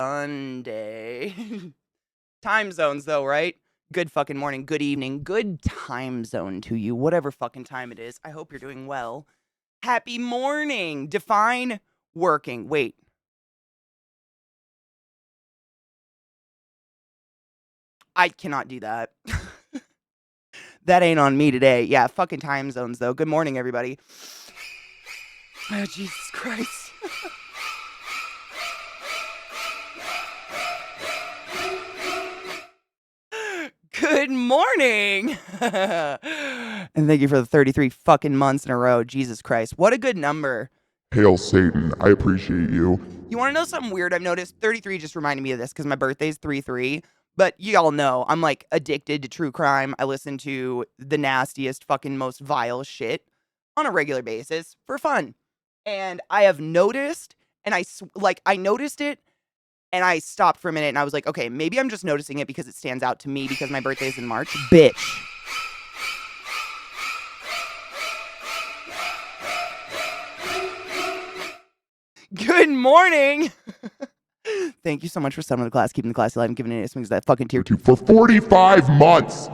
Sunday. Time zones, though, right? Good fucking morning, good evening, good time zone to you, whatever fucking time it is. I hope you're doing well. Happy morning. Define working. Wait, I cannot do that. That ain't on me today. Yeah, fucking time zones, though. Good morning, everybody. Oh, Jesus Christ. Good morning. And thank you for the 33 fucking months in a row. Jesus Christ. What a good number. Hail Satan, I appreciate you. You want to know something weird I've noticed? 33 just reminded me of this because my birthday's 3-3. But y'all know I'm like addicted to true crime. I listen to the nastiest, fucking most vile shit on a regular basis for fun. And I have noticed, and I noticed it and I stopped for a minute and I was like, okay, maybe I'm just noticing it because it stands out to me because my birthday's in March. Bitch. Good morning. Thank you so much for summoning the class, keeping the class alive, and giving it swings that fucking tier 2 For 45 months!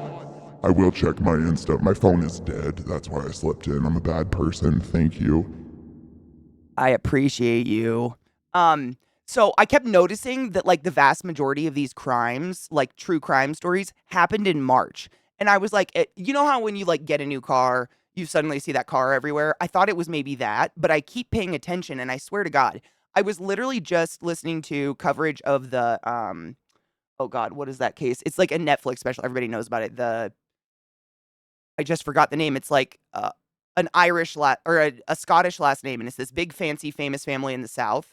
I will check my Insta. My phone is dead. That's why I slipped in. I'm a bad person. Thank you. I appreciate you. So I kept noticing that like the vast majority of these crimes, like true crime stories, happened in March. And I was like, you know how when you like get a new car, you suddenly see that car everywhere? I thought it was maybe that, but I keep paying attention and I swear to God, I was literally just listening to coverage of the oh God, what is that case? It's like a Netflix special. Everybody knows about it. I just forgot the name. It's like an Irish or a Scottish last name, and it's this big fancy famous family in the South.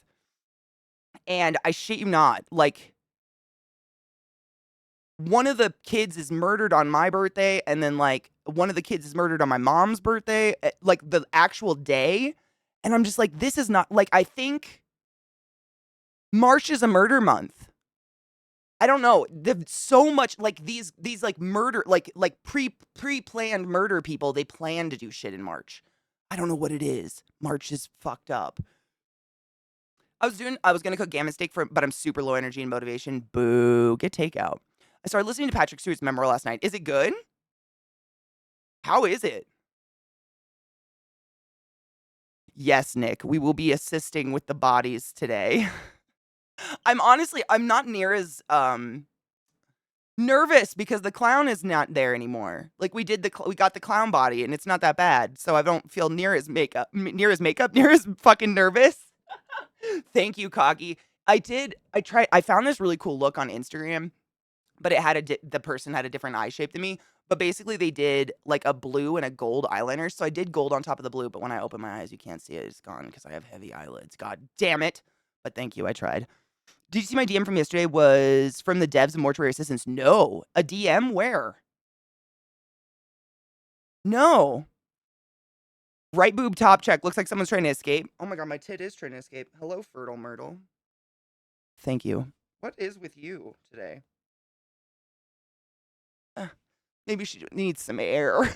And I shit you not, like one of the kids is murdered on my birthday, and then like one of the kids is murdered on my mom's birthday, like the actual day. And I'm just like, this is not like I think March is a murder month. I don't know. There's so much like these like murder like pre-planned murder people, they plan to do shit in March. I don't know what it is. March is fucked up. I was gonna cook gammon steak but I'm super low energy and motivation. Boo. Get takeout. I started listening to Patrick Stewart's memoir last night. Is it good? How is it? Yes, Nick. We will be assisting with the bodies today. I'm not near as nervous because the clown is not there anymore. Like we got the clown body and it's not that bad. So I don't feel near as fucking nervous. Thank you, Coggy. I found this really cool look on Instagram, but the person had a different eye shape than me. But basically they did like a blue and a gold eyeliner. So I did gold on top of the blue, but when I open my eyes, you can't see it. It's gone because I have heavy eyelids. God damn it. But thank you. I tried. Did you see my DM from yesterday was from the devs of Mortuary Assistance? No. A DM where? No. Right boob top check. Looks like someone's trying to escape. Oh my God, my tit is trying to escape. Hello, Fertile Myrtle. Thank you. What is with you today? Maybe she needs some air.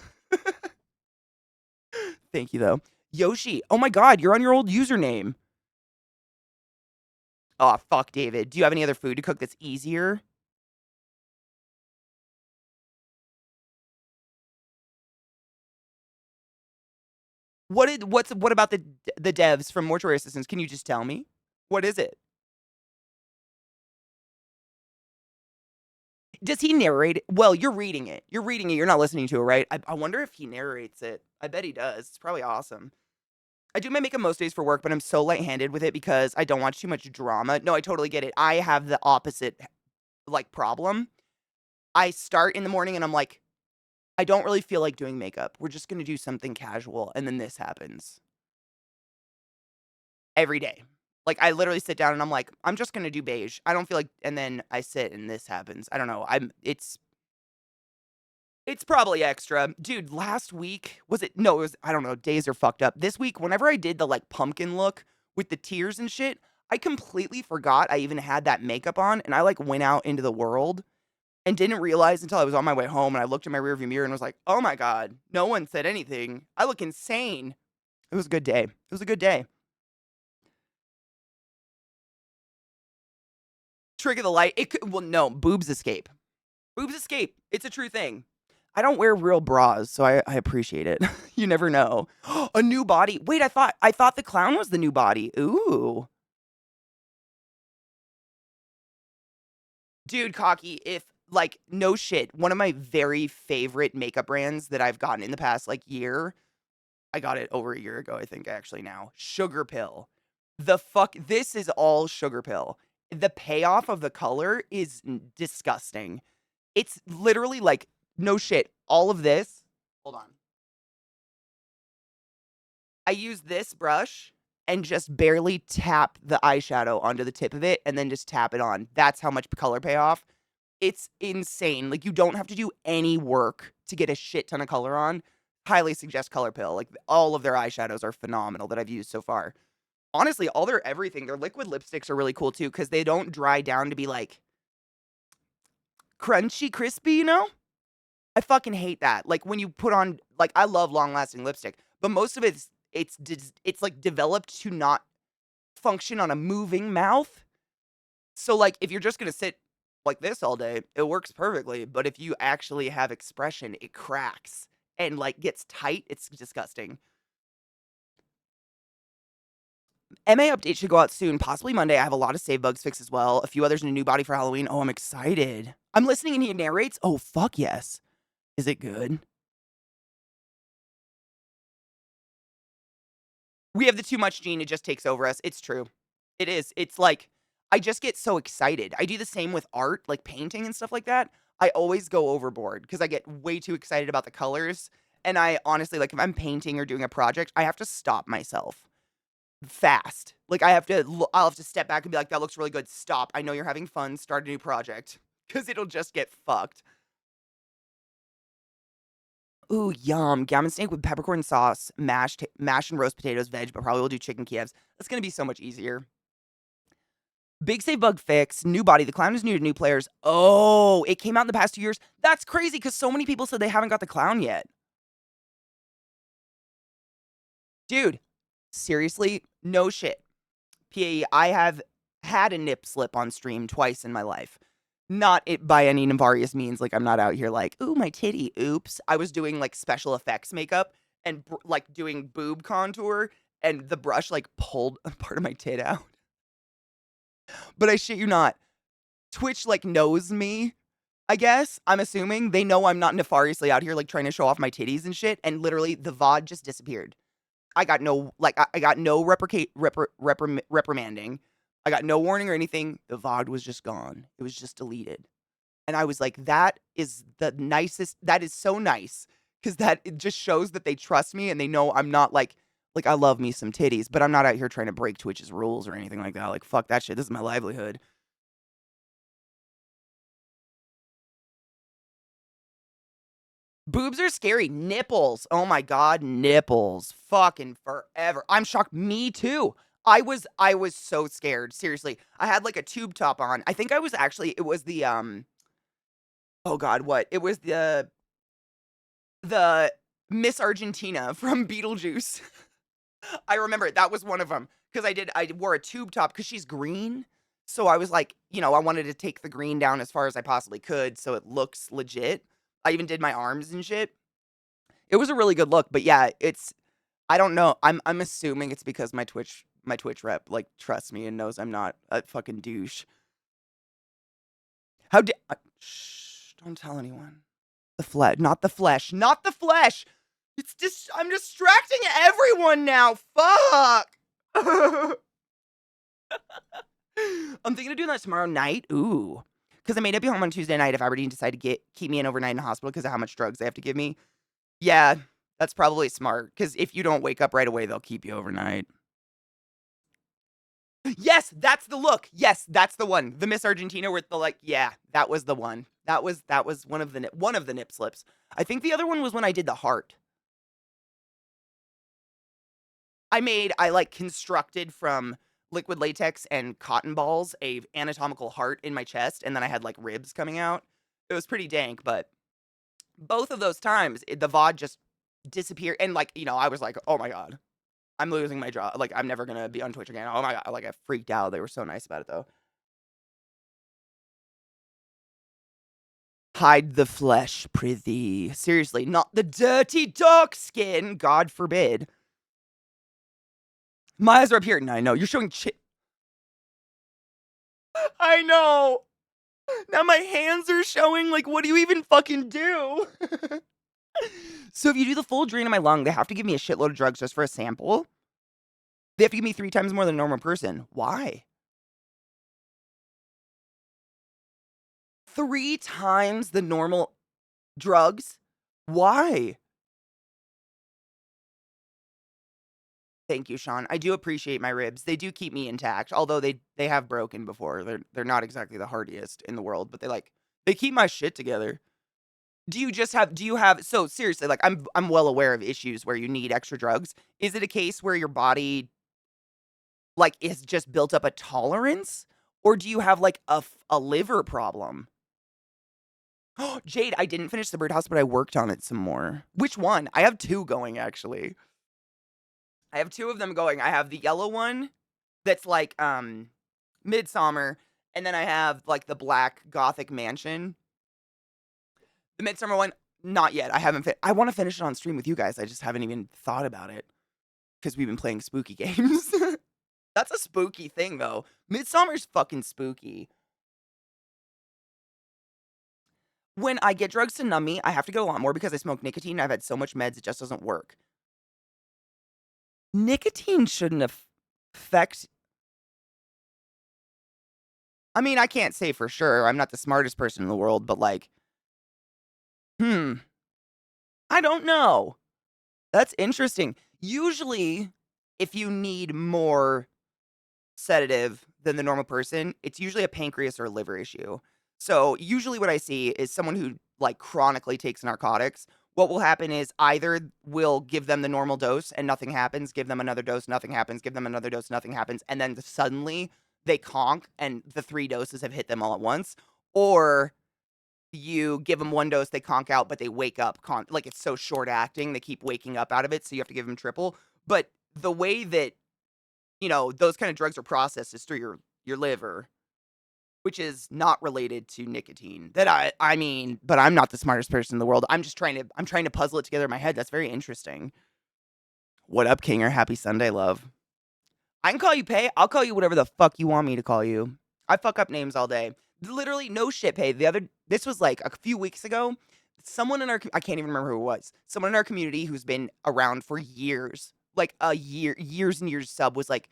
Thank you, though. Yoshi. Oh my God, you're on your old username. Oh, fuck, David. Do you have any other food to cook that's easier? What about the devs from Mortuary Assistance? Can you just tell me? What is it? Does he narrate it? Well, you're reading it. You're reading it. You're not listening to it, right? I wonder if he narrates it. I bet he does. It's probably awesome. I do my makeup most days for work, but I'm so light-handed with it because I don't watch too much drama. No, I totally get it. I have the opposite, like, problem. I start in the morning and I'm like, I don't really feel like doing makeup. We're just gonna do something casual, and then this happens. Every day. Like, I literally sit down and I'm like, I'm just gonna do beige. I don't feel like and then I sit and this happens. I don't know. It's probably extra. Dude, last week was it no, it was I don't know, days are fucked up. This week, whenever I did the, like, pumpkin look with the tears and shit, I completely forgot I even had that makeup on, and I, like, went out into the world and didn't realize until I was on my way home, and I looked in my rearview mirror and was like, "Oh my God, no one said anything. I look insane." It was a good day. It was a good day. Trick of the light. It could, well, no, boobs escape. Boobs escape. It's a true thing. I don't wear real bras, so I appreciate it. You never know. A new body. Wait, I thought the clown was the new body. Ooh. Dude, Cocky, if like no shit, one of my very favorite makeup brands that I've gotten in the past like year, I got it over a year ago, I think actually now. Sugar Pill. The fuck this is all Sugar Pill. The payoff of the color is disgusting. It's literally like no shit. All of this. Hold on. I use this brush and just barely tap the eyeshadow onto the tip of it and then just tap it on. That's how much color payoff. It's insane. Like, you don't have to do any work to get a shit ton of color on. Highly suggest Color Pill. Like, all of their eyeshadows are phenomenal that I've used so far. Honestly, all their everything, their liquid lipsticks are really cool too because they don't dry down to be like crunchy, crispy, you know? I fucking hate that. Like when you put on like I love long-lasting lipstick, but most of it's like developed to not function on a moving mouth. So like if you're just going to sit like this all day, it works perfectly, but if you actually have expression, it cracks and like gets tight. It's disgusting. MA update should go out soon, possibly Monday. I have a lot of save bugs fixed as well. A few others in a new body for Halloween. Oh, I'm excited. I'm listening and he narrates. Oh, fuck yes. Is it good? We have the too much gene. It just takes over us. It's true. It is. It's like, I just get so excited. I do the same with art, like painting and stuff like that. I always go overboard because I get way too excited about the colors. And I honestly, like, if I'm painting or doing a project, I have to stop myself fast. Like, I'll have to step back and be like, that looks really good. Stop. I know you're having fun. Start a new project because it'll just get fucked. Ooh, yum. Gammon steak with peppercorn sauce, mashed and roast potatoes, veg, but probably we'll do chicken Kievs. That's gonna be so much easier. Big Save Bug Fix, new body. The clown is new to new players. Oh, it came out in the past 2 years. That's crazy because so many people said they haven't got the clown yet. Dude, seriously, no shit. PAE, I have had a nip slip on stream twice in my life. Not it by any nefarious means. Like, I'm not out here like, ooh, my titty, oops. I was doing like special effects makeup and like doing boob contour, and the brush like pulled a part of my tit out. But I shit you not. Twitch like knows me, I guess. I'm assuming they know I'm not nefariously out here like trying to show off my titties and shit. And literally the VOD just disappeared. I got no like I got no reprimanding. I got no warning or anything. The VOD was just gone. It was just deleted. And I was like, that is the nicest. That is so nice because that it just shows that they trust me and they know I'm not like I love me some titties, but I'm not out here trying to break Twitch's rules or anything like that. Like, fuck that shit. This is my livelihood. Boobs are scary. Nipples. Oh my god, nipples. Fucking forever. I'm shocked. Me too. I was so scared. Seriously. I had like a tube top on. I think I was actually it was the oh god, what? It was the Miss Argentina from Beetlejuice. I remember it. That was one of them because I wore a tube top because she's green. So I was like, I wanted to take the green down as far as I possibly could so it looks legit. I even did my arms and shit. It was a really good look, but yeah, I don't know. I'm assuming it's because my Twitch rep like trusts me and knows I'm not a fucking douche. Shh, don't tell anyone. The flesh, not the flesh, not the flesh. It's just I'm distracting everyone now. Fuck. I'm thinking of doing that tomorrow night. Ooh. Because I may not be home on Tuesday night if Aberdeen decide to keep me in overnight in the hospital because of how much drugs they have to give me. Yeah, that's probably smart. Because if you don't wake up right away, they'll keep you overnight. Yes, that's the look. Yes, that's the one. The Miss Argentina with the like, yeah, that was the one. That was one of the nip slips. I think the other one was when I did the heart. I like constructed from liquid latex and cotton balls a anatomical heart in my chest, and then I had like ribs coming out. It was pretty dank, but both of those times the VOD just disappeared, and like I was like, oh my god, I'm losing my job. Like I'm never gonna be on Twitch again. Oh my god, like I freaked out. They were so nice about it though. Hide the flesh, prithee. Seriously, not the dirty dark skin, God forbid. My eyes are up here. No, I know. You're showing I know. Now my hands are showing. Like, what do you even fucking do? So if you do the full drain of my lung, they have to give me a shitload of drugs just for a sample. They have to give me 3 times more than a normal person. Why? 3 times the normal drugs? Why? Thank you, Sean. I do appreciate my ribs. They do keep me intact, although they have broken before. They're not exactly the hardiest in the world, but they keep my shit together. Do you have so seriously, like I'm well aware of issues where you need extra drugs. Is it a case where your body like is just built up a tolerance, or do you have like a liver problem? Jade, I didn't finish the birdhouse, but I worked on it some more. Which one? I have 2 going actually. I have 2 of them going. I have the yellow one that's like Midsummer, and then I have like the black gothic mansion. The Midsummer one, not yet. I haven't I want to finish it on stream with you guys. I just haven't even thought about it because we've been playing spooky games. That's a spooky thing though. Midsummer's fucking spooky. When I get drugs to numb me, I have to get a lot more because I smoke nicotine. I've had so much meds, it just doesn't work. Nicotine shouldn't affect. I mean, I can't say for sure. I'm not the smartest person in the world, but like, I don't know. That's interesting. Usually, if you need more sedative than the normal person, it's usually a pancreas or a liver issue. So, usually what I see is someone who like chronically takes narcotics. What will happen is either we'll give them the normal dose and nothing happens, give them another dose, nothing happens, give them another dose, nothing happens, and then suddenly they conk and the 3 doses have hit them all at once. Or you give them 1 dose, they conk out, but they wake up like it's so short acting, they keep waking up out of it, so you have to give them triple. But the way that those kind of drugs are processed is through your liver, which is not related to nicotine. That I mean, but I'm not the smartest person in the world. I'm trying to puzzle it together in my head. That's very interesting. What up, Kinger? Happy Sunday, love. I can call you Pay. I'll call you whatever the fuck you want me to call you. I fuck up names all day. Literally, no shit, Pay. This was like a few weeks ago. Someone in I can't even remember who it was. Someone in our community who's been around for years, like years and years sub was like,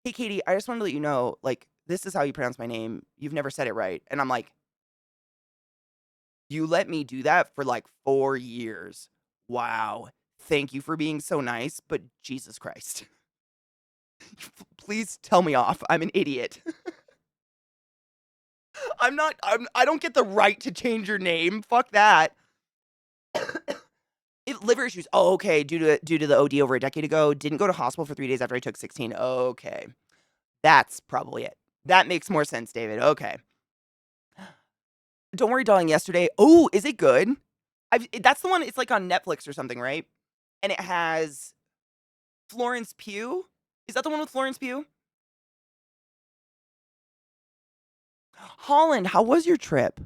"Hey, Katie, I just wanted to let you know, like, this is how you pronounce my name. You've never said it right." And I'm like, "You let me do that for like 4 years. Wow. Thank you for being so nice, but Jesus Christ." Please tell me off. I'm an idiot. I don't get the right to change your name. Fuck that. Liver issues. Oh, okay. Due to the OD over a decade ago. Didn't go to hospital for 3 days after I took 16. Okay. That's probably it. That makes more sense, David. Okay. Don't worry, darling. Yesterday. Oh, is it good? That's the one. It's like on Netflix or something, right? And it has Florence Pugh. Is that the one with Florence Pugh? Holland, how was your trip?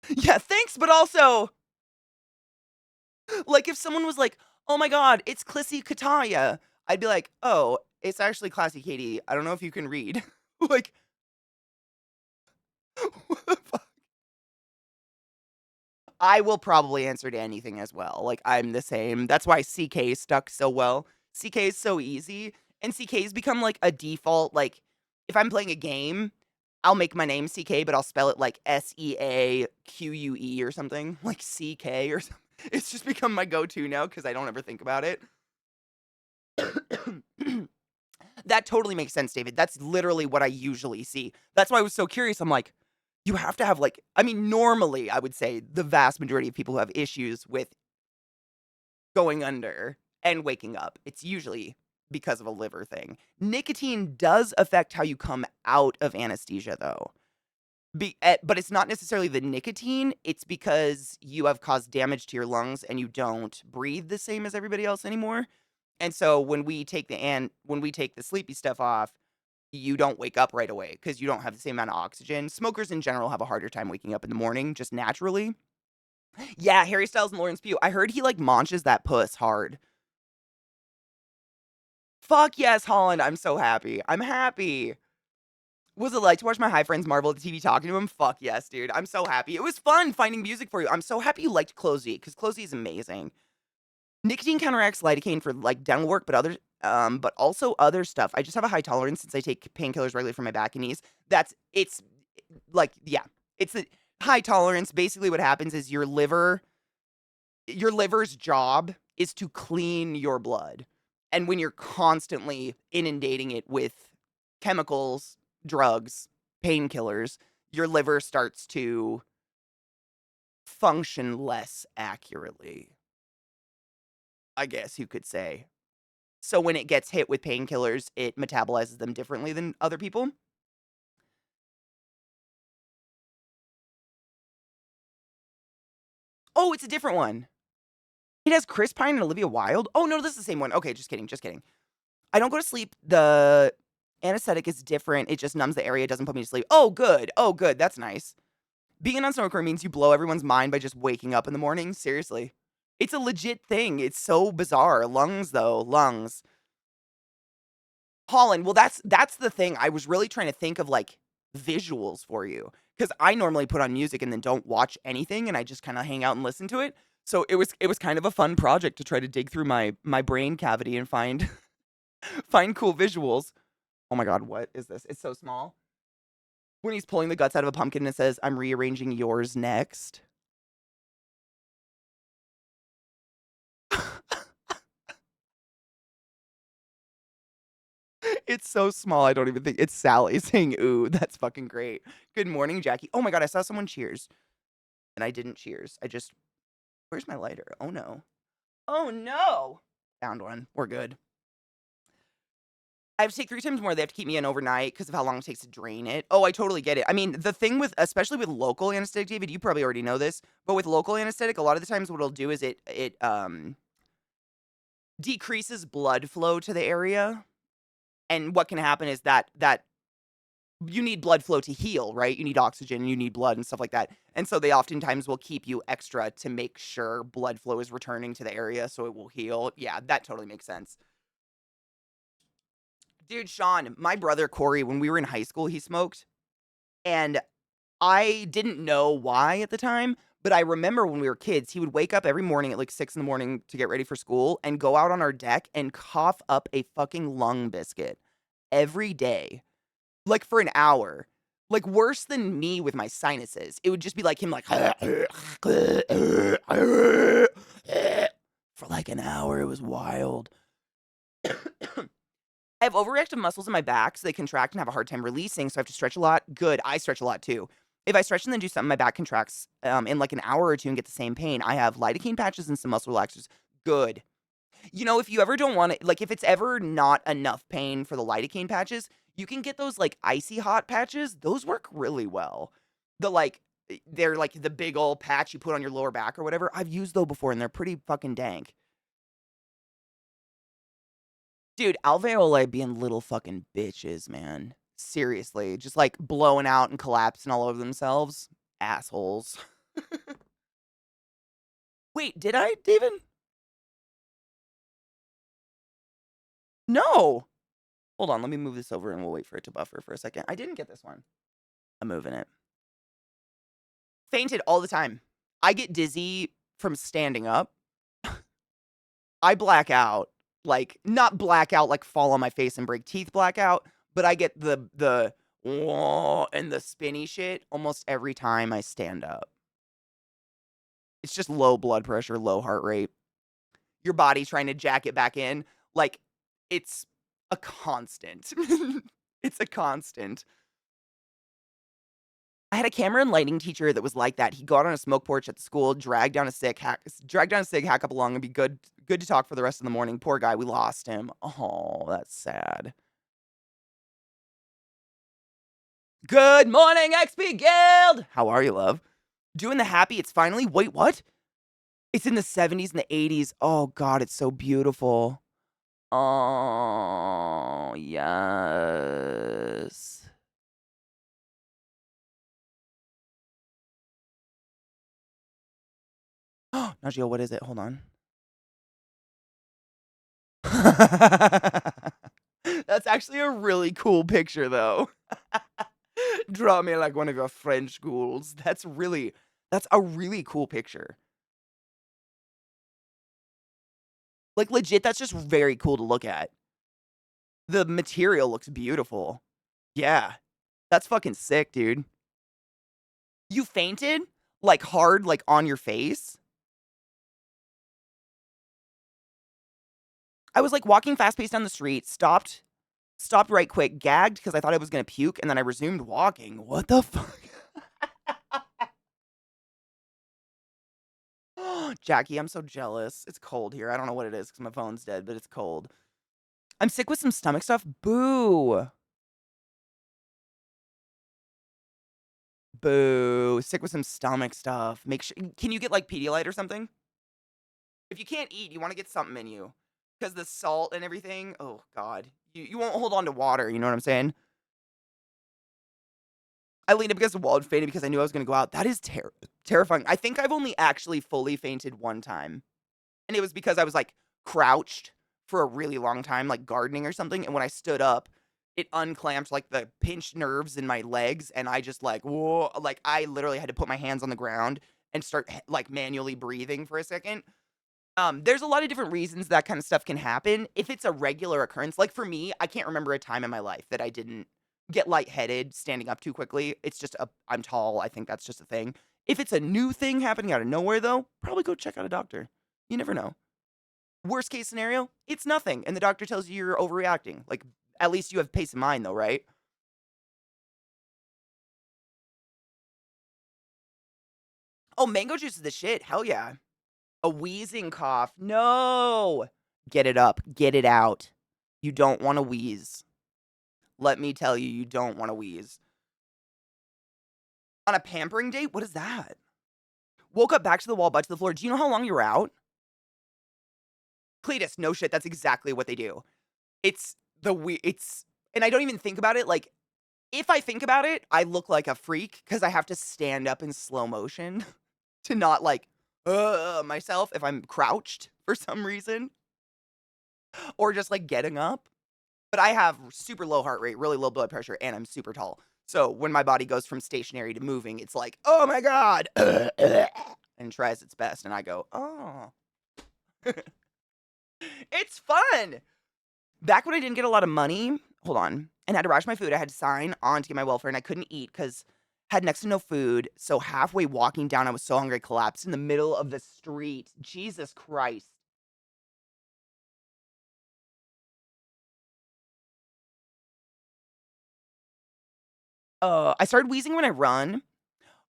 Yeah, thanks, but also, like, if someone was like, "Oh my god, it's ClassyKatie," I'd be like, "Oh, it's actually ClassyKatie. I don't know if you can read." Like, what the fuck? I will probably answer to anything as well. Like, I'm the same. That's why CK stuck so well. CK is so easy, and CK's become like a default. Like, if I'm playing a game, I'll make my name CK, but I'll spell it like SEAQUE or something, like CK or something. It's just become my go-to now because I don't ever think about it. That totally makes sense, David. That's literally what I usually see. That's why I was so curious. I'm like, you have to have like, I mean, normally I would say the vast majority of people who have issues with going under and waking up, it's usually because of a liver thing. Nicotine does affect how you come out of anesthesia, though. But it's not necessarily the nicotine. It's because you have caused damage to your lungs and you don't breathe the same as everybody else anymore. And so when we take the sleepy stuff off, you don't wake up right away because you don't have the same amount of oxygen. Smokers in general have a harder time waking up in the morning just naturally. Yeah, Harry Styles and Lawrence Pugh. I heard he like launches that puss hard. Fuck yes, Holland. I'm so happy. I'm happy. Was it like to watch my high friends marvel at the TV talking to him? Fuck yes, dude. I'm so happy. It was fun finding music for you. I'm so happy you liked Closey because Closey is amazing. Nicotine counteracts lidocaine for like dental work, but also other stuff. I just have a high tolerance since I take painkillers regularly for my back and knees. It's like yeah, it's a high tolerance. Basically, what happens is your liver's job is to clean your blood, and when you're constantly inundating it with chemicals, drugs, painkillers, your liver starts to function less accurately. I guess you could say. So when it gets hit with painkillers, it metabolizes them differently than other people. Oh, it's a different one. It has Chris Pine and Olivia Wilde. Oh no, this is the same one. Okay, just kidding, just kidding. I don't go to sleep. The anesthetic is different. It just numbs the area, doesn't put me to sleep. Oh, good. Oh, good. That's nice. Being a non-smoker means you blow everyone's mind by just waking up in the morning. Seriously. It's a legit thing. It's so bizarre. Lungs, though. Lungs. Holland, well, that's the thing. I was really trying to think of like visuals for you because I normally put on music and then don't watch anything, and I just kind of hang out and listen to it. So it was kind of a fun project to try to dig through my brain cavity and find find cool visuals. Oh my god, what is this? It's so small. When he's pulling the guts out of a pumpkin and it says, "I'm rearranging yours next." It's so small. I don't even think it's Sally saying, "Ooh, that's fucking great." Good morning, Jackie. Oh my god, I saw someone cheers and I didn't cheers. Where's my lighter? Oh no. Oh no. Found one. We're good. I have to take 3 times more. They have to keep me in overnight because of how long it takes to drain it. Oh, I totally get it. I mean, the thing with especially with local anesthetic, David, you probably already know this, but with local anesthetic, a lot of the times what it'll do is it decreases blood flow to the area. And what can happen is that you need blood flow to heal, right? You need oxygen, you need blood and stuff like that. And so they oftentimes will keep you extra to make sure blood flow is returning to the area so it will heal. Yeah, that totally makes sense. Dude, Sean, my brother Corey, when we were in high school, he smoked. And I didn't know why at the time, but I remember when we were kids, he would wake up every morning at like 6 in the morning to get ready for school and go out on our deck and cough up a fucking lung biscuit every day, like for an hour. Like worse than me with my sinuses. It would just be like him like for like an hour. It was wild. I have overreactive muscles in my back, so they contract and have a hard time releasing, so I have to stretch a lot. Good. I stretch a lot too. If I stretch and then do something, my back contracts in like an hour or two and get the same pain. I have lidocaine patches and some muscle relaxers. Good. You know, if you ever don't want it, like if it's ever not enough pain for the lidocaine patches, you can get those like icy hot patches. Those work really well. They're like the big old patch you put on your lower back or whatever. I've used those before and they're pretty fucking dank. Dude, alveoli being little fucking bitches, man. Seriously, just like blowing out and collapsing all over themselves. Assholes. Wait, did I, David? No. Hold on, let me move this over and we'll wait for it to buffer for a second. I didn't get this one. I'm moving it. Fainted all the time. I get dizzy from standing up. I black out. Like, not black out like fall on my face and break teeth blackout, but I get the and the spinny shit almost every time I stand up. It's just low blood pressure, low heart rate. Your body trying to jack it back in. Like, it's a constant. It's a constant. I had a camera and lighting teacher that was like that. He'd go out on a smoke porch at the school, drag down a cig, hack up a lung, and be good to talk for the rest of the morning. Poor guy, we lost him. Oh, that's sad. Good morning, XP Guild! How are you, love? Doing the happy, it's finally, wait, what? It's in the 70s and the 80s. Oh, God, it's so beautiful. Oh, yes. Najee, what is it? Hold on. That's actually a really cool picture, though. Draw me like one of your French schools. That's a really cool picture. Like, legit, that's just very cool to look at. The material looks beautiful. Yeah. That's fucking sick, dude. You fainted? Like, hard, like, on your face? I was, like, walking fast-paced down the street, stopped right quick, gagged because I thought I was gonna puke, and then I resumed walking. What the fuck? Jackie, I'm so jealous. It's cold here. I don't know what it is because my phone's dead, but it's cold. I'm sick with some stomach stuff. Boo. Boo. Sick with some stomach stuff. Make sure. Can you get like Pedialyte or something? If you can't eat, you want to get something in you. Because the salt and everything, oh God. You won't hold on to water, you know what I'm saying? I leaned up against the wall and fainted because I knew I was going to go out. That is terrifying. I think I've only actually fully fainted one time. And it was because I was like crouched for a really long time, like gardening or something. And when I stood up, it unclamped like the pinched nerves in my legs. And I just like, whoa, like I literally had to put my hands on the ground and start like manually breathing for a second. There's a lot of different reasons that kind of stuff can happen. If it's a regular occurrence, like for me, I can't remember a time in my life that I didn't get lightheaded standing up too quickly. It's just I'm tall. I think that's just a thing. If it's a new thing happening out of nowhere, though, probably go check out a doctor. You never know. Worst case scenario, it's nothing, and the doctor tells you you're overreacting. Like, at least you have peace of mind, though, right? Oh, mango juice is the shit. Hell yeah. A wheezing cough. No. Get it up. Get it out. You don't want to wheeze. Let me tell you, you don't want to wheeze. On a pampering date? What is that? Woke up back to the wall, butt to the floor. Do you know how long you were out? Cletus, no shit. That's exactly what they do. It's and I don't even think about it. Like, if I think about it, I look like a freak because I have to stand up in slow motion to not like, myself if I'm crouched for some reason or just like getting up. But I have super low heart rate, really low blood pressure, and I'm super tall. So when my body goes from stationary to moving, it's like, oh my God, and tries its best. And I go, oh, it's fun. Back when I didn't get a lot of money, hold on, and had to ration my food, I had to sign on to get my welfare, and I couldn't eat because had next to no food. So halfway walking down, I was so hungry, I collapsed in the middle of the street. Jesus Christ. I started wheezing when I run.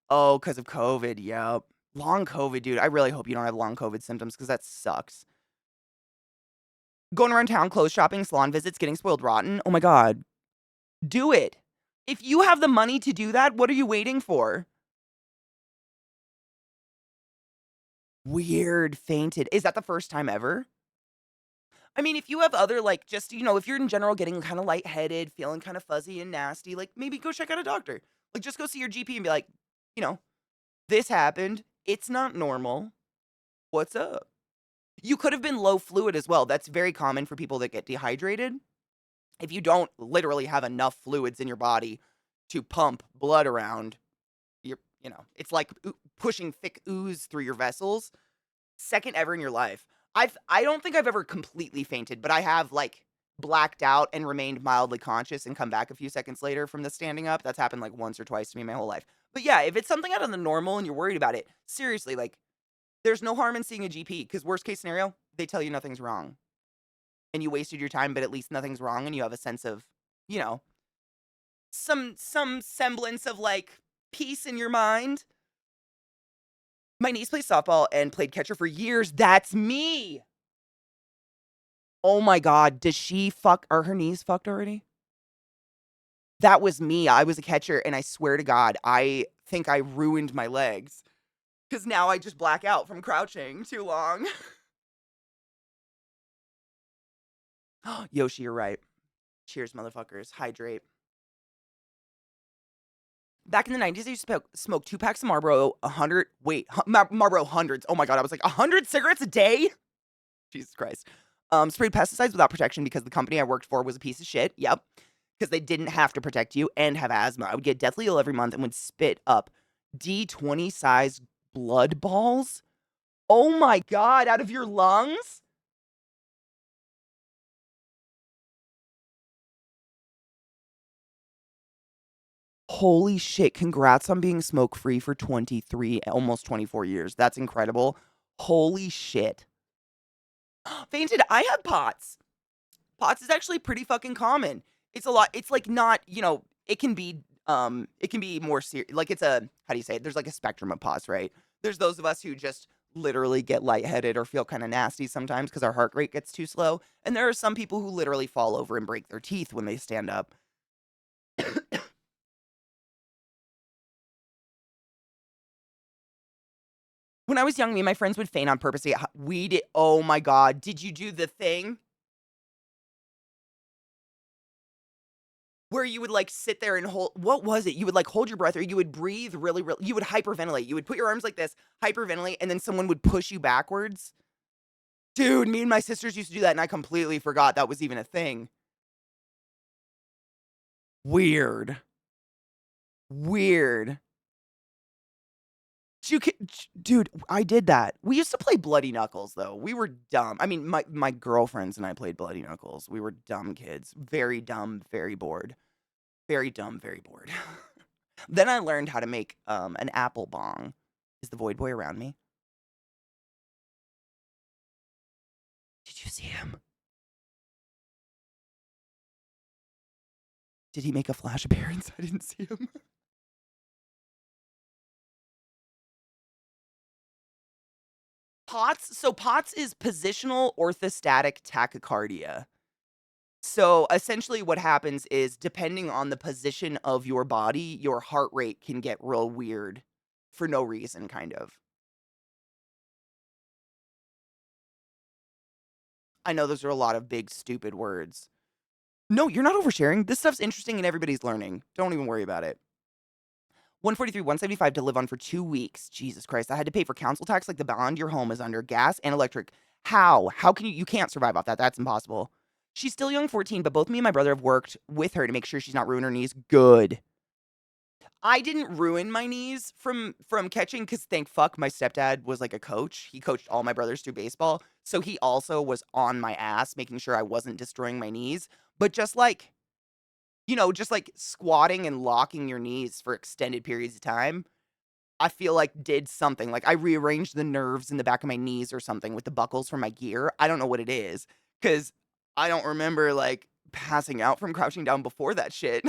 Oh, because of COVID. Yep. Long COVID, dude. I really hope you don't have long COVID symptoms because that sucks. Going around town, clothes shopping, salon visits, getting spoiled rotten. Oh my God. Do it. If you have the money to do that, what are you waiting for? Weird, fainted. Is that the first time ever? I mean, if you have other, like, just, if you're in general getting kind of lightheaded, feeling kind of fuzzy and nasty, like, maybe go check out a doctor. Like, just go see your GP and be like, you know, this happened. It's not normal. What's up? You could have been low fluid as well. That's very common for people that get dehydrated. If you don't literally have enough fluids in your body to pump blood around, it's like pushing thick ooze through your vessels. Second ever in your life. I don't think I've ever completely fainted, but I have like blacked out and remained mildly conscious and come back a few seconds later from the standing up. That's happened like once or twice to me my whole life. But yeah, if it's something out of the normal and you're worried about it, seriously, like there's no harm in seeing a GP because worst case scenario, they tell you nothing's wrong. And you wasted your time, but at least nothing's wrong and you have a sense of, you know, some semblance of like peace in your mind. My niece plays softball and played catcher for years. That's me. Oh my God. Does she fuck? Are her knees fucked already? That was me. I was a catcher, and I swear to God, I think I ruined my legs because now I just black out from crouching too long. Yoshi, you're right. Cheers, motherfuckers. Hydrate. Back in the 90s, I used to smoke 2 packs of Marlboro, 100, wait, Marlboro hundreds. Oh my God, I was like, 100 cigarettes a day? Jesus Christ. Sprayed pesticides without protection because the company I worked for was a piece of shit. Yep. Because they didn't have to protect you and have asthma. I would get deathly ill every month and would spit up D20 size blood balls. Oh my God, out of your lungs? Holy shit, congrats on being smoke free for 23, almost 24 years. That's incredible. Holy shit. Fainted, I have POTS. POTS is actually pretty fucking common. It's a lot. It's like not, it can be more serious. Like it's a, how do you say it? There's like a spectrum of POTS, right? There's those of us who just literally get lightheaded or feel kind of nasty sometimes because our heart rate gets too slow. And there are some people who literally fall over and break their teeth when they stand up. When I was young, me and my friends would feign on purpose to get we did. Oh my God. Did you do the thing where you would like sit there and hold, what was it? You would like hold your breath or you would breathe really, really, you would hyperventilate. You would put your arms like this, hyperventilate, and then someone would push you backwards. Dude, me and my sisters used to do that and I completely forgot that was even a thing. Weird. Weird. Dude, I did that. We used to play Bloody Knuckles, though. We were dumb. I mean, my girlfriends and I played Bloody Knuckles. We were dumb kids. Very dumb, very bored. Very dumb, very bored. Then I learned how to make an apple bong. Is the void boy around me? Did you see him? Did he make a flash appearance? I didn't see him. POTS. So POTS is positional orthostatic tachycardia. So essentially, what happens is depending on the position of your body, your heart rate can get real weird for no reason, kind of. I know those are a lot of big, stupid words. No, you're not oversharing. This stuff's interesting and everybody's learning. Don't even worry about it. 143, 175 to live on for 2 weeks. Jesus Christ. I had to pay for council tax like the bond your home is under, gas and electric. How? How can you can't survive off that. That's impossible. She's still young, 14, but both me and my brother have worked with her to make sure she's not ruining her knees. Good. I didn't ruin my knees from catching because thank fuck my stepdad was like a coach. He coached all my brothers through baseball. So he also was on my ass, making sure I wasn't destroying my knees. But just like, just like squatting and locking your knees for extended periods of time, I feel like did something. Like I rearranged the nerves in the back of my knees or something with the buckles from my gear. I don't know what it is because I don't remember like passing out from crouching down before that shit.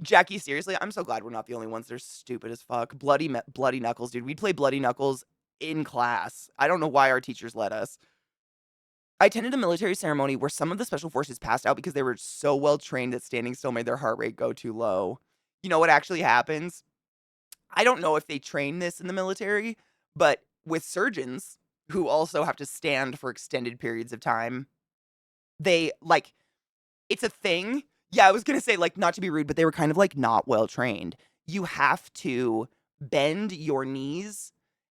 Jackie, seriously, I'm so glad we're not the only ones. They're stupid as fuck. Bloody Knuckles, dude. We'd play Bloody Knuckles in class. I don't know why our teachers let us. I attended a military ceremony where some of the special forces passed out because they were so well trained that standing still made their heart rate go too low. You know what actually happens? I don't know if they train this in the military, but with surgeons who also have to stand for extended periods of time, they like it's a thing. Yeah, I was gonna say, like, not to be rude, but they were kind of, like, not well trained. You have to bend your knees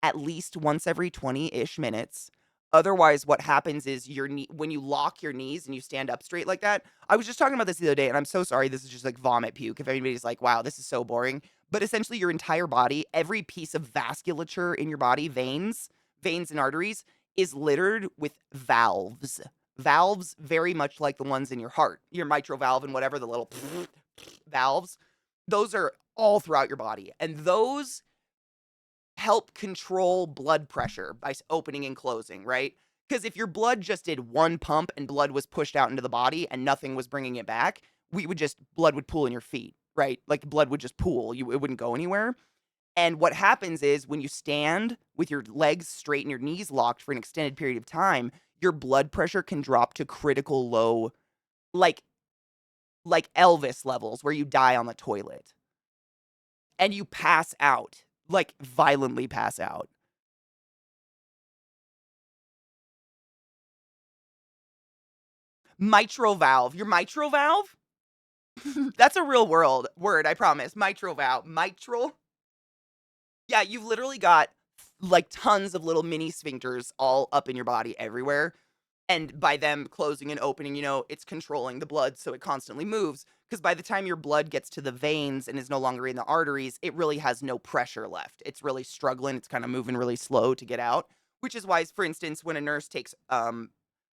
at least once every 20-ish minutes. Otherwise, what happens is your knee when you lock your knees and you stand up straight like that. I was just talking about this the other day, and I'm so sorry, this is just, like, vomit puke if anybody's like, "Wow, this is so boring." But essentially, your entire body, every piece of vasculature in your body, veins and arteries, is littered with valves. Valves very much like the ones in your heart, your mitral valve and whatever, the little valves. Those are all throughout your body, and those help control blood pressure by opening and closing, right? Because if your blood just did one pump and blood was pushed out into the body and nothing was bringing it back, blood would pool in your feet, right? Like blood would just pool. It wouldn't go anywhere. And what happens is when you stand with your legs straight and your knees locked for an extended period of time, your blood pressure can drop to critical low, like Elvis levels where you die on the toilet and you pass out, like violently pass out. Mitral valve. Your mitral valve? That's a real word, I promise. Mitral valve. Mitral? Yeah, you've literally got like tons of little mini sphincters all up in your body everywhere. And by them closing and opening, it's controlling the blood so it constantly moves. Because by the time your blood gets to the veins and is no longer in the arteries, it really has no pressure left. It's really struggling. It's kind of moving really slow to get out, which is why, for instance, when a nurse takes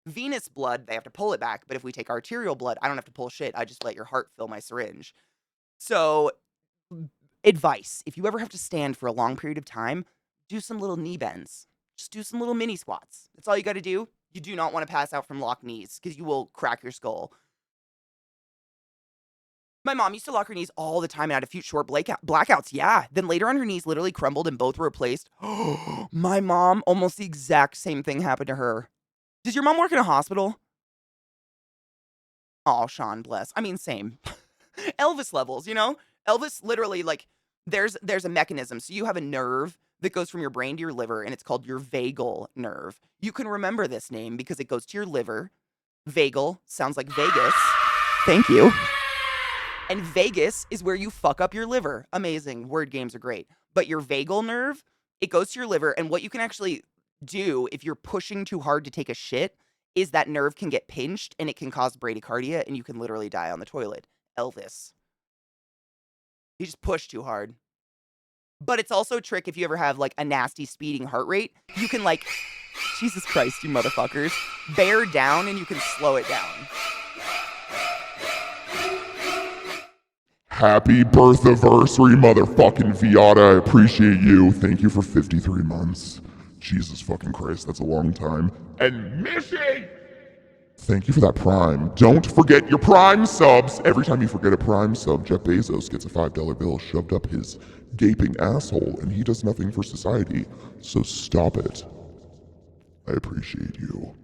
venous blood, they have to pull it back. But if we take arterial blood, I don't have to pull shit. I just let your heart fill my syringe. So, advice, if you ever have to stand for a long period of time, do some little knee bends. Just do some little mini squats. That's all you got to do. You do not want to pass out from locked knees because you will crack your skull. My mom used to lock her knees all the time and had a few short blackouts. Yeah. Then later on, her knees literally crumbled and both were replaced. My mom, almost the exact same thing happened to her. Does your mom work in a hospital? Oh, Sean, bless. I mean, same. Elvis levels, Elvis literally, like, there's a mechanism. So you have a nerve that goes from your brain to your liver, and it's called your vagal nerve. You can remember this name because it goes to your liver. Vagal sounds like Vegas. Thank you. And Vegas is where you fuck up your liver. Amazing. Word games are great. But your vagal nerve, it goes to your liver, and what you can actually do if you're pushing too hard to take a shit is that nerve can get pinched, and it can cause bradycardia, and you can literally die on the toilet. Elvis. You just push too hard. But it's also a trick if you ever have like a nasty speeding heart rate. You can like, Jesus Christ, you motherfuckers, bear down and you can slow it down. Happy birth-iversary, motherfucking Viata. I appreciate you. Thank you for 53 months. Jesus fucking Christ, that's a long time. And Missy! Thank you for that Prime. Don't forget your Prime subs. Every time you forget a Prime sub, Jeff Bezos gets a $5 bill shoved up his gaping asshole, and he does nothing for society. So stop it. I appreciate you.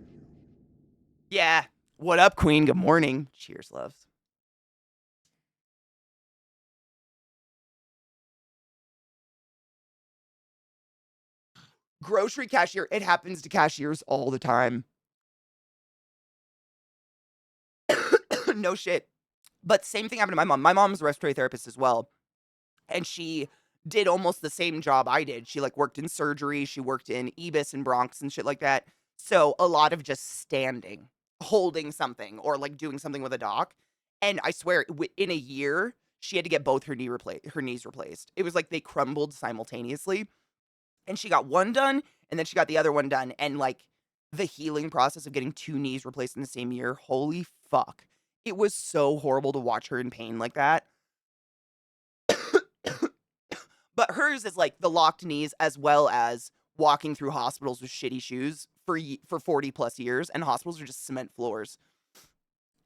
Yeah. What up, Queen? Good morning. Cheers, loves. Grocery cashier. It happens to cashiers all the time. No shit. But same thing happened to my mom. My mom's a respiratory therapist as well. And she did almost the same job I did. She like worked in surgery. She worked in EBIS and Bronx and shit like that. So a lot of just standing, holding something or like doing something with a doc. And I swear in a year, she had to get both her knees replaced. It was like they crumbled simultaneously. And she got one done and then she got the other one done. And like the healing process of getting two knees replaced in the same year, holy fuck. It was so horrible to watch her in pain like that. But hers is like the locked knees as well as walking through hospitals with shitty shoes for 40 plus years, and hospitals are just cement floors.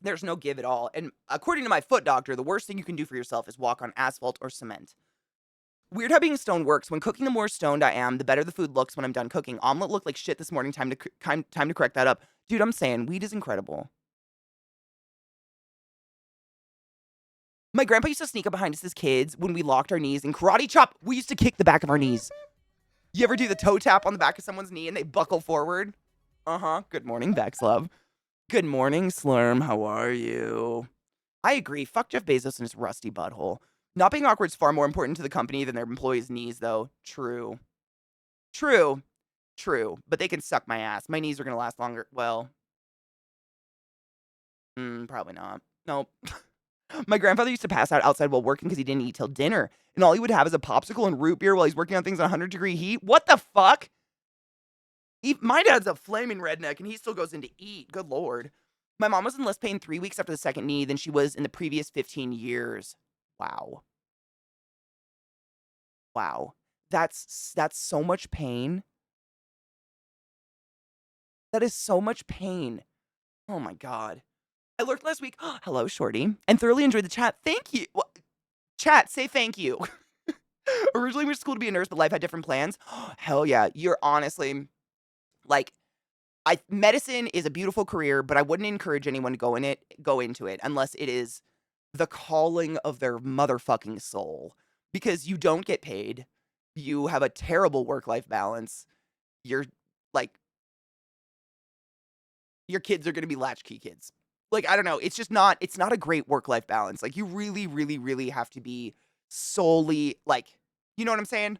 There's no give at all. And according to my foot doctor, the worst thing you can do for yourself is walk on asphalt or cement. Weird how being stoned works. When cooking, the more stoned I am, the better the food looks when I'm done cooking. Omelet looked like shit this morning. Time to correct that up. Dude, I'm saying weed is incredible. My grandpa used to sneak up behind us as kids when we locked our knees and karate chop. We used to kick the back of our knees. You ever do the toe tap on the back of someone's knee and they buckle forward? Uh-huh. Good morning, Bex love. Good morning, Slurm. How are you? I agree. Fuck Jeff Bezos and his rusty butthole. Not being awkward is far more important to the company than their employees' knees, though. True. True. True. But they can suck my ass. My knees are going to last longer. Well, probably not. Nope. My grandfather used to pass out outside while working because he didn't eat till dinner. And all he would have is a popsicle and root beer while he's working on things in 100-degree heat. What the fuck? My dad's a flaming redneck and he still goes in to eat. Good Lord. My mom was in less pain 3 weeks after the second knee than she was in the previous 15 years. Wow. Wow. That's so much pain. That is so much pain. Oh my God. I lurked last week. Hello, Shorty. And thoroughly enjoyed the chat. Thank you. Chat, say thank you. Originally went to school to be a nurse, but life had different plans. Hell yeah. You're honestly, like, medicine is a beautiful career, but I wouldn't encourage anyone to go into it unless it is the calling of their motherfucking soul. Because you don't get paid. You have a terrible work-life balance. You're like, your kids are gonna be latchkey kids. Like, I don't know, it's not a great work-life balance. Like, you really, really, really have to be solely, like, you know what I'm saying?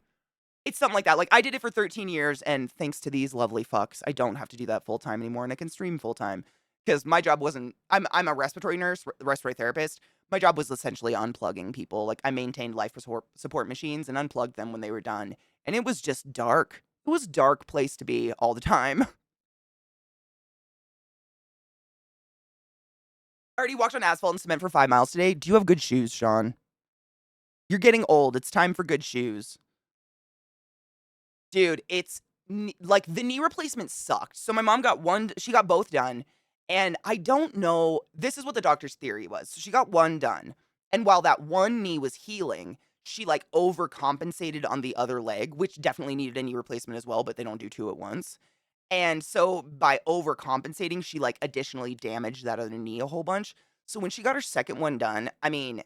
It's something like that. Like, I did it for 13 years, and thanks to these lovely fucks, I don't have to do that full-time anymore, and I can stream full-time. Because my job wasn't I'm a respiratory nurse, respiratory therapist. My job was essentially unplugging people. Like, I maintained life support machines and unplugged them when they were done, and it was just dark. It was a dark place to be all the time. I already walked on asphalt and cement for 5 miles today. Do you have good shoes, Sean? You're getting old. It's time for good shoes. Dude, it's like the knee replacement sucked. So my mom got one, she got both done. And I don't know, this is what the doctor's theory was. So she got one done. And while that one knee was healing, she like overcompensated on the other leg, which definitely needed a knee replacement as well, but they don't do two at once. And so by overcompensating, she like additionally damaged that other knee a whole bunch. So when she got her second one done, I mean,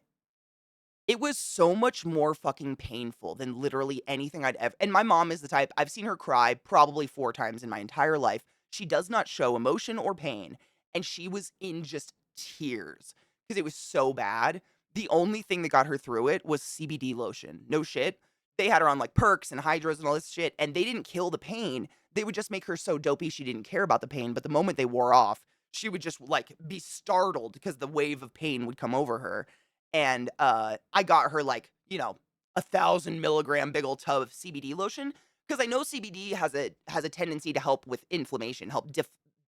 it was so much more fucking painful than literally anything I'd ever. And my mom is the type, I've seen her cry probably 4 times in my entire life. She does not show emotion or pain, and she was in just tears because it was so bad. The only thing that got her through it was CBD lotion. No shit. They had her on like perks and hydros and all this shit, and they didn't kill the pain. They would just make her so dopey she didn't care about the pain. But the moment they wore off, she would just like be startled because the wave of pain would come over her. And I got her like, 1,000 milligram big old tub of CBD lotion because I know CBD has a tendency to help with inflammation, to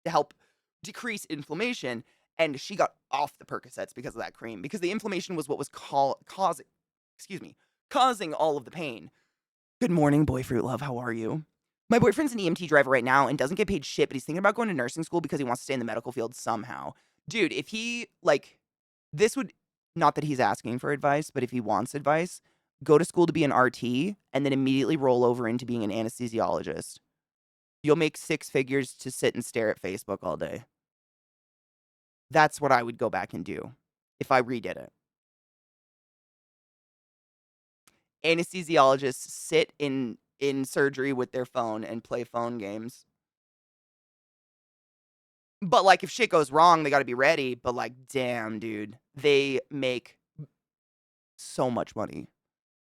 help decrease inflammation. And she got off the Percocets because of that cream, because the inflammation was what was causing, excuse me, causing all of the pain. Good morning, boyfriend love. How are you? My boyfriend's an EMT driver right now and doesn't get paid shit, but he's thinking about going to nursing school because he wants to stay in the medical field somehow. Dude, if he like this would, not that he's asking for advice, but if he wants advice, go to school to be an RT and then immediately roll over into being an anesthesiologist. You'll make 6 figures to sit and stare at Facebook all day. That's what I would go back and do if I redid it. Anesthesiologists sit in surgery with their phone and play phone games. But like if shit goes wrong, they got to be ready, but like damn, dude, they make so much money.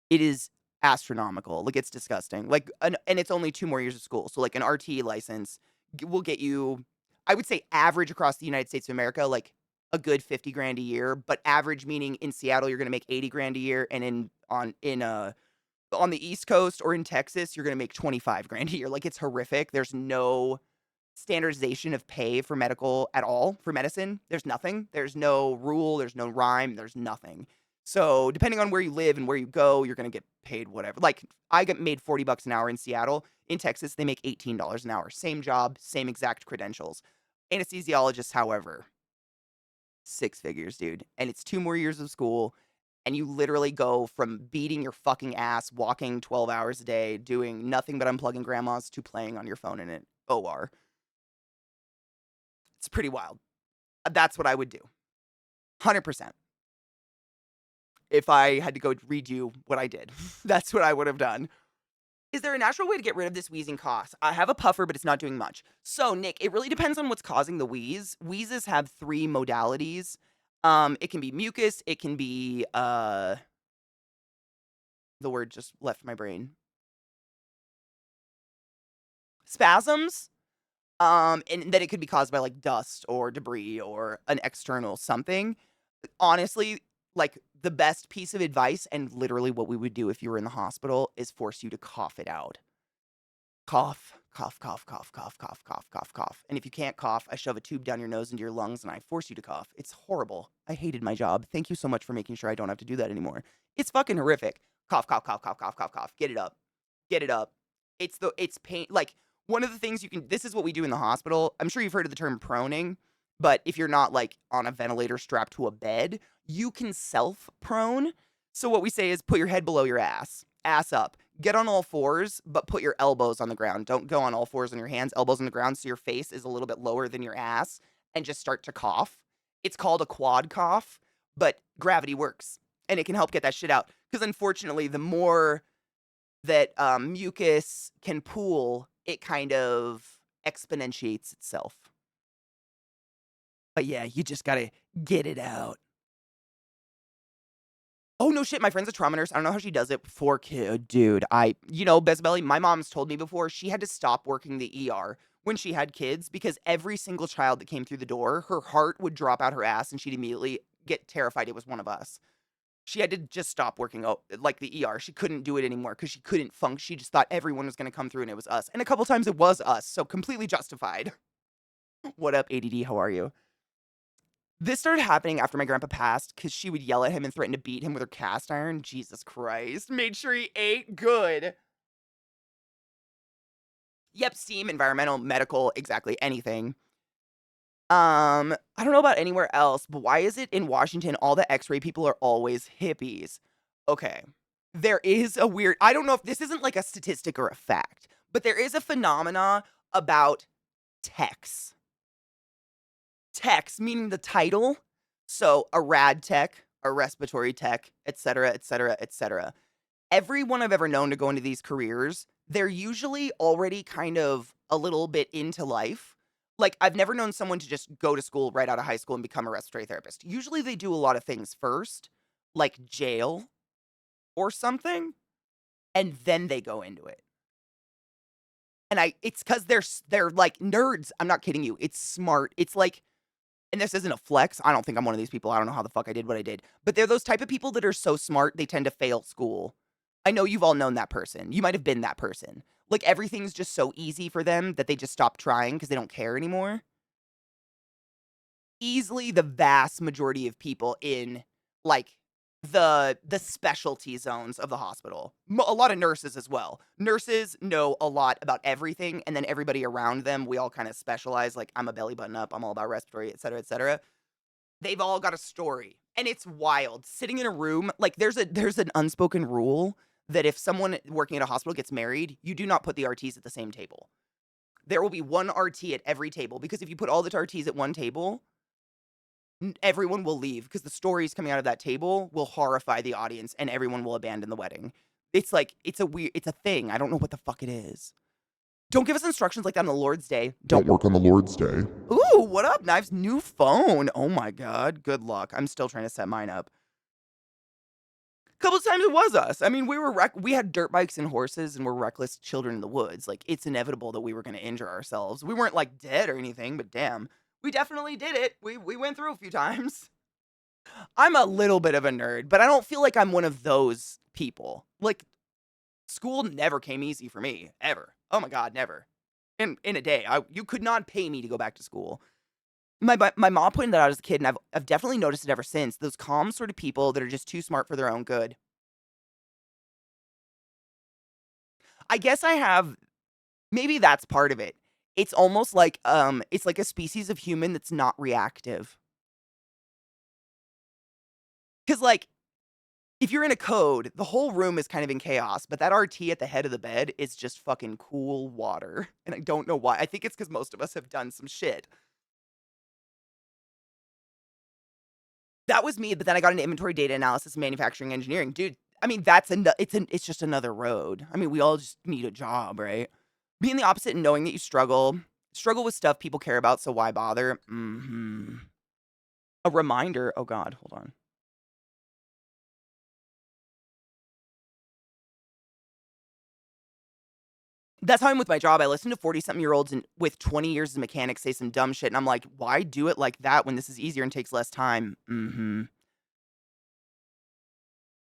It is astronomical. Like, it's disgusting. Like, and it's only 2 more years of school. So, like, an RT license will get you, I would say, average across the United States of America, like a good 50 grand a year. But average meaning in Seattle, you're gonna make 80 grand a year, and on the East Coast or in Texas, you're gonna make 25 grand a year. Like, it's horrific. There's no standardization of pay for medical at all, for medicine. There's nothing. There's no rule, there's no rhyme, there's nothing. So, depending on where you live and where you go, you're going to get paid whatever. Like, I get made 40 bucks an hour in Seattle. In Texas, they make $18 an hour. Same job, same exact credentials. Anesthesiologists, however, 6 figures, dude. And it's 2 more years of school, and you literally go from beating your fucking ass, walking 12 hours a day, doing nothing but unplugging grandmas, to playing on your phone in an OR. It's pretty wild. That's what I would do. 100%. If I had to go redo what I did, that's what I would have done. Is there a natural way to get rid of this wheezing cough? I have a puffer, but it's not doing much. So, Nick, it really depends on what's causing the wheeze. Wheezes have 3 modalities. It can be mucus. It can be, the word just left my brain. Spasms. And then it could be caused by like dust or debris or an external something. Honestly, like the best piece of advice, and literally what we would do if you were in the hospital, is force you to cough it out. Cough, cough, cough, cough, cough, cough, cough, cough, cough. And if you can't cough, I shove a tube down your nose into your lungs and I force you to cough. It's horrible. I hated my job. Thank you so much for making sure I don't have to do that anymore. It's fucking horrific. Cough, cough, cough, cough, cough, cough, cough. Get it up. Get it up. It's pain. Like, one of the things this is what we do in the hospital. I'm sure you've heard of the term proning, but if you're not like on a ventilator strapped to a bed, you can self prone. So what we say is put your head below your ass up. Get on all fours, but put your elbows on the ground. Don't go on all fours on your hands, elbows on the ground, so your face is a little bit lower than your ass, and just start to cough. It's called a quad cough, but gravity works, and it can help get that shit out. Because unfortunately, the more that mucus can pool, it kind of exponentiates itself. But yeah, you just gotta get it out. Oh, no shit, my friend's a trauma nurse. I don't know how she does it for kid dude, Bezbelly, my mom's told me before she had to stop working the ER when she had kids because every single child that came through the door, her heart would drop out her ass and she'd immediately get terrified it was one of us. She had to just stop working like the ER. She couldn't do it anymore because she couldn't function. She just thought everyone was gonna come through and it was us. And a couple times it was us, so completely justified. What up, ADD? How are you? This started happening after my grandpa passed because she would yell at him and threaten to beat him with her cast iron. Jesus Christ. Made sure he ate good. Yep, steam, environmental, medical, exactly anything. I don't know about anywhere else, but why is it in Washington all the X-ray people are always hippies? Okay. There is a weird, I don't know if this isn't like a statistic or a fact, but there is a phenomena about techs. Techs, meaning the title. So a rad tech, a respiratory tech, etc., etc., etc. Everyone I've ever known to go into these careers, they're usually already kind of a little bit into life. Like, I've never known someone to just go to school right out of high school and become a respiratory therapist. Usually they do a lot of things first, like jail or something, and then they go into it. And it's because they're like nerds. I'm not kidding you. It's smart. It's like, and this isn't a flex. I don't think I'm one of these people. I don't know how the fuck I did what I did. But they're those type of people that are so smart, they tend to fail school. I know you've all known that person. You might have been that person. Like everything's just so easy for them that they just stop trying because they don't care anymore. Easily the vast majority of people in like the specialty zones of the hospital. A lot of nurses as well. Nurses know a lot about everything, and then everybody around them, we all kind of specialize. Like I'm a belly button up. I'm all about respiratory, et cetera, et cetera. They've all got a story, and it's wild. Sitting in a room, like there's an unspoken rule that if someone working at a hospital gets married, you do not put the RTs at the same table. There will be one RT at every table because if you put all the RTs at one table, everyone will leave because the stories coming out of that table will horrify the audience and everyone will abandon the wedding. It's like it's a thing. I don't know what the fuck it is. Don't give us instructions like that on the Lord's Day. Don't work on the Lord's Day. Ooh, what up, Knives? New phone. Oh my god. Good luck. I'm still trying to set mine up. Couple of times it was us. I mean, we had dirt bikes and horses and we're reckless children in the woods. Like it's inevitable that we were going to injure ourselves. We weren't like dead or anything, but damn, we definitely did it. We went through a few times. I'm a little bit of a nerd, but I don't feel like I'm one of those people. Like school never came easy for me ever. Oh my god, never. In a day, you could not pay me to go back to school. My mom pointed that out as a kid, and I've definitely noticed it ever since. Those calm sort of people that are just too smart for their own good. I guess I have maybe that's part of it. It's like a species of human that's not reactive. Cuz like if you're in a code, the whole room is kind of in chaos, but that RT at the head of the bed is just fucking cool water. And I don't know why. I think it's cuz most of us have done some shit. That was me, but then I got into inventory data analysis and manufacturing engineering. Dude, I mean, it's just another road. I mean, we all just need a job, right? Being the opposite and knowing that you struggle with stuff people care about, so why bother? A reminder. Oh god, hold on. That's how I'm with my job. I listen to 40-something-year-olds and with 20 years as a mechanic say some dumb shit, and I'm like, why do it like that when this is easier and takes less time?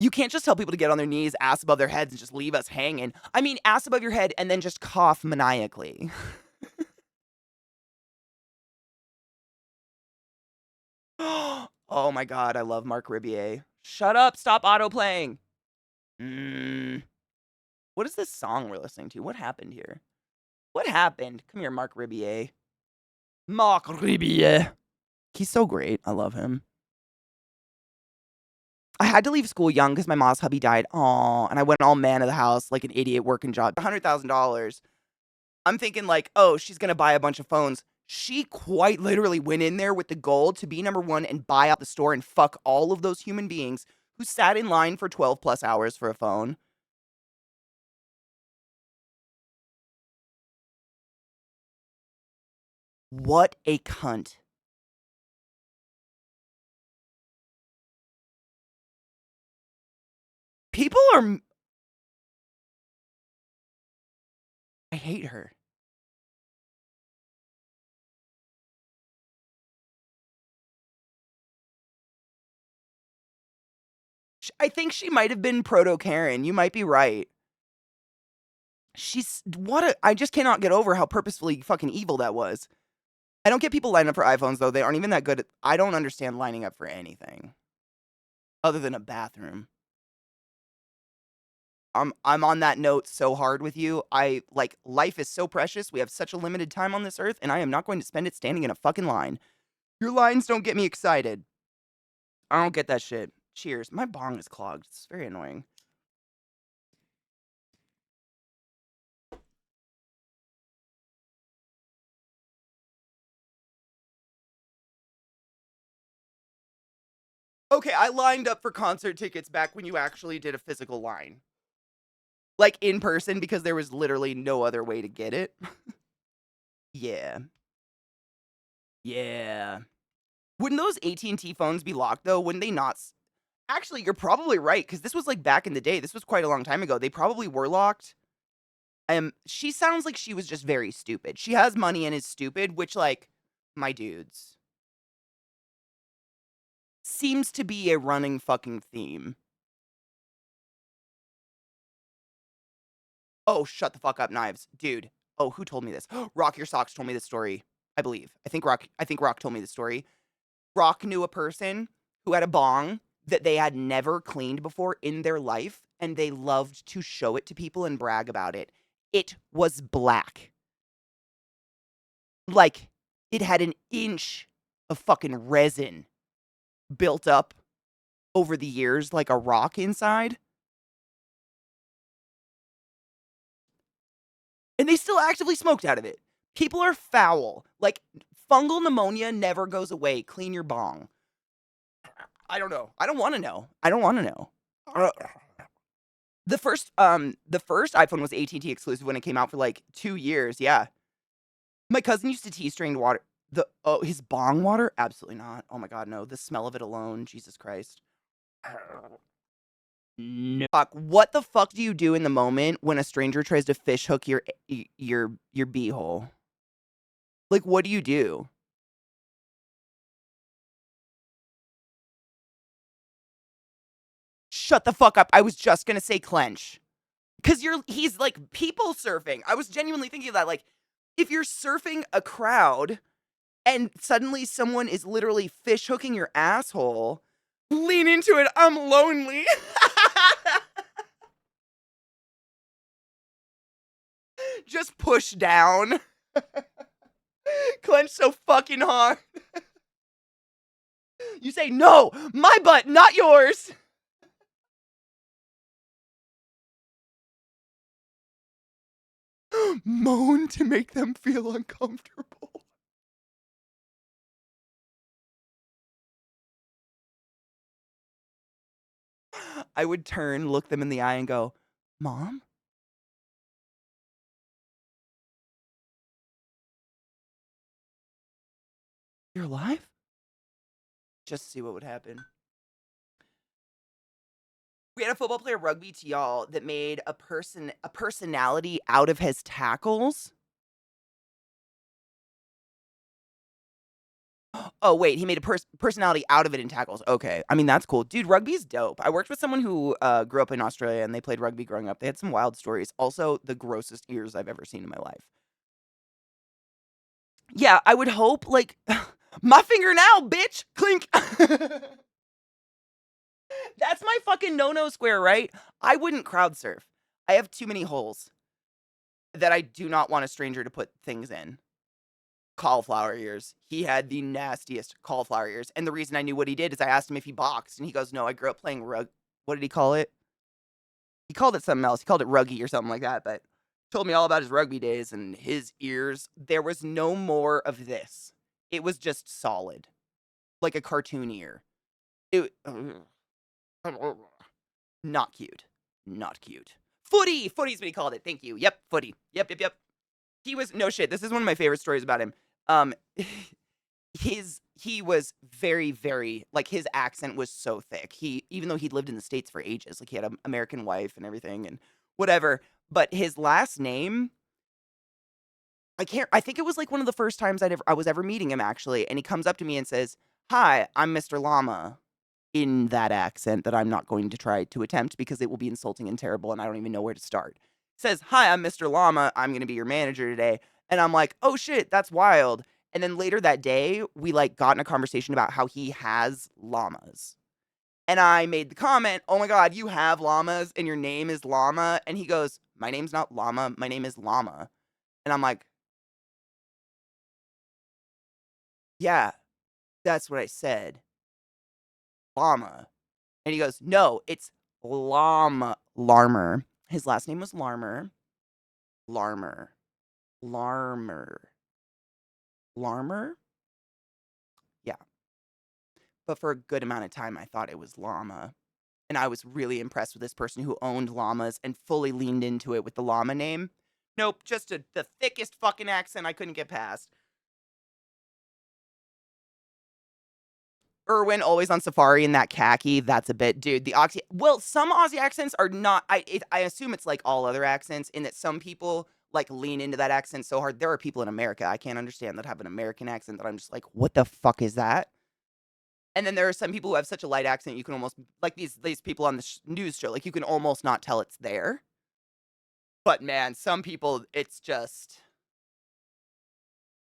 You can't just tell people to get on their knees, ass above their heads, and just leave us hanging. I mean, ass above your head and then just cough maniacally. Oh my god, I love Mark Ribier. Shut up, stop autoplaying. Mm. What is this song we're listening to? What happened here? What happened? Come here, Mark Ribier. Mark Ribier. He's so great. I love him. I had to leave school young because my mom's hubby died. Aw, and I went all man of the house like an idiot working job. $100,000. I'm thinking like, oh, she's gonna buy a bunch of phones. She quite literally went in there with the goal to be number one and buy out the store and fuck all of those human beings who sat in line for 12 plus hours for a phone. What a cunt. People are. I hate her. I think she might have been proto Karen. You might be right. She's what a. I just cannot get over how purposefully fucking evil that was. I don't get people lining up for iPhones though. They aren't even that good at. I don't understand lining up for anything other than a bathroom. I'm on that note so hard with you. I like life is so precious. We have such a limited time on this earth, and I am not going to spend it standing in a fucking line. Your lines don't get me excited. I don't get that shit. Cheers. My bong is clogged. It's very annoying. Okay, I lined up for concert tickets back when you actually did a physical line. Like in person because there was literally no other way to get it. Yeah. Yeah. Wouldn't those AT&T phones be locked though? Wouldn't they not? Actually, you're probably right because this was like back in the day. This was quite a long time ago. They probably were locked. She sounds like she was just very stupid. She has money and is stupid, which like my dudes seems to be a running fucking theme. Oh, shut the fuck up, Knives, dude. Oh, who told me this? Rock Your Socks told me this story. I believe. I think Rock told me the story. Rock knew a person who had a bong that they had never cleaned before in their life, and they loved to show it to people and brag about it. It was black. Like, it had an inch of fucking resin built up over the years like a rock inside. And they still actively smoked out of it. People are foul. Like, fungal pneumonia never goes away. Clean your bong. I don't know. I don't want to know. I don't want to know. The first iPhone was AT&T exclusive when it came out for like 2 years. Yeah. My cousin used to tea strained water. His bong water? Absolutely not. Oh my god, no. The smell of it alone. Jesus Christ. No. Fuck. What the fuck do you do in the moment when a stranger tries to fish hook your beehole? Like, what do you do? Shut the fuck up. I was just gonna say clench. Cause he's like people surfing. I was genuinely thinking of that. Like, if you're surfing a crowd and suddenly someone is literally fish hooking your asshole, lean into it. I'm lonely. Just push down. Clench so fucking hard. You say, no, my butt, not yours. Moan to make them feel uncomfortable. I would turn, look them in the eye, and go, Mom? You're alive? Just to see what would happen. We had a football player rugby to y'all that made a personality out of his tackles. Oh wait, he made a personality out of it in tackles. Okay, I mean that's cool, dude. Rugby's dope. I worked with someone who grew up in Australia and they played rugby growing up. They had some wild stories. Also, the grossest ears I've ever seen in my life. Yeah, I would hope like my finger now, bitch. Clink. That's my fucking no square, right? I wouldn't crowd surf. I have too many holes that I do not want a stranger to put things in. Cauliflower ears. He had the nastiest cauliflower ears. And the reason I knew what he did is I asked him if he boxed. And he goes, no, I grew up playing What did he call it? He called it something else. He called it ruggy or something like that. But told me all about his rugby days and his ears. There was no more of this. It was just solid. Like a cartoon ear. It, not cute. Not cute. Footy! Footy's what he called it. Thank you. Yep, footy. Yep. He was, no shit, this is one of my favorite stories about him. Um, he was very, very like, his accent was so thick. He even though he'd lived in the States for ages, like, he had an American wife and everything and whatever, but his last name, I think it was, like, one of the first times I was ever meeting him, actually, and he comes up to me and says, "Hi, I'm Mr. Llama," in that accent that I'm not going to try to attempt because it will be insulting and terrible, and I don't even know where to start. Says, "Hi, I'm Mr. Llama. I'm gonna be your manager today." And I'm like, "Oh, shit, that's wild." And then later that day, we, like, got in a conversation about how he has llamas. And I made the comment, "Oh my god, you have llamas and your name is Llama?" And he goes, "My name's not Llama, my name is Llama." And I'm like, "Yeah, that's what I said. Llama." And he goes, "No, it's Larmer." His last name was Larmer. Larmer. Larmer. Larmer? Yeah. But for a good amount of time, I thought it was llama. And I was really impressed with this person who owned llamas and fully leaned into it with the llama name. Nope, just the thickest fucking accent I couldn't get past. Irwin always on safari in that khaki. That's a bit, dude. Well, some Aussie accents are not. I assume it's like all other accents in that some people like lean into that accent so hard. There are people in America I can't understand that have an American accent that I'm just like, what the fuck is that? And then there are some people who have such a light accent you can almost like these people on the news show, like you can almost not tell it's there. But man, some people it's just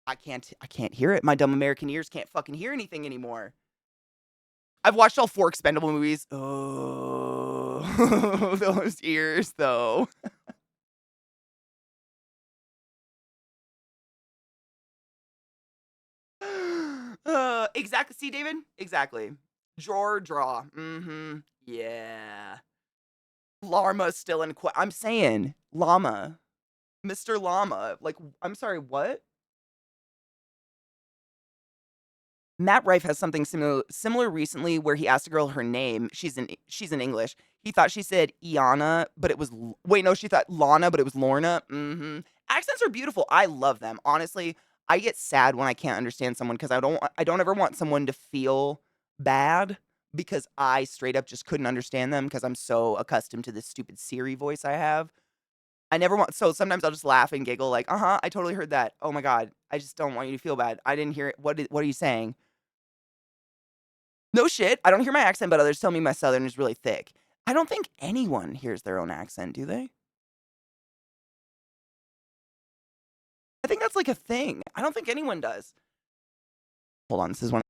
I can't hear it. My dumb American ears can't fucking hear anything anymore. I've watched all 4 Expendable movies. Oh, those ears, though. Exactly. See, David? Exactly. Draw. Mm-hmm. Yeah. Llama's still in. I'm saying llama, Mr. Llama. Like, I'm sorry. What? Matt Rife has something similar recently where he asked a girl her name. She's in English. He thought she said Iana, but it was wait, no, she thought Lana, but it was Lorna. Accents are beautiful. I love them. Honestly, I get sad when I can't understand someone because I don't ever want someone to feel bad because I straight up just couldn't understand them because I'm so accustomed to this stupid Siri voice I have. I never want so sometimes I'll just laugh and giggle like, "Uh-huh, I totally heard that. Oh my god. I just don't want you to feel bad. I didn't hear it. What are you saying?" No shit. I don't hear my accent, but others tell me my Southern is really thick. I don't think anyone hears their own accent, do they? I think that's like a thing. I don't think anyone does. Hold on, this is one.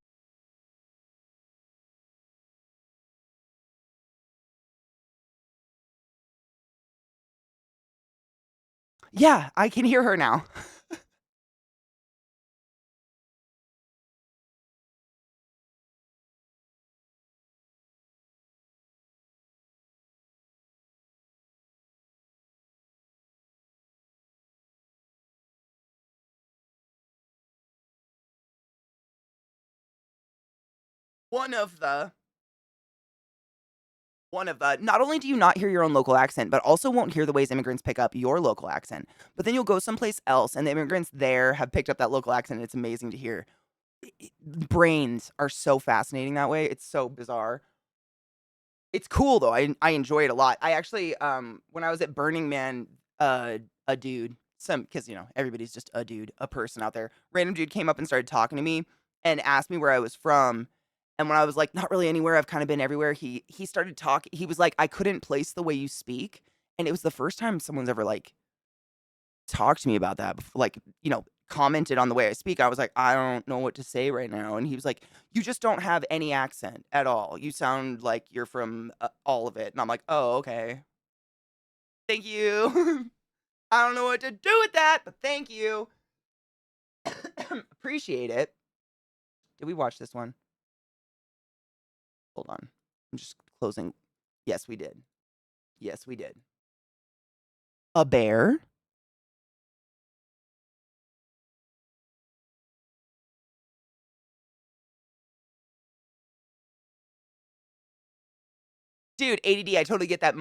Yeah, I can hear her now. One of the not only do you not hear your own local accent, but also won't hear the ways immigrants pick up your local accent. But then you'll go someplace else and the immigrants there have picked up that local accent and it's amazing to hear. Brains are so fascinating that way. It's so bizarre. It's cool though. I enjoy it a lot. I actually when I was at Burning Man, a dude, because everybody's just a dude, a person out there. Random dude came up and started talking to me and asked me where I was from. And when I was like, not really anywhere, I've kind of been everywhere. He started talking. He was like, I couldn't place the way you speak, and it was the first time someone's ever like talked to me about that, like, commented on the way I speak. I was like, "I don't know what to say right now." And he was like, "You just don't have any accent at all. You sound like you're from all of it." And I'm like, "Oh, okay. Thank you." I don't know what to do with that, but thank you. Appreciate it. Did we watch this one? Hold on. I'm just closing. Yes, we did. Yes, we did. A bear? Dude, ADD, I totally get that.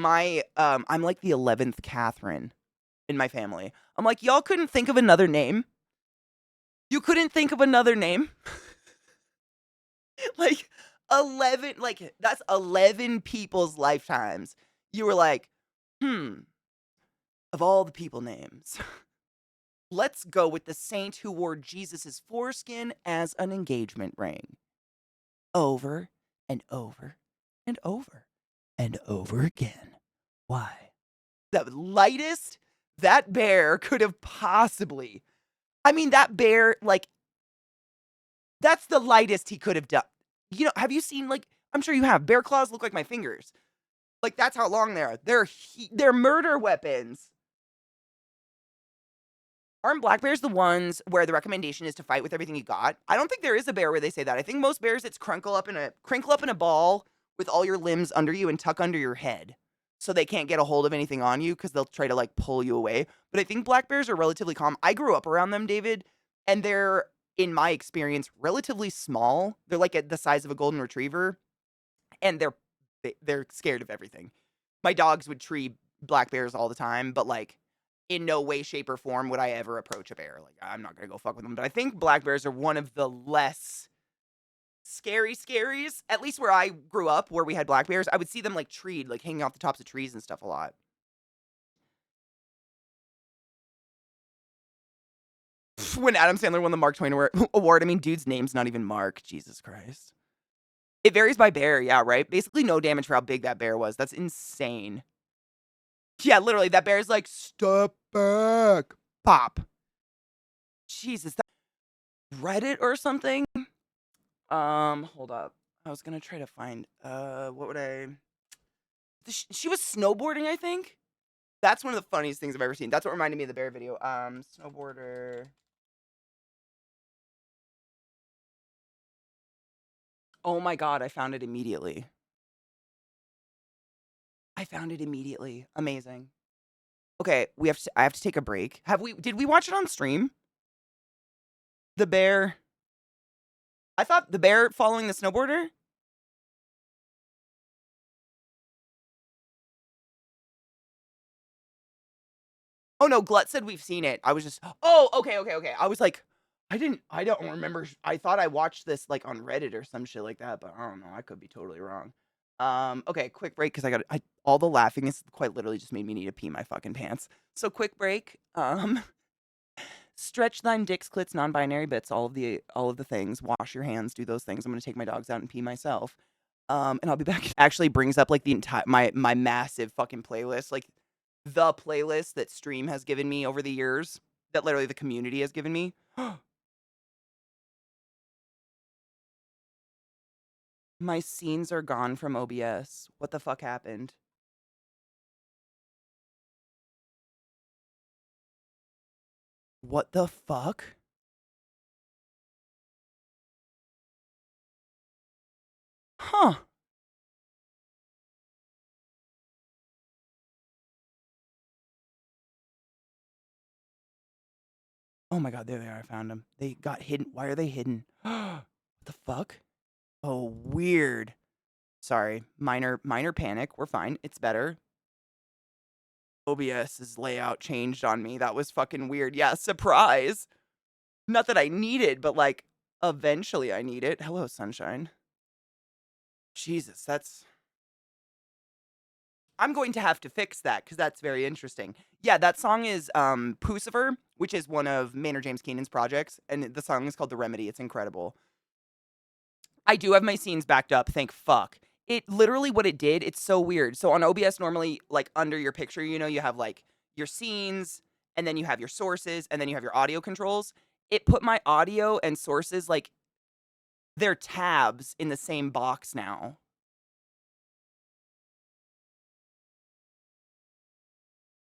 I'm like the 11th Catherine in my family. I'm like, y'all couldn't think of another name? You couldn't think of another name? Like 11, like that's 11 people's lifetimes. You were like, "Hmm, of all the people names, let's go with the saint who wore Jesus's foreskin as an engagement ring." Over and over and over and over again. Why? The lightest that bear could have possibly, I mean, that bear, like, that's the lightest he could have done. You know, have you seen, like, I'm sure you have, bear claws look like my fingers. Like, that's how long they are. They're murder weapons. Aren't black bears the ones where the recommendation is to fight with everything you got? I don't think there is a bear where they say that. I think most bears it's crinkle up in a ball with all your limbs under you and tuck under your head. So they can't get a hold of anything on you because they'll try to like pull you away. But I think black bears are relatively calm. I grew up around them, David, and they're, in my experience, relatively small. They're like at the size of a golden retriever, and they're scared of everything. My dogs would tree black bears all the time, but like in no way, shape, or form would I ever approach a bear. Like I'm not gonna go fuck with them. But I think black bears are one of the less scary scaries. At least where I grew up, where we had black bears, I would see them like treed, like hanging off the tops of trees and stuff a lot. When Adam Sandler won the Mark Twain award, I mean, dude's name's not even Mark. Jesus Christ. It varies by bear, yeah, right? Basically, no damage for how big that bear was. That's insane. Yeah, literally, that bear's like, step back. Pop. Jesus, that Reddit or something? Hold up. I was gonna try to find, what would I... She was snowboarding, I think? That's one of the funniest things I've ever seen. That's what reminded me of the bear video. Snowboarder. Oh my god, I found it immediately. I found it immediately. Amazing. Okay, I have to take a break. Did we watch it on stream? The bear. I thought the bear following the snowboarder? Oh no, Glut said we've seen it. I was just, oh, okay, okay, okay. I was like, I don't remember. I thought I watched this like on Reddit or some shit like that, but I don't know. I could be totally wrong. Okay, quick break because all the laughing is quite literally just made me need to pee my fucking pants. So quick break. Stretch thine dick's clits, non-binary bits, all of the things. Wash your hands, do those things. I'm gonna take my dogs out and pee myself. And I'll be back. Actually brings up like the entire my massive fucking playlist, like the playlist that Stream has given me over the years, that literally the community has given me. My scenes are gone from OBS. What the fuck happened? What the fuck? Huh. Oh my god, there they are. I found them. They got hidden. Why are they hidden? What the fuck? Oh, weird. Sorry. Minor panic. We're fine. It's better. OBS's layout changed on me. That was fucking weird. Yeah, surprise. Not that I need it, but like eventually I need it. Hello, sunshine. Jesus, I'm going to have to fix that because that's very interesting. Yeah, that song is Pucifer, which is one of Maynard James Keenan's projects, and the song is called The Remedy. It's incredible. I do have my scenes backed up, thank fuck. It literally what it did, it's so weird. So on OBS normally like under your picture, you know, you have like your scenes and then you have your sources and then you have your audio controls. It put my audio and sources like they're tabs in the same box now.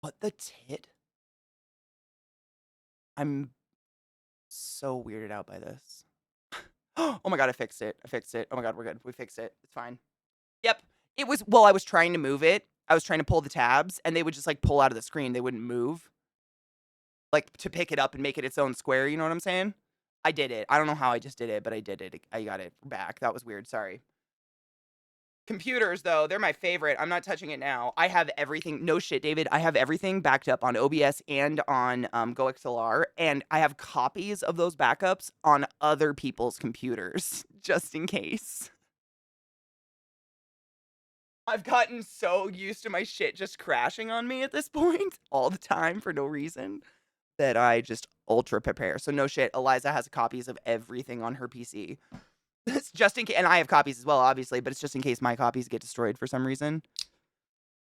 What the tit? I'm so weirded out by this. Oh my god, I fixed it. I fixed it. Oh my god, we're good. We fixed it. It's fine. Yep. It was, well, I was trying to move it. I was trying to pull the tabs and they would just like pull out of the screen. They wouldn't move. Like to pick it up and make it its own square, you know what I'm saying? I did it. I don't know how I just did it, but I did it. I got it back. That was weird. Sorry. Computers, though, they're my favorite. I'm not touching it now. I have everything. No shit, David. I have everything backed up on OBS and on GoXLR, and I have copies of those backups on other people's computers, just in case. I've gotten so used to my shit just crashing on me at this point all the time for no reason that I just ultra prepare. So no shit, Eliza has copies of everything on her PC. It's just in case, and I have copies as well, obviously, but it's just in case my copies get destroyed for some reason.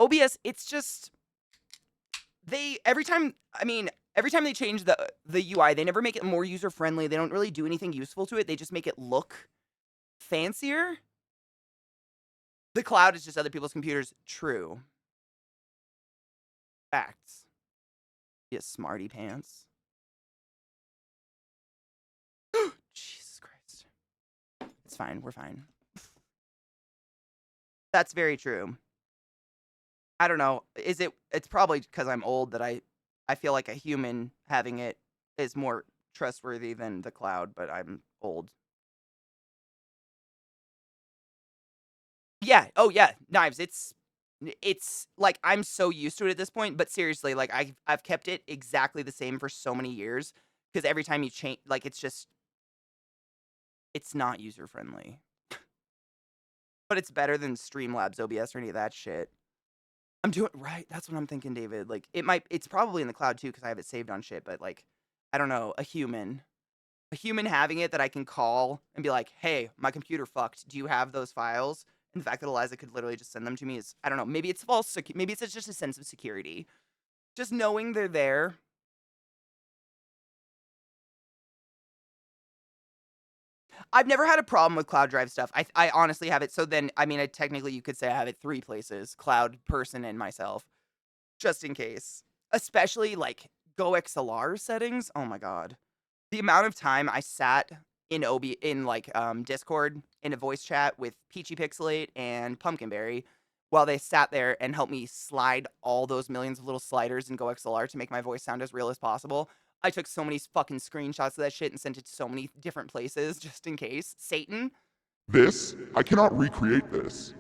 OBS, it's just every time. I mean, every time they change the UI, they never make it more user friendly. They don't really do anything useful to it. They just make it look fancier. The cloud is just other people's computers. True. Facts. Yes, smarty pants. Jesus Christ. It's fine. We're fine. That's very true. I don't know. It's probably because I'm old that I feel like a human having it is more trustworthy than the cloud, but I'm old. Yeah. Oh yeah. Knives. It's like I'm so used to it at this point, but seriously, like I've kept it exactly the same for so many years because every time you change, like it's not user friendly, but it's better than Streamlabs OBS or any of that shit. I'm doing right. That's what I'm thinking, David. Like it's probably in the cloud too because I have it saved on shit. But like, I don't know, a human having it that I can call and be like, "Hey, my computer fucked. Do you have those files?" And the fact that Eliza could literally just send them to me is, I don't know. Maybe it's false. Maybe it's just a sense of security. Just knowing they're there. I've never had a problem with cloud drive stuff. I honestly have it. So then, I mean, technically you could say I have it 3 places: cloud, person, and myself, just in case. Especially like GoXLR settings. Oh my god. The amount of time I sat in like Discord in a voice chat with Peachy Pixelate and Pumpkinberry while they sat there and helped me slide all those millions of little sliders in GoXLR to make my voice sound as real as possible. I took so many fucking screenshots of that shit and sent it to so many different places just in case. Satan. This, I cannot recreate this.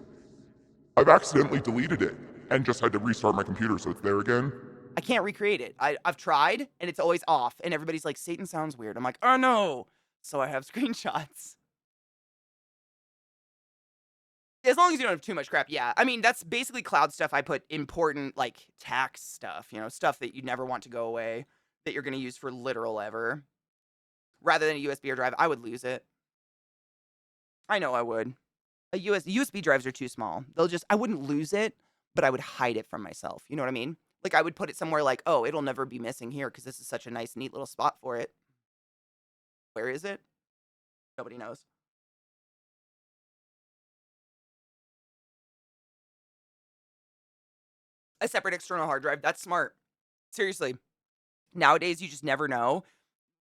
I've accidentally deleted it and just had to restart my computer so it's there again. I can't recreate it. I've tried and it's always off. And everybody's like, Satan sounds weird. I'm like, oh no. So I have screenshots. As long as you don't have too much crap, yeah. I mean, that's basically cloud stuff. I put important, like, tax stuff, stuff that you never want to go away, that you're going to use for literal ever. Rather than a USB drive, I would lose it. I know I would. USB drives are too small. I wouldn't lose it, but I would hide it from myself. You know what I mean? Like, I would put it somewhere like, oh, it'll never be missing here because this is such a nice, neat little spot for it. Where is it? Nobody knows. A separate external hard drive. That's smart. Seriously. Nowadays, you just never know.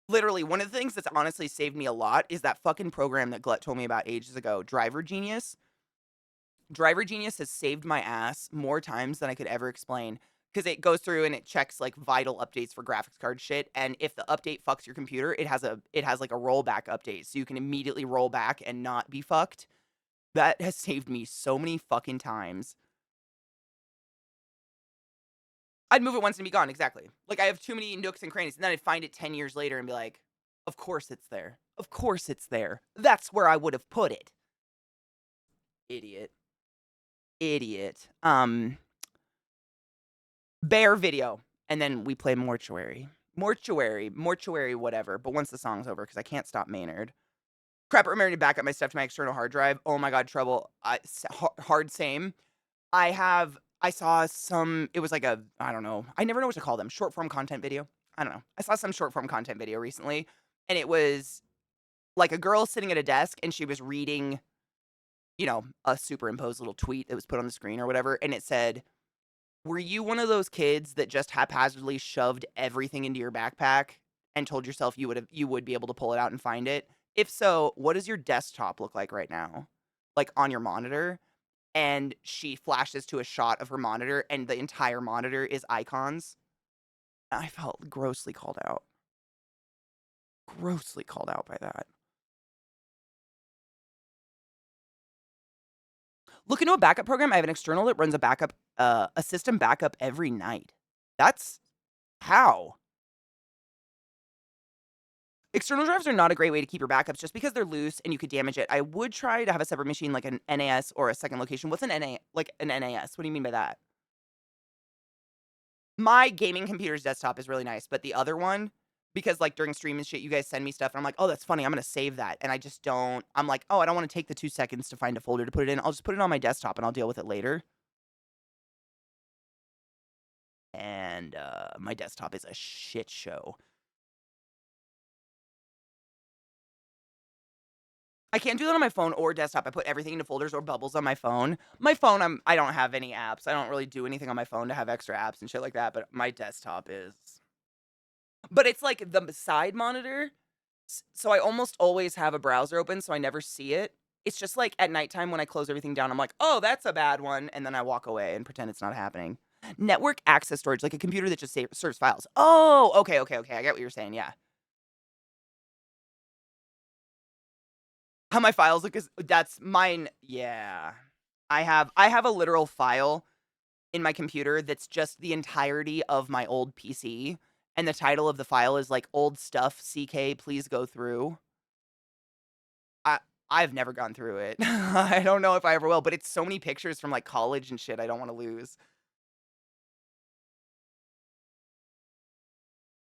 Literally, one of the things that's honestly saved me a lot is that fucking program that Glut told me about ages ago, Driver Genius. Driver Genius has saved my ass more times than I could ever explain because it goes through and it checks like vital updates for graphics card shit. And if the update fucks your computer, it has like a rollback update, so you can immediately roll back and not be fucked. That has saved me so many fucking times. I'd move it once and be gone, exactly. Like, I have too many nooks and crannies, and then I'd find it 10 years later and be like, of course it's there. Of course it's there. That's where I would have put it. Idiot. Idiot. Bear video. And then we play Mortuary. Mortuary, whatever. But once the song's over, because I can't stop Maynard. Crap, remember to back up my stuff to my external hard drive. Oh my god, trouble. Hard same. I saw some, it was like I don't know. I never know what to call them. Short form content video. I don't know. I saw some short form content video recently, and it was like a girl sitting at a desk and she was reading, a superimposed little tweet that was put on the screen or whatever. And it said, were you one of those kids that just haphazardly shoved everything into your backpack and told yourself you would be able to pull it out and find it? If so, what does your desktop look like right now? Like on your monitor? And she flashes to a shot of her monitor, and the entire monitor is icons. I felt grossly called out. Grossly called out by that. Look into a backup program. I have an external that runs a system backup every night. That's how. External drives are not a great way to keep your backups just because they're loose and you could damage it. I would try to have a separate machine like an NAS or a second location. What's an NAS? What do you mean by that? My gaming computer's desktop is really nice, but the other one, because like during stream and shit, you guys send me stuff and I'm like, oh, that's funny. I'm going to save that. And I just don't. I'm like, oh, I don't want to take the 2 seconds to find a folder to put it in. I'll just put it on my desktop and I'll deal with it later. And my desktop is a shit show. I can't do that on my phone or desktop. I put everything into folders or bubbles on my phone. My phone, I don't have any apps. I don't really do anything on my phone to have extra apps and shit like that, but my desktop is. But it's like the side monitor, so I almost always have a browser open, so I never see it. It's just like at nighttime when I close everything down, I'm like, oh, that's a bad one, and then I walk away and pretend it's not happening. Network access storage, like a computer that just serves files. Oh, okay. I get what you're saying, yeah. How my files look is that's mine. Yeah. I have a literal file in my computer that's just the entirety of my old PC, and the title of the file is like old stuff CK please go through. I I've never gone through it. I don't know if I ever will, but it's so many pictures from like college and shit I don't want to lose.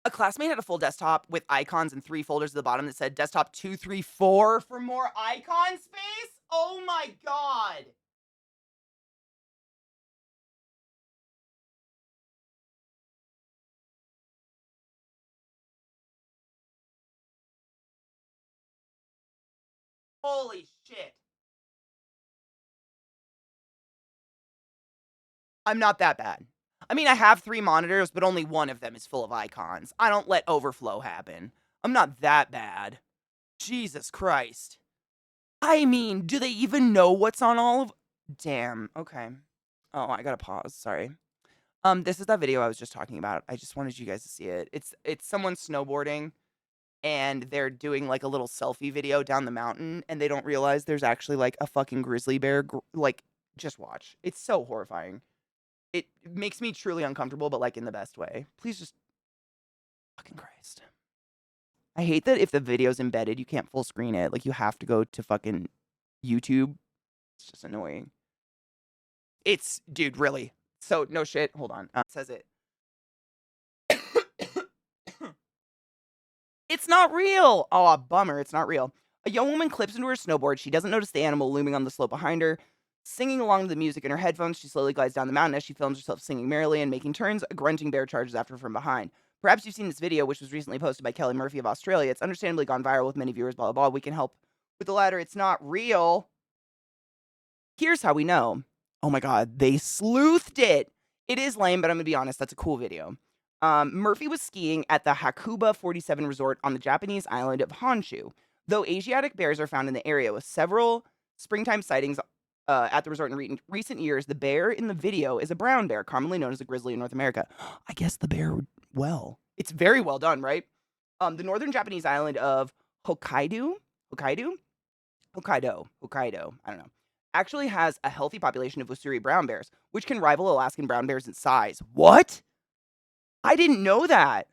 A classmate had a full desktop with icons and 3 folders at the bottom that said desktop 234 for more icon space. Oh my god. Holy shit. I'm not that bad. I mean, I have 3 monitors, but only one of them is full of icons. I don't let overflow happen. I'm not that bad. Jesus Christ. I mean, do they even know what's on all of. Damn, okay. Oh, I gotta pause, sorry. This is that video I was just talking about. I just wanted you guys to see it. It's someone snowboarding, and they're doing, like, a little selfie video down the mountain, and they don't realize there's actually, like, a fucking grizzly bear, like, just watch. It's so horrifying. It makes me truly uncomfortable, but, like, in the best way. Please just fucking Christ. I hate that if the video's embedded, you can't full screen it. Like, you have to go to fucking YouTube. It's just annoying. It's dude, really. So, no shit. Hold on. Says it. It's not real. Oh, bummer. It's not real. A young woman clips into her snowboard. She doesn't notice the animal looming on the slope behind her. Singing along to the music in her headphones, she slowly glides down the mountain as she films herself singing merrily and making turns. A grunting bear charges after her from behind. Perhaps you've seen this video, which was recently posted by Kelly Murphy of Australia. It's understandably gone viral with many viewers, blah, blah, blah. We can help with the latter. It's not real. Here's how we know. Oh my god, they sleuthed it. It is lame, but I'm gonna be honest, that's a cool video. Murphy was skiing at the Hakuba 47 resort on the Japanese island of Honshu. Though Asiatic bears are found in the area with several springtime sightings at the resort in recent years, the bear in the video is a brown bear, commonly known as a grizzly in North America. I guess the bear, well, it's very well done, right? The northern Japanese island of Hokkaido, I don't know, actually has a healthy population of Ussuri brown bears, which can rival Alaskan brown bears in size. What? I didn't know that.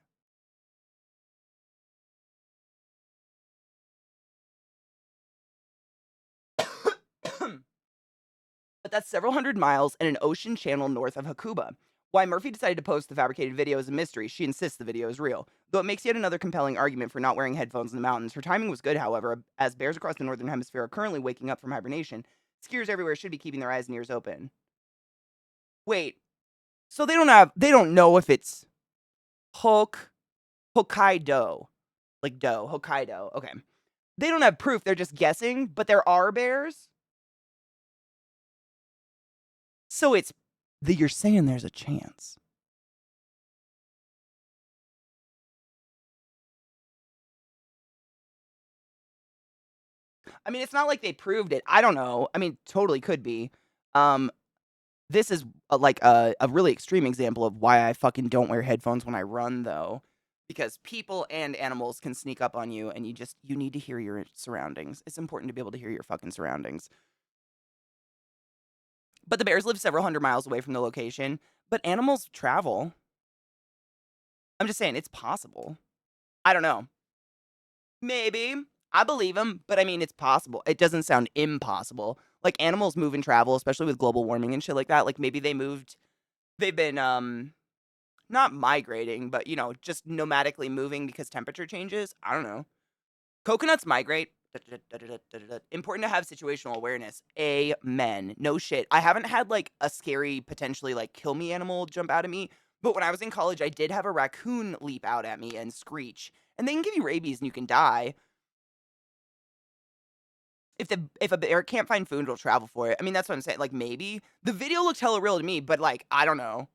But that's several hundred miles and an ocean channel north of Hakuba. Why Murphy decided to post the fabricated video is a mystery. She insists the video is real, though it makes yet another compelling argument for not wearing headphones in the mountains. Her timing was good, however, as bears across the northern hemisphere are currently waking up from hibernation. Skiers everywhere should be keeping their eyes and ears open. Wait, so they don't know if it's Hokkaido, like Hokkaido. Okay, they don't have proof. They're just guessing, but there are bears. So you're saying there's a chance. I mean, it's not like they proved it. I don't know. I mean, totally could be. Um, this is a really extreme example of why I fucking don't wear headphones when I run, though, because people and animals can sneak up on you, and you need to hear your surroundings. It's important to be able to hear your fucking surroundings. But the bears live several hundred miles away from the location. But animals travel. I'm just saying, it's possible. I don't know. Maybe. I believe him, but I mean, it's possible. It doesn't sound impossible. Like, animals move and travel, especially with global warming and shit like that. Like, maybe they've been, not migrating, but, just nomadically moving because temperature changes. I don't know. Coconuts migrate. Important to have situational awareness. Amen. No shit. I haven't had, like, a scary, potentially, like, kill me animal jump out at me, but when I was in college, I did have a raccoon leap out at me and screech. And they can give you rabies and you can die. If a bear can't find food, it'll travel for it. I mean, that's what I'm saying. Like, maybe. The video looked hella real to me, but, like, I don't know.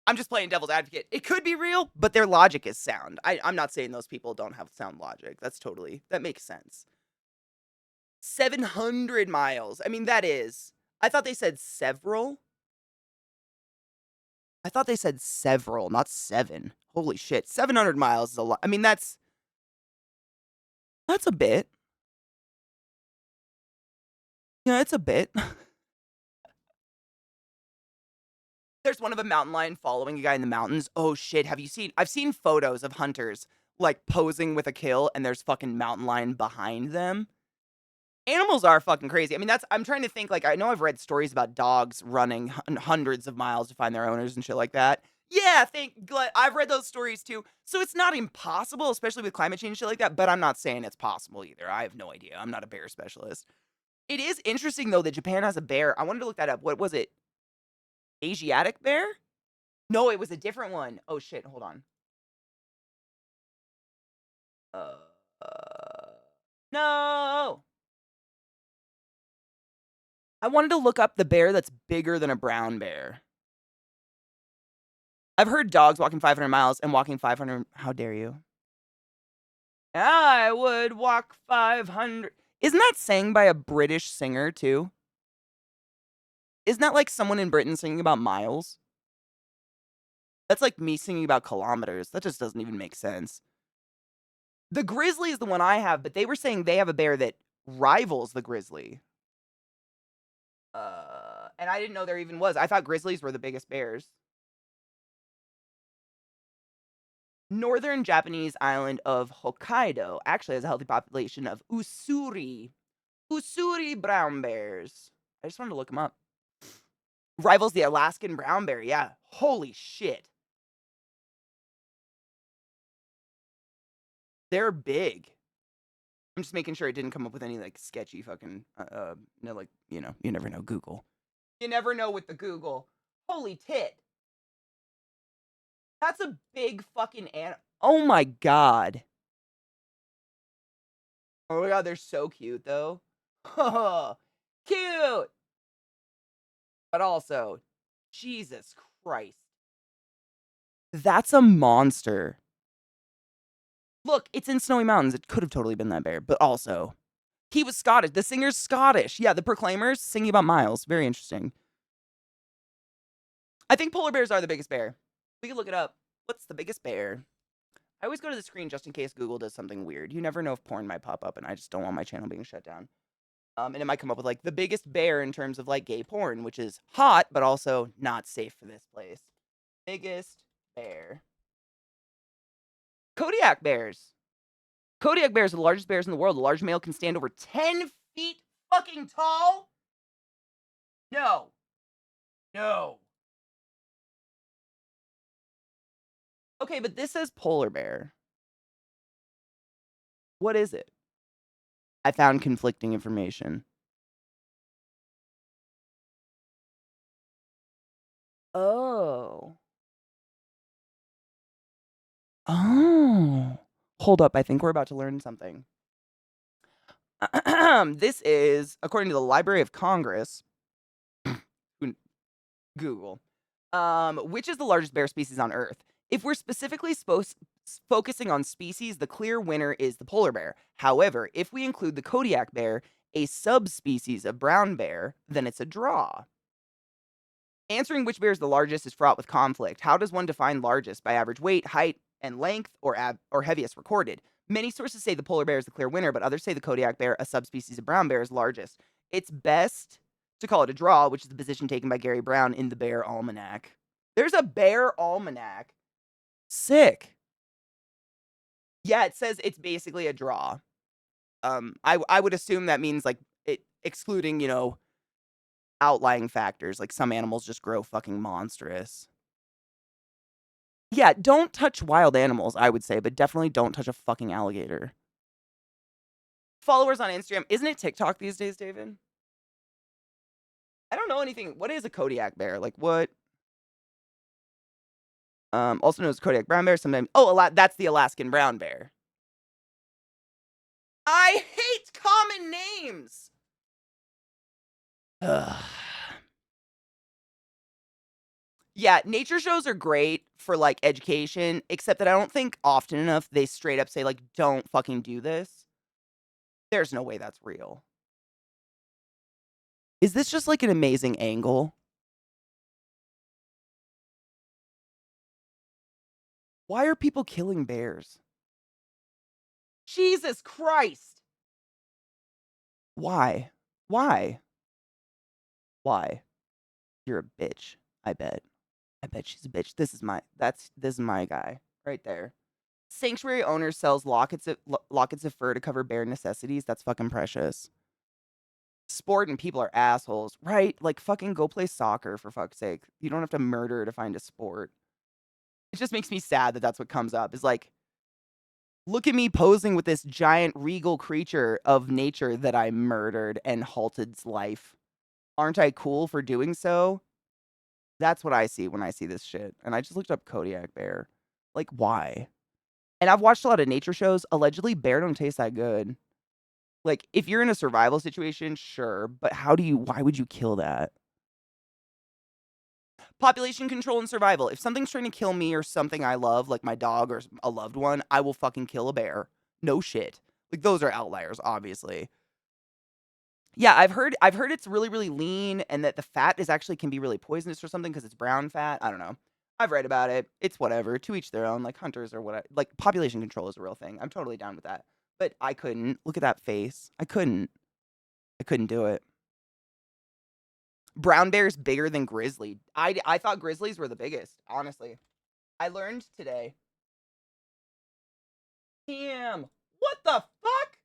I'm just playing devil's advocate. It could be real, but their logic is sound. I'm not saying those people don't have sound logic. That makes sense. 700 miles. I mean, that is. I thought they said several. I thought they said several, not 7. Holy shit. 700 miles is a lot. I mean, that's a bit. Yeah, it's a bit. There's one of a mountain lion following a guy in the mountains. Oh shit, I've seen photos of hunters like posing with a kill and there's fucking mountain lion behind them. Animals are fucking crazy. I mean, I'm trying to think, like, I know I've read stories about dogs running hundreds of miles to find their owners and shit like that. Yeah, I've read those stories too. So it's not impossible, especially with climate change and shit like that, but I'm not saying it's possible either. I have no idea. I'm not a bear specialist. It is interesting though that Japan has a bear. I wanted to look that up. What was it? Asiatic bear? No, it was a different one. Oh shit, hold on. Uh, no. I wanted to look up the bear that's bigger than a brown bear. I've heard dogs walking 500 miles and walking 500. How dare you? I would walk 500. Isn't that sang by a British singer too? Isn't that like someone in Britain singing about miles? That's like me singing about kilometers. That just doesn't even make sense. The grizzly is the one I have, but they were saying they have a bear that rivals the grizzly. And I didn't know there even was. I thought grizzlies were the biggest bears. Northern Japanese island of Hokkaido actually has a healthy population of Usuri brown bears. I just wanted to look them up. Rivals the Alaskan brown bear. Yeah. Holy shit. They're big. I'm just making sure it didn't come up with any like sketchy fucking no, like, you never know. Google. You never know with the Google. Holy tit. That's a big fucking oh my god. Oh my god, they're so cute though. Cute. But also, Jesus Christ. That's a monster. Look, it's in Snowy Mountains. It could have totally been that bear, but also, he was Scottish. The singer's Scottish. Yeah, the Proclaimers singing about Miles. Very interesting. I think polar bears are the biggest bear. We can look it up. What's the biggest bear? I always go to the screen just in case Google does something weird. You never know if porn might pop up, and I just don't want my channel being shut down. And it might come up with, like, the biggest bear in terms of, like, gay porn, which is hot, but also not safe for this place. Biggest bear. Kodiak bears. Kodiak bears are the largest bears in the world. The large male can stand over 10 feet fucking tall? No. No. Okay, but this says polar bear. What is it? I found conflicting information. Oh. Oh. Hold up, I think we're about to learn something. This is, according to the Library of Congress, Google, which is the largest bear species on Earth? If we're specifically focusing on species, the clear winner is the polar bear. However, if we include the Kodiak bear, a subspecies of brown bear, then it's a draw. Answering which bear is the largest is fraught with conflict. How does one define largest? By average weight, height, and length, or heaviest recorded? Many sources say the polar bear is the clear winner, but others say the Kodiak bear, a subspecies of brown bear, is largest. It's best to call it a draw, which is the position taken by Gary Brown in the Bear Almanac. There's a Bear Almanac. Sick. Yeah, it says it's basically a draw. I would assume that means like it excluding, outlying factors. Like some animals just grow fucking monstrous. Yeah, don't touch wild animals, I would say, but definitely don't touch a fucking alligator. Followers on Instagram. Isn't it TikTok these days, David? I don't know anything. What is a Kodiak bear? Like what? Also known as Kodiak brown bear. Sometimes. Oh, that's the Alaskan brown bear. I hate common names. Ugh. Yeah, nature shows are great for like education, except that I don't think often enough they straight up say like, "Don't fucking do this." There's no way that's real. Is this just like an amazing angle? Why are people killing bears? Jesus Christ! Why? Why? Why? You're a bitch. I bet. I bet she's a bitch. This is my guy right there. Sanctuary owner sells lockets of fur to cover bear necessities. That's fucking precious. Sport and people are assholes, right? Like fucking go play soccer for fuck's sake. You don't have to murder to find a sport. It just makes me sad that that's what comes up. Is like, look at me posing with this giant regal creature of nature that I murdered and halted's life. Aren't I cool for doing so? That's what I see when I see this shit. And I just looked up Kodiak bear. Like, why? And I've watched a lot of nature shows. Allegedly, bear don't taste that good. Like, if you're in a survival situation, sure. But why would you kill that? Population control and survival. If something's trying to kill me or something I love, like my dog or a loved one, I will fucking kill a bear. No shit. Like, those are outliers, obviously. Yeah, I've heard it's really, really lean and that the fat is actually can be really poisonous or something because it's brown fat. I don't know. I've read about it. It's whatever. To each their own. Like hunters or what. Like population control is a real thing. I'm totally down with that. But I couldn't. Look at that face. I couldn't. I couldn't do it. Brown bear's bigger than grizzly. I thought grizzlies were the biggest. Honestly, I learned today. Damn. What the fuck?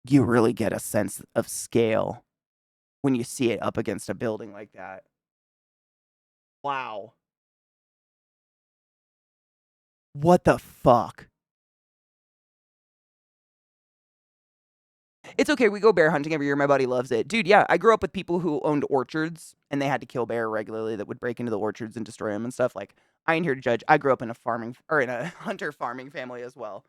You really get a sense of scale when you see it up against a building like that. Wow. What the fuck? It's okay. We go bear hunting every year. My buddy loves it. Dude, yeah, I grew up with people who owned orchards and they had to kill bear regularly that would break into the orchards and destroy them and stuff. Like, I ain't here to judge. I grew up in a farming or in a hunter farming family as well.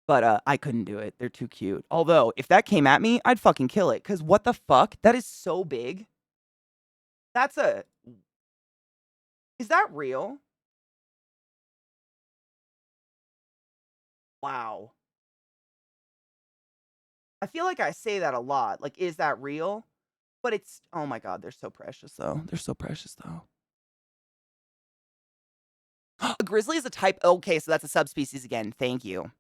But I couldn't do it. They're too cute. Although, if that came at me, I'd fucking kill it. Cause what the fuck? That is so big. That's a Is that real? Wow. I feel like I say that a lot. Like, is that real? But it's oh my god, they're so precious though. They're so precious though. A grizzly is a type. Okay, so that's a subspecies again. Thank you.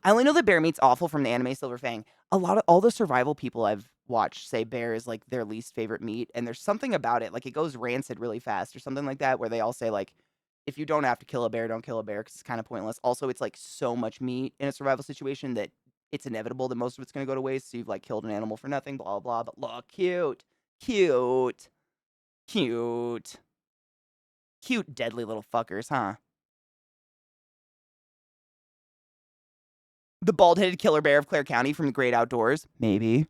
I only know that bear meat's awful from the anime Silver Fang. A lot of all the survival people I've watched say bear is like their least favorite meat, and there's something about it, like it goes rancid really fast or something like that, where they all say like, if you don't have to kill a bear, don't kill a bear because it's kind of pointless. Also, it's like so much meat in a survival situation that it's inevitable that most of it's gonna go to waste. So you've like killed an animal for nothing, blah blah. But look, cute, cute, cute, cute, deadly little fuckers, huh? The bald-headed killer bear of Clare County from the Great Outdoors, maybe.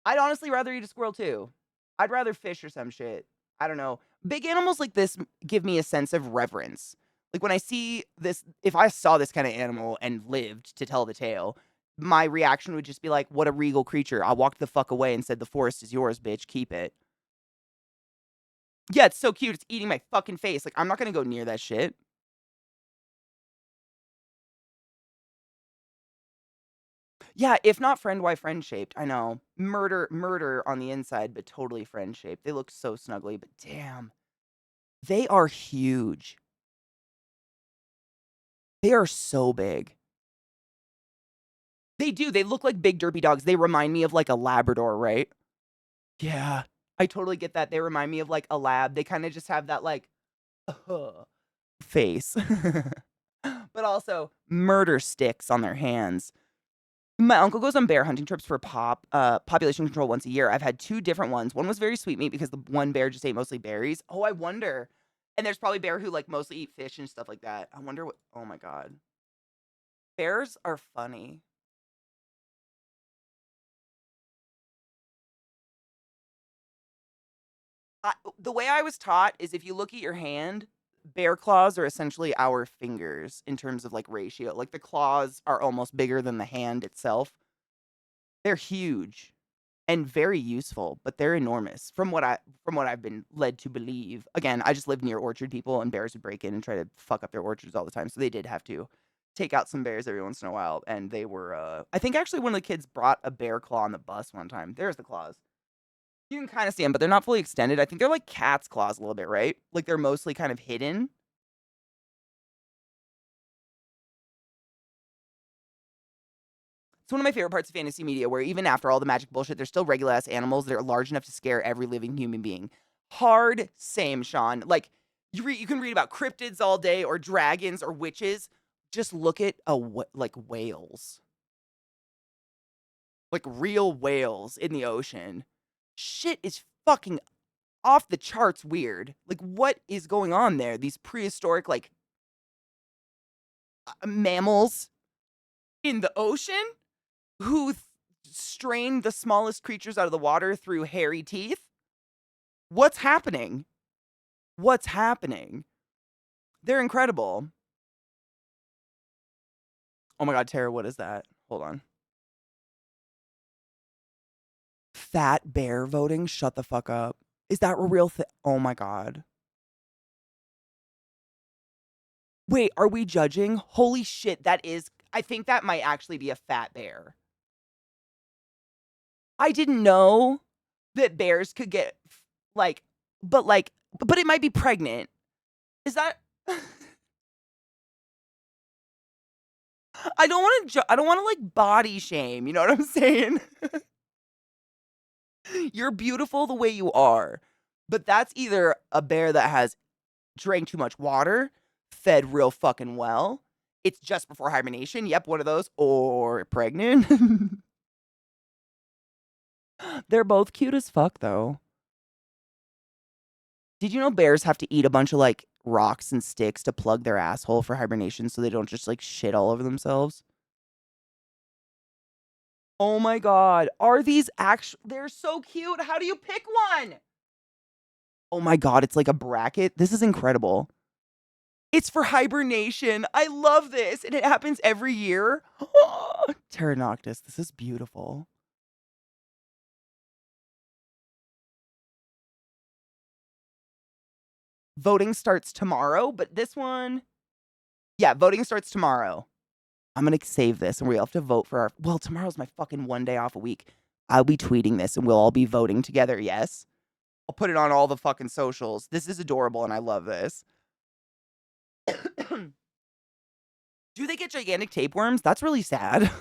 I'd honestly rather eat a squirrel too. I'd rather fish or some shit. I don't know. Big animals like this give me a sense of reverence. Like when I see this, if I saw this kind of animal and lived to tell the tale, my reaction would just be like, what a regal creature. I walked the fuck away and said, the forest is yours, bitch. Keep it. Yeah, it's so cute. It's eating my fucking face. Like, I'm not going to go near that shit. Yeah, if not friend, why friend shaped? I know. Murder on the inside, but totally friend shaped. They look so snuggly, but damn. They are huge. They are so big. They do. They look like big derpy dogs. They remind me of like a Labrador, right? Yeah. I totally get that. They remind me of like a lab. They kind of just have that like face. But also murder sticks on their hands. My uncle goes on bear hunting trips for population control once a year. I've had two different ones. One was very sweet meat because the one bear just ate mostly berries. Oh, I wonder. And there's probably bear who like mostly eat fish and stuff like that. I wonder what. Oh my god, bears are funny. The way I was taught is if you look at your hand, bear claws are essentially our fingers in terms of like ratio. Like the claws are almost bigger than the hand itself. They're huge and very useful, but they're enormous from what I've been led to believe. Again, I just lived near orchard people and bears would break in and try to fuck up their orchards all the time. So they did have to take out some bears every once in a while. And they were I think actually one of the kids brought a bear claw on the bus one time. There's the claws. You can kind of see them, but they're not fully extended. I think they're like cat's claws a little bit, right? Like they're mostly kind of hidden. It's one of my favorite parts of fantasy media where even after all the magic bullshit, there's still regular ass animals that are large enough to scare every living human being. Hard same, Sean. Like you can read about cryptids all day or dragons or witches. Just look at like whales. Like real whales in the ocean. Shit is fucking off the charts weird. Like what is going on there? These prehistoric like mammals in the ocean who strain the smallest creatures out of the water through hairy teeth? What's happening? What's happening? They're incredible. Oh my god, Tara, what is that? Hold on. Fat bear voting? Shut the fuck up. Is that a real thing? Oh my god. Wait, are we judging? Holy shit, that is. I think that might actually be a fat bear. I didn't know that bears could get like, but it might be pregnant. Is that? I don't want to. I don't want to like body shame. You know what I'm saying? You're beautiful the way you are, but that's either a bear that has drank too much water, fed real fucking well. It's just before hibernation. Yep, one of those, or pregnant. They're both cute as fuck, though. Did you know bears have to eat a bunch of like rocks and sticks to plug their asshole for hibernation so they don't just like shit all over themselves? Oh my god. Are these actually they're so cute. How do you pick one? Oh my god, it's like a bracket. This is incredible. It's for hibernation. I love this. And it happens every year. Pteranoctus, this is beautiful. Voting starts tomorrow, but this one, yeah, voting starts tomorrow. I'm gonna save this and we all have to vote for our. Well, tomorrow's my fucking one day off a week. I'll be tweeting this and we'll all be voting together. Yes. I'll put it on all the fucking socials. This is adorable and I love this. Do they get gigantic tapeworms? That's really sad.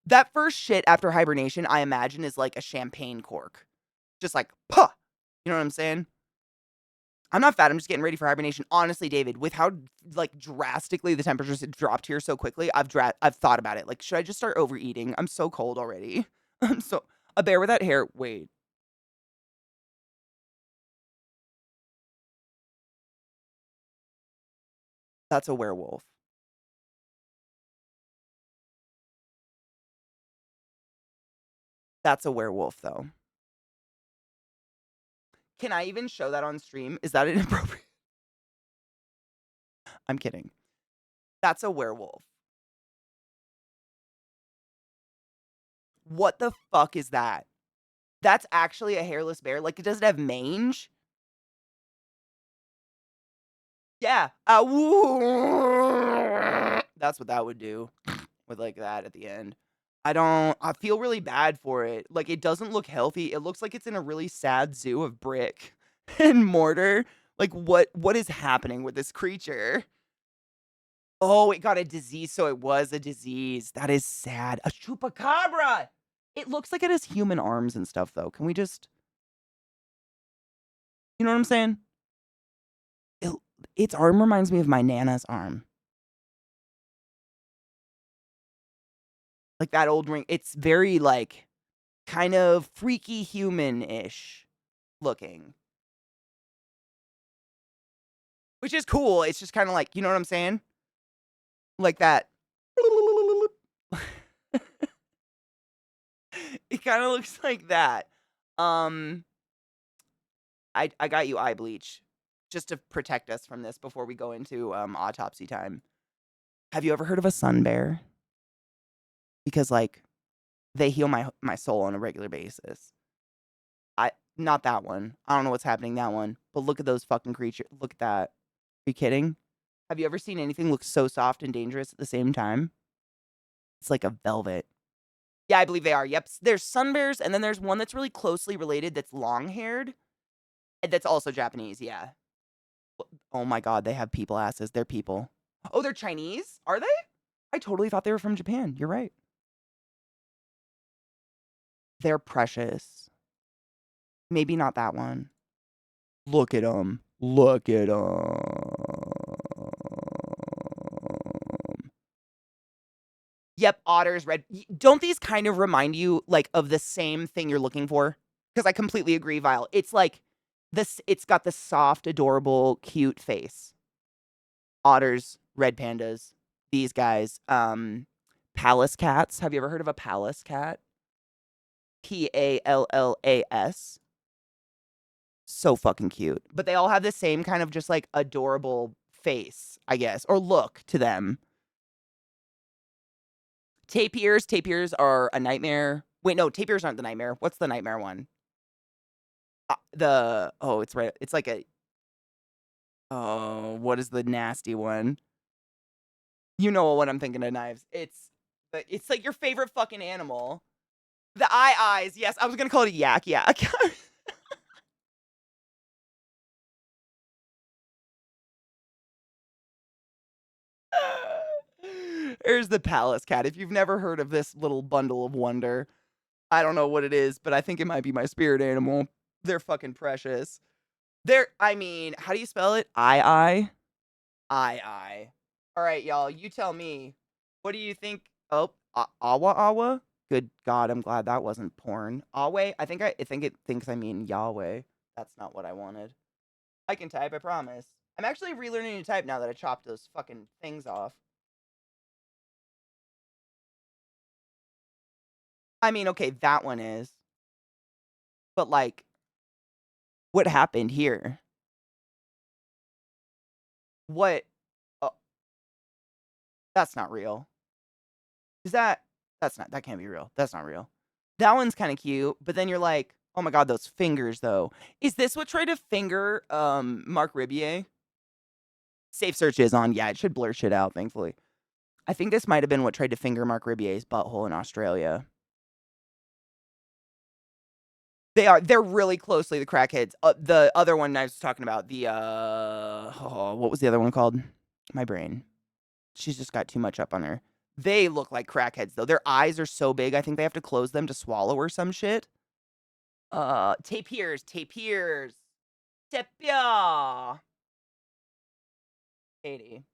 That first shit after hibernation, I imagine, is like a champagne cork. Just like, puh. You know what I'm saying? I'm not fat. I'm just getting ready for hibernation. Honestly, David, with how like drastically the temperatures have dropped here so quickly, I've thought about it. Like, should I just start overeating? I'm so cold already. I'm so a bear without hair. Wait, that's a werewolf. That's a werewolf, though. Can I even show that on stream? Is that inappropriate? I'm kidding. That's a werewolf. What the fuck is that? That's actually a hairless bear. Like, does it have mange? Yeah. That's what that would do with like that at the end. I feel really bad for it. Like it doesn't look healthy. It looks like it's in a really sad zoo of brick and mortar. Like what is happening with this creature? Oh, it got a disease, so it was a disease. That is sad. A chupacabra! It looks like it has human arms and stuff, though. Can we just you know what I'm saying? It its arm reminds me of my Nana's arm. Like that old ring. It's very, like, kind of freaky human-ish looking. Which is cool. It's just kinda like you know what I'm saying? Like that. It kinda looks like that. Um, I got you eye bleach just to protect us from this before we go into, autopsy time. Have you ever heard of a sun bear? Because, like, they heal my soul on a regular basis. I not that one. I don't know what's happening that one, but look at those fucking creatures. Look at that. Are you kidding? Have you ever seen anything look so soft and dangerous at the same time? It's like a velvet. Yeah, I believe they are. Yep. There's sun bears, and then there's one that's really closely related that's long-haired, and that's also Japanese, yeah. Oh my god, they have people asses. They're people. Oh, they're Chinese? Are they? I totally thought they were from Japan. You're right. They're precious. Maybe not that one. Look at them. Look at them. Yep, otters, red. Don't these kind of remind you, like, of the same thing you're looking for? Because I completely agree, Vile. It's like this. It's got the soft, adorable, cute face. Otters, red pandas, these guys. Palace cats. Have you ever heard of a palace cat? Pallas. So fucking cute. But they all have the same kind of just like adorable face, I guess, or look to them. Tapirs. Tapirs are a nightmare. Wait, no, tapirs aren't the nightmare. What's the nightmare one? It's right. It's like a what is the nasty one? You know what I'm thinking of, Knives. It's like your favorite fucking animal. The eyes. Yes, I was gonna call it a yak. Yak. There's the palace cat. If you've never heard of this little bundle of wonder, I don't know what it is, but I think it might be my spirit animal. They're fucking precious. I mean, how do you spell it? I. All right, y'all, you tell me. What do you think? Oh, awa? Good God, I'm glad that wasn't porn. Awe? I think it thinks I mean Yahweh. That's not what I wanted. I can type, I promise. I'm actually relearning to type now that I chopped those fucking things off. I mean, okay, that one is. But like, what happened here? What? Oh, that's not real. Is that? That's not. That can't be real. That's not real. That one's kind of cute, but then you're like, oh my god, those fingers though. Is this what tried to finger Mark Ribier? Safe search is on. Yeah, it should blur shit out. Thankfully, I think this might have been what tried to finger Mark Ribier's butthole in Australia. They are. They're really closely the crackheads. The other one I was talking about, what was the other one called? My brain. She's just got too much up on her. They look like crackheads though. Their eyes are so big. I think they have to close them to swallow or some shit. Tapirs. Tapia. Katie.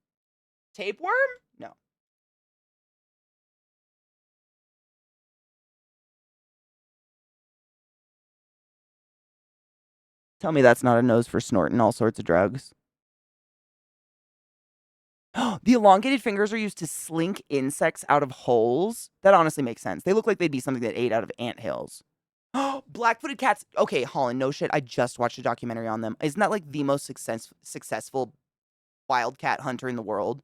Tapeworm? No. Tell me that's not a nose for snorting all sorts of drugs. The elongated fingers are used to slink insects out of holes. That honestly makes sense. They look like they'd be something that ate out of anthills. Black-footed cats. Okay, Holland, no shit. I just watched a documentary on them. Isn't that like the most successful wildcat hunter in the world?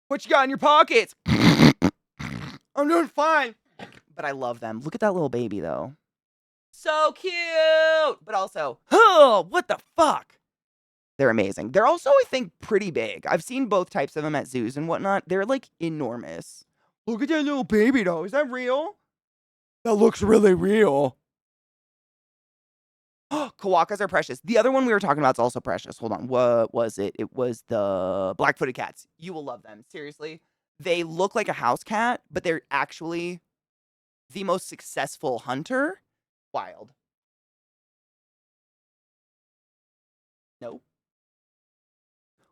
What you got in your pockets? I'm doing fine. But I love them. Look at that little baby, though. So cute! But also, oh, what the fuck? They're amazing. They're also, I think, pretty big. I've seen both types of them at zoos and whatnot. They're, like, enormous. Look at that little baby, though. Is that real? That looks really real. Kawakas are precious. The other one we were talking about is also precious. Hold on. What was it? It was the black-footed cats. You will love them. Seriously. They look like a house cat, but they're actually the most successful hunter. Wild. Nope.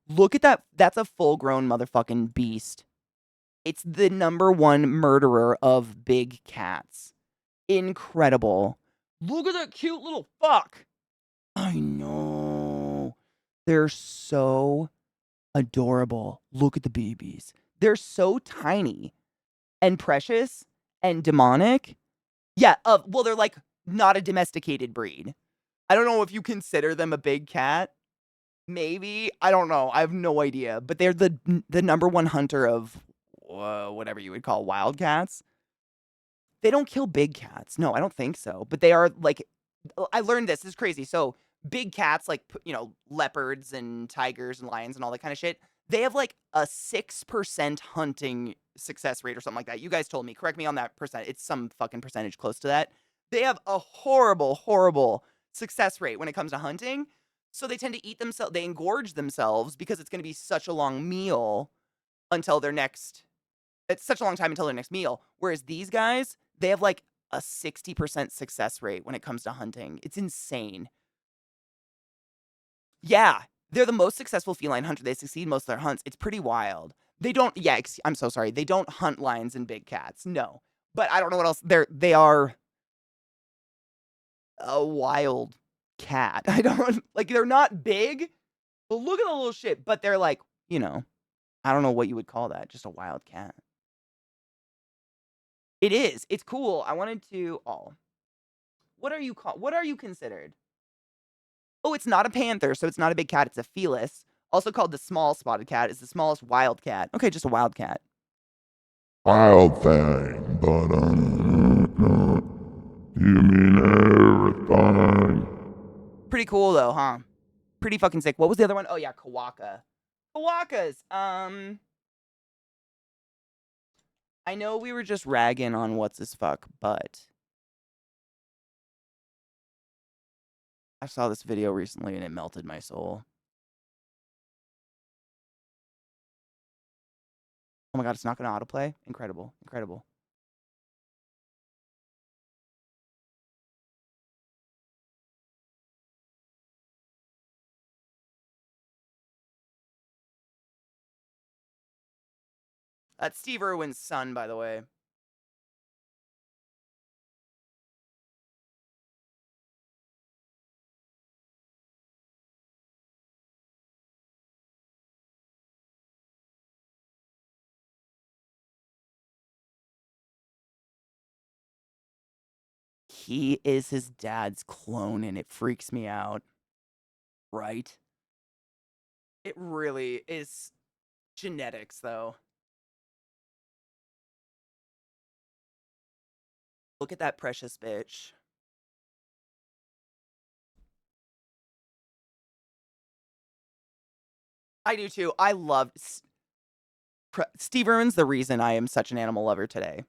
Look at that. That's a full-grown motherfucking beast. It's the #1 murderer of big cats. Incredible. Look at that cute little fuck. I know. They're so adorable. Look at the babies. They're so tiny and precious and demonic. Yeah, well, they're like not a domesticated breed. I don't know if you consider them a big cat. Maybe. I don't know. I have no idea. But they're the #1 hunter of whatever you would call wildcats. They don't kill big cats. No, I don't think so. But they are like, I learned this. This is crazy. So big cats, like, leopards and tigers and lions and all that kind of shit, they have like a 6% hunting success rate or something like that. You guys told me. Correct me on that percent. It's some fucking percentage close to that. They have a horrible, horrible success rate when it comes to hunting. So they tend to eat themselves. They engorge themselves because it's going to be such a long meal until their next. It's such a long time until their next meal. Whereas these guys, they have like a 60% success rate when it comes to hunting. It's insane. Yeah, they're the most successful feline hunter. They succeed most of their hunts. It's pretty wild. They don't. Yeah, I'm so sorry. They don't hunt lions and big cats. No, but I don't know what else. They are a wild cat. I don't like. They're not big. But look at the little shit. But they're like, I don't know what you would call that. Just a wild cat. It is. It's cool. I wanted to. Oh, what are you called? What are you considered? Oh, it's not a panther, so it's not a big cat. It's a felis, also called the small spotted cat. It's the smallest wild cat. Okay, just a wild cat. Wild thing, but you mean everything. Pretty cool though, huh? Pretty fucking sick. What was the other one? Oh yeah, Kawaka. Kawakas. I know we were just ragging on what's his fuck, but I saw this video recently and it melted my soul. Oh my god, it's not gonna autoplay? Incredible. Incredible. That's Steve Irwin's son, by the way. He is his dad's clone and it freaks me out. Right? It really is genetics, though. Look at that precious bitch. I do too. I love Steve Irwin's the reason I am such an animal lover today.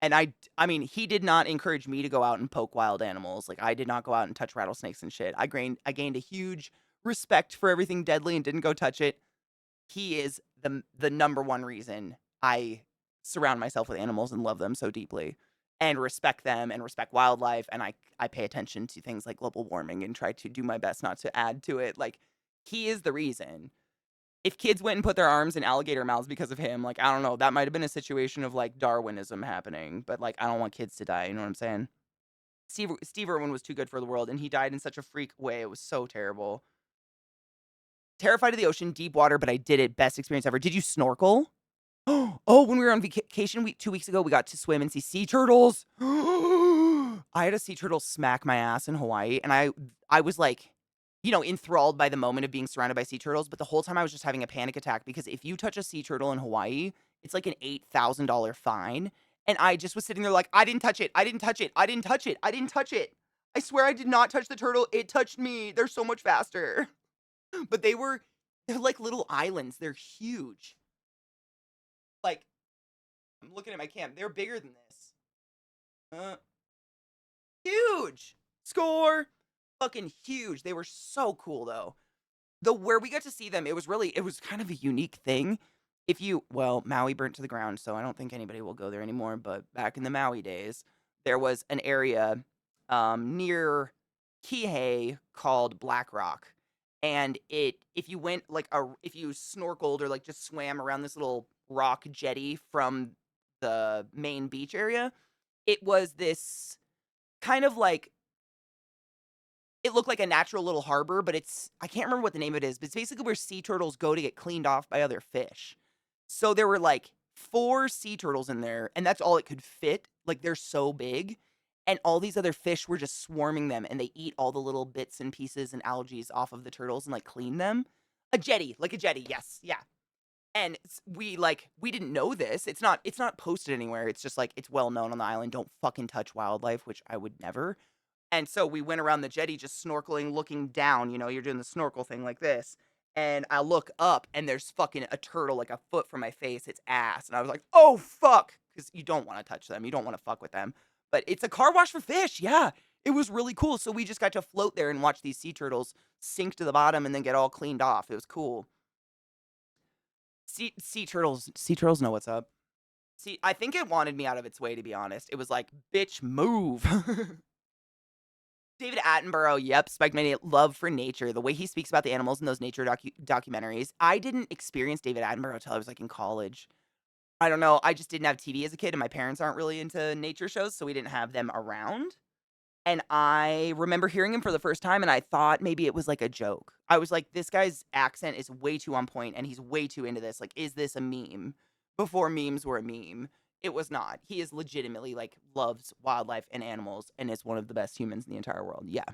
And I mean, he did not encourage me to go out and poke wild animals. Like I did not go out and touch rattlesnakes and shit. I gained a huge respect for everything deadly and didn't go touch it. He is the #1 reason I surround myself with animals and love them so deeply and respect them and respect wildlife, and I pay attention to things like global warming and try to do my best not to add to it. Like he is the reason. If kids went and put their arms in alligator mouths because of him, like I don't know, that might have been a situation of like Darwinism happening, but like I don't want kids to die, you know what I'm saying? Steve Irwin was too good for the world and he died in such a freak way. It was so terrible. Terrified of the ocean, deep water, but I did it. Best experience ever. Did you snorkel? Oh, when we were on vacation 2 weeks ago, we got to swim and see sea turtles. I had a sea turtle smack my ass in Hawaii, and I was like, enthralled by the moment of being surrounded by sea turtles. But the whole time I was just having a panic attack because if you touch a sea turtle in Hawaii, it's like an $8,000 fine. And I just was sitting there like, I didn't touch it. I didn't touch it. I didn't touch it. I didn't touch it. I swear I did not touch the turtle. It touched me. They're so much faster. But they're like little islands. They're huge. Like, I'm looking at my cam. They're bigger than this. Huge. Score. Fucking huge. They were so cool though. The where we got to see them, it was kind of a unique thing. If you well, Maui burnt to the ground, so I don't think anybody will go there anymore. But back in the Maui days, there was an area near Kihei called Black Rock, and it if you went like a if you snorkeled or like just swam around this little rock jetty from the main beach area, it was this kind of like it looked like a natural little harbor, but it's I can't remember what the name of it is, but it's basically where sea turtles go to get cleaned off by other fish. So there were like 4 sea turtles in there, and that's all it could fit. Like they're so big. And all these other fish were just swarming them, and they eat all the little bits and pieces and algae off of the turtles and like clean them. A jetty, like a jetty, yes, yeah. And we didn't know this. It's not posted anywhere. It's just like it's well known on the island. Don't fucking touch wildlife, which I would never. And so we went around the jetty just snorkeling, looking down. You know, you're doing the snorkel thing like this. And I look up and there's fucking a turtle like a foot from my face. It's ass. And I was like, oh, fuck. Because you don't want to touch them. You don't want to fuck with them. But it's a car wash for fish. Yeah. It was really cool. So we just got to float there and watch these sea turtles sink to the bottom and then get all cleaned off. It was cool. Sea turtles know what's up. See, I think it wanted me out of its way, to be honest. It was like, bitch, move. David Attenborough, yep, Spike Mania, love for nature. The way he speaks about the animals in those nature documentaries. I didn't experience David Attenborough until I was like in college. I don't know. I just didn't have TV as a kid, and my parents aren't really into nature shows, so we didn't have them around. And I remember hearing him for the first time, and I thought maybe it was like a joke. I was like, this guy's accent is way too on point, and he's way too into this. Like, is this a meme? Before memes were a meme. It was not. He is legitimately like loves wildlife and animals and is one of the best humans in the entire world. Yeah.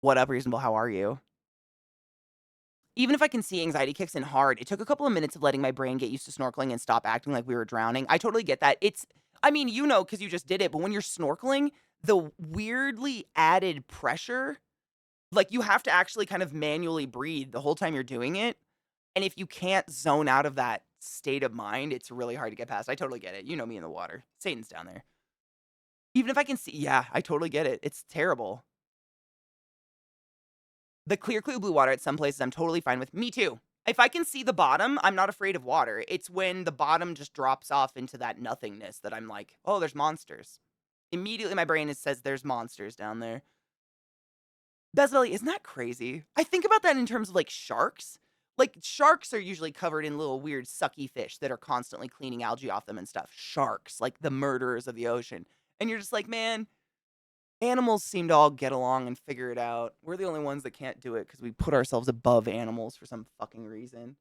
What up, reasonable? How are you? Even if I can see anxiety kicks in hard, it took a couple of minutes of letting my brain get used to snorkeling and stop acting like we were drowning. I totally get that. I mean, you know, because you just did it, but when you're snorkeling, the weirdly added pressure, like you have to actually kind of manually breathe the whole time you're doing it. And if you can't zone out of that state of mind, it's really hard to get past. I totally get it. You know me in the water. Satan's down there. Even if I can see, yeah, I totally get it. It's terrible. The clear blue water at some places I'm totally fine with. Me too. If I can see the bottom, I'm not afraid of water. It's when the bottom just drops off into that nothingness that I'm like, oh, there's monsters. Immediately my brain says there's monsters down there. Bezzelly, isn't that crazy? I think about that in terms of like sharks. Like sharks are usually covered in little weird sucky fish that are constantly cleaning algae off them and stuff. Sharks, like the murderers of the ocean. And you're just like, man, animals seem to all get along and figure it out. We're the only ones that can't do it because we put ourselves above animals for some fucking reason.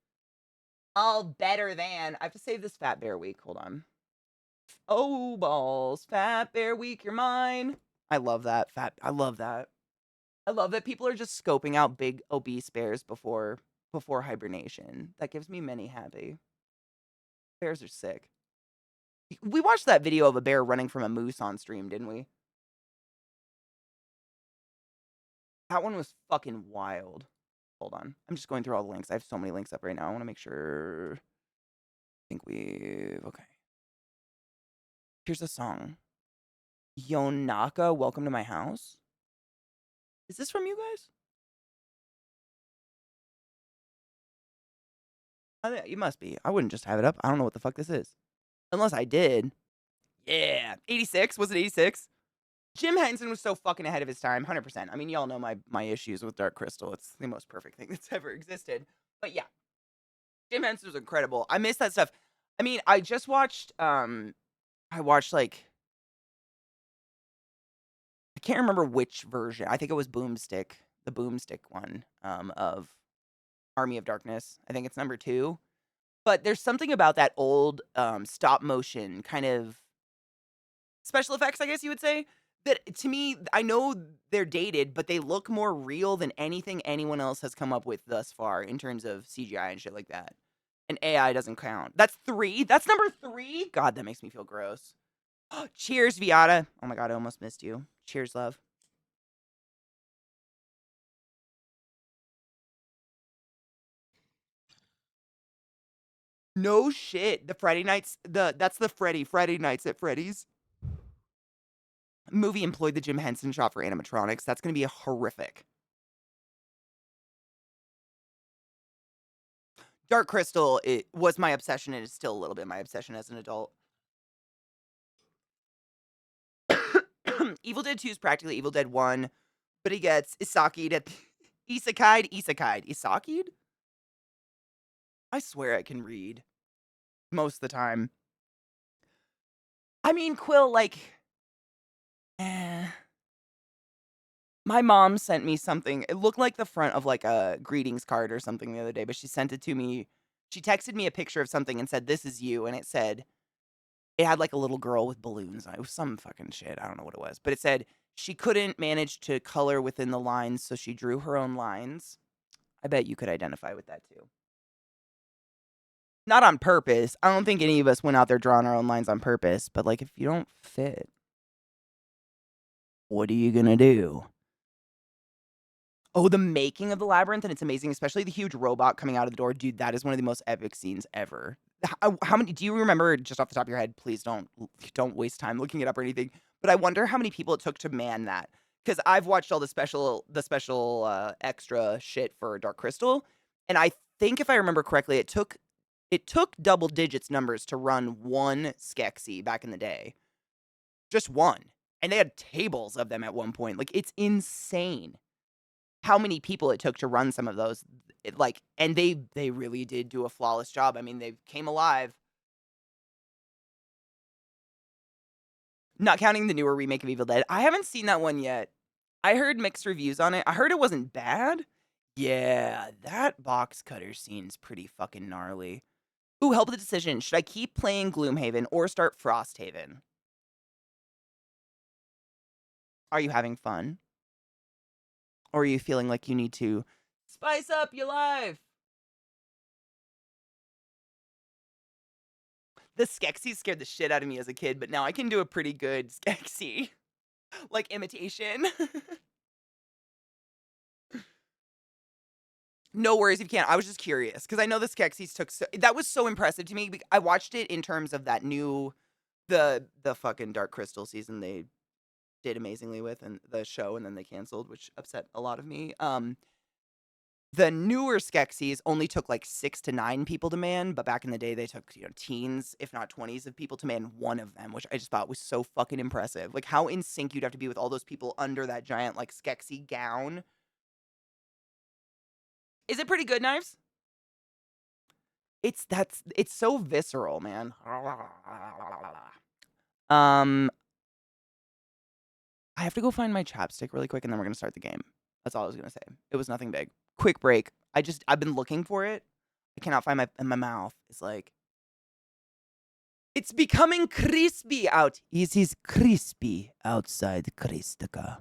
All better than. I have to save this Fat Bear Week. Hold on. Oh, balls. Fat Bear Week, you're mine. I love that. I love that. I love that people are just scoping out big obese bears before hibernation. That gives me many happy. Bears are sick. We watched that video of a bear running from a moose on stream, didn't we? That one was fucking wild. Hold on. I'm just going through all the links. I have so many links up right now. I want to make sure. I think okay. Here's a song. Yonaka, Welcome to My House. Is this from you guys? You must be. I wouldn't just have it up. I don't know what the fuck this is. Unless I did. Yeah. 86? Was it 86? Jim Henson was so fucking ahead of his time. 100%. I mean, y'all know my issues with Dark Crystal. It's the most perfect thing that's ever existed. But yeah. Jim Henson was incredible. I miss that stuff. I mean, I just watched I watched like I can't remember which version. I think it was Boomstick, the Boomstick one of Army of Darkness. I think it's number 2. But there's something about that old stop motion kind of special effects, I guess you would say, that to me, I know they're dated, but they look more real than anything anyone else has come up with thus far in terms of CGI and shit like that. And AI doesn't count. That's 3. That's number 3. God, that makes me feel gross. Cheers, Viata. Oh my god, I almost missed you. Cheers, love. No shit. The Friday nights, that's the Friday nights at Freddy's. movie employed the Jim Henson shot for animatronics. That's going to be horrific. Dark Crystal, it was my obsession and is still a little bit my obsession as an adult. Evil Dead 2 is practically Evil Dead 1, but he gets Isaki'd at Isaki'd? I swear I can read most of the time. I mean, Quill, like, eh. My mom sent me something. It looked like the front of like a greetings card or something the other day, but she sent it to me. She texted me a picture of something and said, "This is you." And it had like a little girl with balloons. It was some fucking shit. I don't know what it was, but it said she couldn't manage to color within the lines, so she drew her own lines. I bet you could identify with that too. Not on purpose. I don't think any of us went out there drawing our own lines on purpose, but like if you don't fit, what are you gonna do? Oh, the making of the labyrinth, and it's amazing, especially the huge robot coming out of the door. Dude, that is one of the most epic scenes ever. How many do you remember just off the top of your head? Please don't waste time looking it up or anything. But I wonder how many people it took to man that. Because I've watched all the special extra shit for Dark Crystal, and I think if I remember correctly, it took double digits numbers to run one Skeksis back in the day. Just one. And they had tables of them at one point. Like, it's insane how many people it took to run some of those. And they really did do a flawless job. I mean, they came alive. Not counting the newer remake of Evil Dead. I haven't seen that one yet. I heard mixed reviews on it. I heard it wasn't bad. Yeah, that box cutter scene's pretty fucking gnarly. Ooh, help with the decision. Should I keep playing Gloomhaven or start Frosthaven? Are you having fun? Or are you feeling like you need to spice up your life? The Skeksis scared the shit out of me as a kid, but now I can do a pretty good Skeksis. Like imitation. No worries if you can't. I was just curious because I know the Skeksis that was so impressive to me. I watched it in terms of that new the fucking Dark Crystal season they did amazingly with and the show, and then they canceled, which upset a lot of me. The newer Skeksis only took like 6 to 9 people to man, but back in the day they took, teens, if not 20s of people to man one of them, which I just thought was so fucking impressive. Like how in sync you'd have to be with all those people under that giant like Skeksis gown. Is it pretty good, Knives? It's so visceral, man. Um I have to go find my chapstick really quick and then we're gonna start the game. That's all I was gonna say. It was nothing big. Quick break. I've been looking for it. I cannot find my mouth. It's becoming crispy out. It is crispy outside Christica.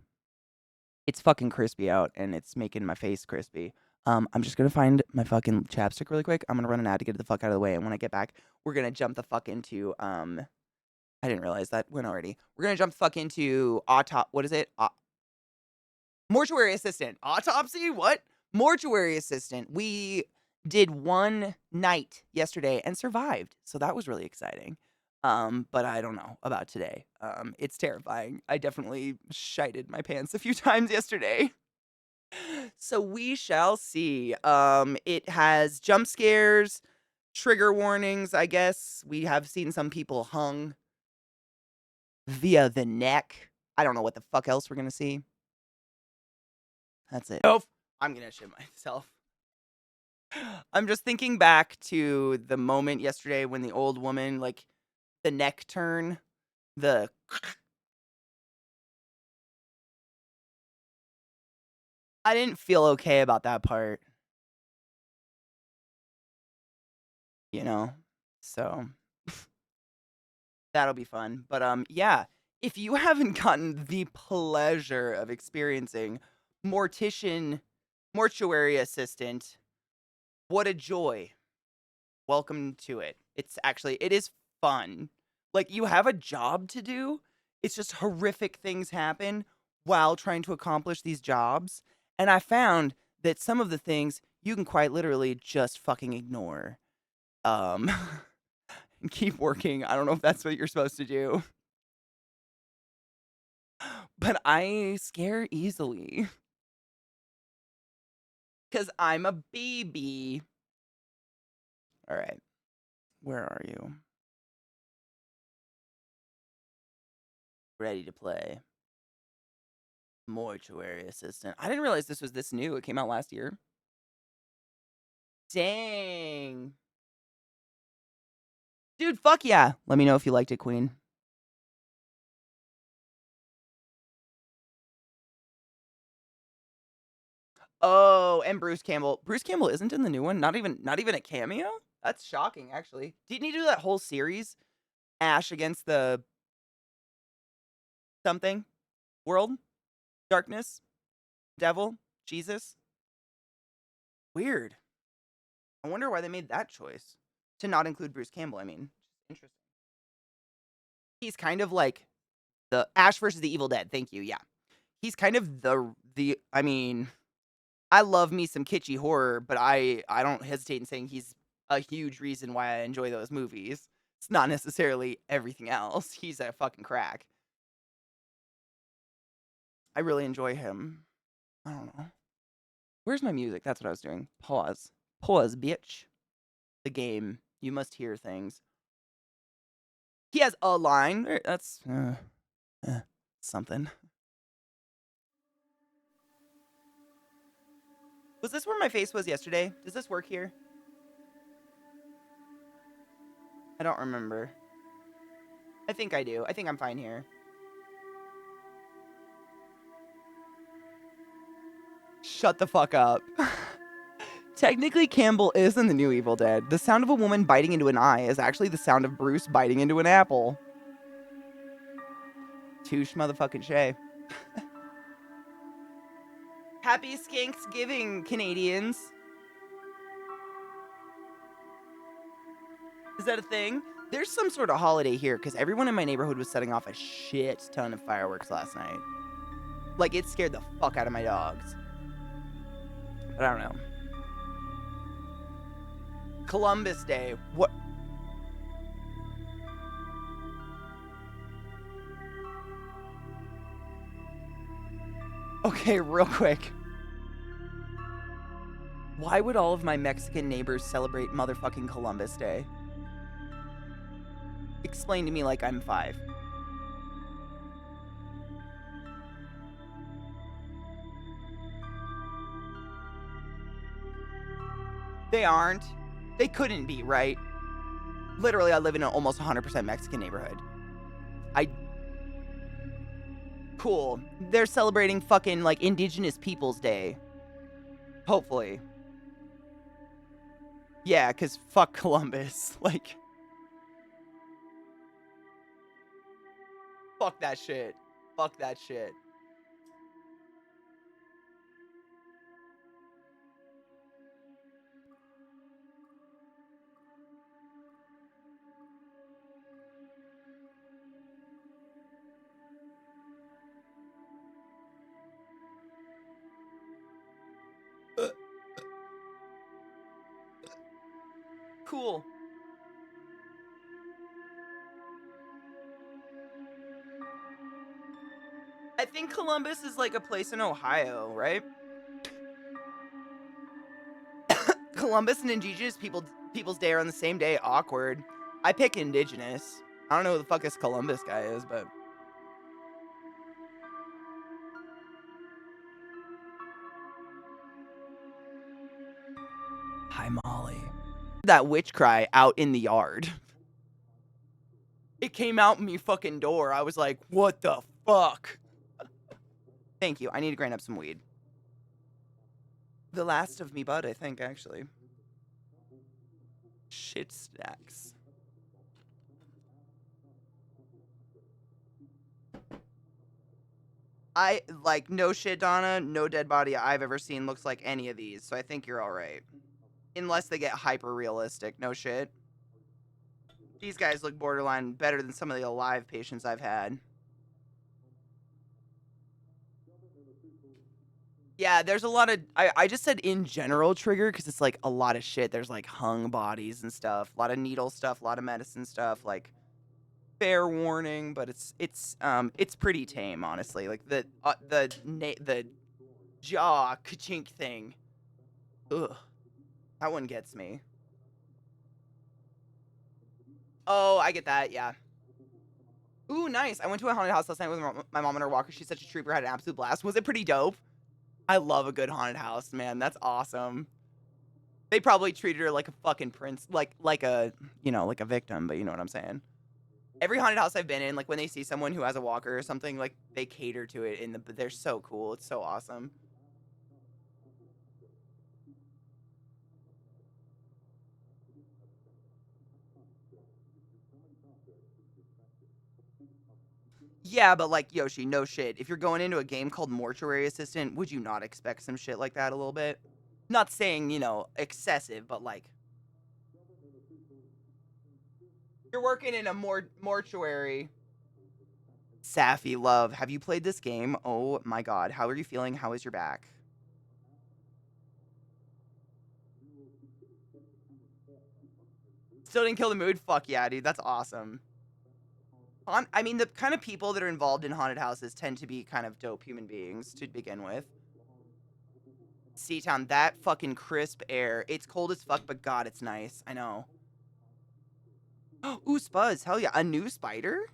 It's fucking crispy out and it's making my face crispy. I'm just gonna find my fucking chapstick really quick. I'm gonna run an ad to get it the fuck out of the way, and when I get back, we're gonna jump the fuck into I didn't realize that went already. We're gonna jump the fuck into what is it? Mortuary assistant. Autopsy? What? Mortuary assistant. We did one night yesterday and survived. So that was really exciting. But I don't know about today. It's terrifying. I definitely shited my pants a few times yesterday. So we shall see. It has jump scares, trigger warnings, I guess. We have seen some people hung via the neck. I don't know what the fuck else we're gonna see. That's it. Oh, I'm gonna shit myself. I'm just thinking back to the moment yesterday when the old woman, like, the neck turn, the I didn't feel okay about that part, you know? So, that'll be fun. But, yeah, if you haven't gotten the pleasure of experiencing mortuary assistant, what a joy. Welcome to it. It is fun. Like, you have a job to do. It's just horrific things happen while trying to accomplish these jobs. And I found that some of the things you can quite literally just fucking ignore. Um, and keep working. I don't know if that's what you're supposed to do. But I scare easily. Because I'm a baby. All right. Where are you? Ready to play. Mortuary assistant. I didn't realize this was this new. It came out last year. Dang. Dude, fuck yeah. Let me know if you liked it, Queen. Oh, and Bruce Campbell. Bruce Campbell isn't in the new one. Not even a cameo. That's shocking, actually. Didn't he do that whole series? Ash against the something world, darkness, devil, Jesus. Weird. I wonder why they made that choice to not include Bruce Campbell. I mean, interesting. He's kind of like the Ash versus the Evil Dead. Thank you. Yeah, he's kind of the. I mean, I love me some kitschy horror, but I don't hesitate in saying he's a huge reason why I enjoy those movies. It's not necessarily everything else. He's a fucking crack. I really enjoy him. I don't know. Where's my music? That's what I was doing. Pause. Pause, bitch. The game. You must hear things. He has a line. That's something. Was this where my face was yesterday? Does this work here? I don't remember. I think I do. I think I'm fine here. Shut the fuck up. Technically, Campbell is in the new Evil Dead. The sound of a woman biting into an eye is actually the sound of Bruce biting into an apple. Touche motherfucking Shay. Happy Skanksgiving, Canadians. Is that a thing? There's some sort of holiday here because everyone in my neighborhood was setting off a shit ton of fireworks last night. Like, it scared the fuck out of my dogs. But I don't know. Columbus Day. What? Okay, real quick. Why would all of my Mexican neighbors celebrate motherfucking Columbus Day? Explain to me like I'm 5. They aren't. They couldn't be, right? Literally, I live in an almost 100% Mexican neighborhood. Cool. They're celebrating fucking, like, Indigenous Peoples Day. Hopefully. Yeah, because fuck Columbus. Like, fuck that shit. Fuck that shit. Cool. I think Columbus is like a place in Ohio, right? Columbus and Indigenous Peoples Day are on the same day. Awkward. I pick Indigenous. I don't know who the fuck this Columbus guy is, but hi, Molly. That witch cry out in the yard. It came out me fucking door. I was like, what the fuck? Thank you. I need to grind up some weed. The last of me bud, I think, actually. Shit stacks. I, like, no shit, Donna, no dead body I've ever seen looks like any of these, so I think you're alright. Unless they get hyper realistic, no shit. These guys look borderline better than some of the alive patients I've had. Yeah, there's a lot of. I just said in general trigger because it's like a lot of shit. There's like hung bodies and stuff, a lot of needle stuff, a lot of medicine stuff. Like, fair warning, but it's pretty tame, honestly. Like the jaw ka-chink thing. Ugh, that one gets me. Oh, I get that. Yeah. Ooh, nice. I went to a haunted house last night with my mom and her walker. She's such a trooper. Had an absolute blast. Was it pretty dope? I love a good haunted house, man. That's awesome. They probably treated her like a fucking prince, like a like a victim, but you know what I'm saying. Every haunted house I've been in, like when they see someone who has a walker or something, like they cater to it. They're so cool. It's so awesome. Yeah, but like Yoshi, no shit. If you're going into a game called Mortuary Assistant, would you not expect some shit like that a little bit? Not saying, excessive, but like you're working in a mortuary. Safi, love, have you played this game? Oh my god, how are you feeling? How is your back? Still didn't kill the mood? Fuck yeah, dude, that's awesome. I mean, the kind of people that are involved in haunted houses tend to be kind of dope human beings to begin with. Seatown, that fucking crisp air. It's cold as fuck, but god, it's nice. I know. Ooh, Spuzz, hell yeah. A new spider?